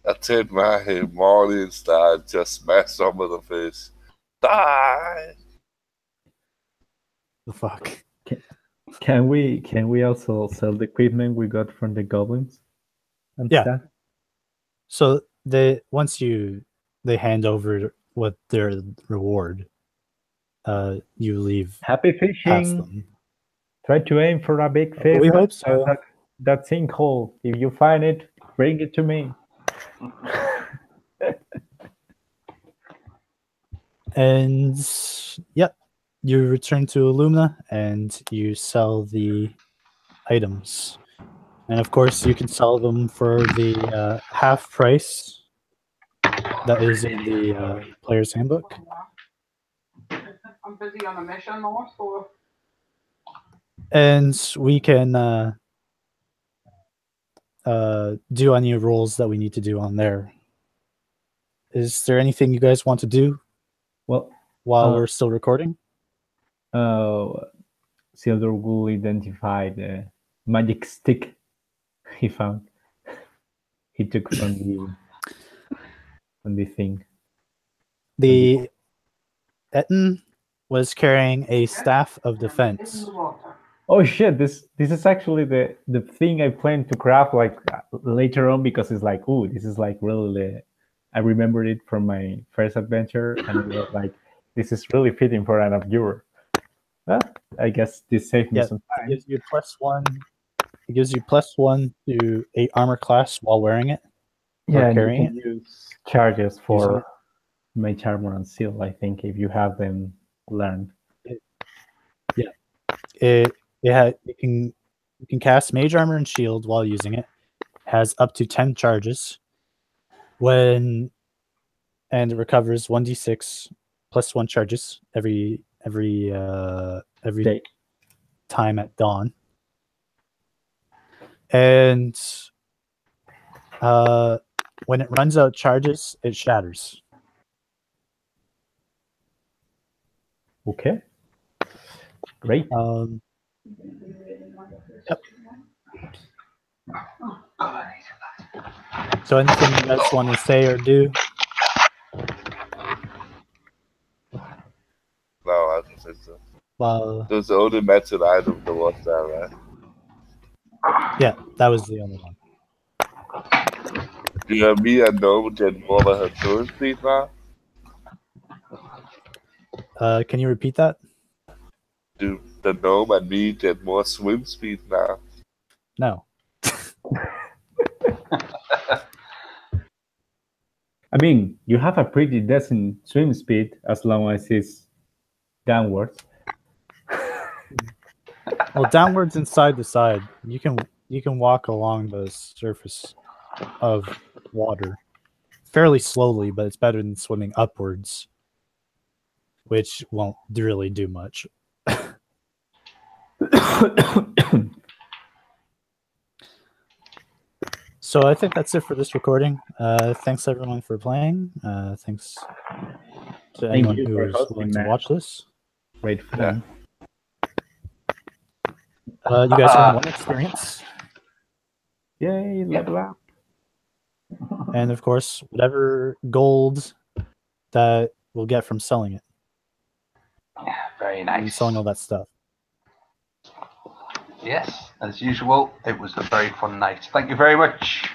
D: I take my morning star and just smash some of the fish. Die!
A: The fuck.
C: Can we also sell the equipment we got from the goblins? And
A: Yeah.
C: stuff?
A: So once they hand over what their reward, you leave
C: Happy
A: past
C: fishing.
A: them.
C: Try to aim for a big fish.
A: We hope so.
C: That sinkhole. If you find it, bring it to me.
A: And yep, you return to Illumina and you sell the items. And of course, you can sell them for the half price that is in the player's handbook.
E: I'm busy on a mission though, so
A: And we can do any rolls that we need to do on there. Is there anything you guys want to do
C: Well,
A: while we're still recording?
C: Silver will identify the magic stick he found. He took from the thing.
A: The Etten was carrying a staff of defense.
C: Oh shit! This is actually the thing I plan to craft like later on, because it's like, ooh, this is like really. I remembered it from my first adventure, and it was like, this is really fitting for an observer. Well, I guess this saved me some time.
A: It gives you +1. It gives you +1 to a armor class while wearing it.
C: Yeah, and you
A: carrying
C: can use charges for mage armor and seal, I think, if you have them learned.
A: You can cast mage armor and shield while using it. Has up to 10 charges. And it recovers 1d6 +1 charges every
C: Day.
A: time at dawn. And when it runs out charges, it shatters.
C: Okay. Great.
A: Yep. So anything you guys want to say or do?
D: No, I don't think so.
A: Well,
D: There's the only magic item that was there, right?
A: yeah, that was the only one.
D: Do me and Gnome get more of her turn speed now?
A: Can you repeat that?
D: Do the Gnome and me get more swim speed now?
A: No.
C: I mean, you have a pretty decent swim speed as long as it's downwards.
A: Well, downwards and side to side. You can walk along the surface. of water fairly slowly, but it's better than swimming upwards, which won't really do much. So I think that's it for this recording. Thanks everyone for playing. Thanks to anyone
C: you
A: who
C: for
A: was
C: hosting,
A: willing to
C: Matt.
A: watch this.
C: Great fun.
A: You guys have one experience.
C: Yay, level up.
A: And of course, whatever gold that we'll get from selling it.
B: Yeah, very
A: And
B: nice.
A: selling all that stuff.
B: Yes, as usual, it was a very fun night. Thank you very much.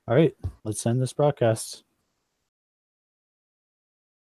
A: All right, let's end this broadcast.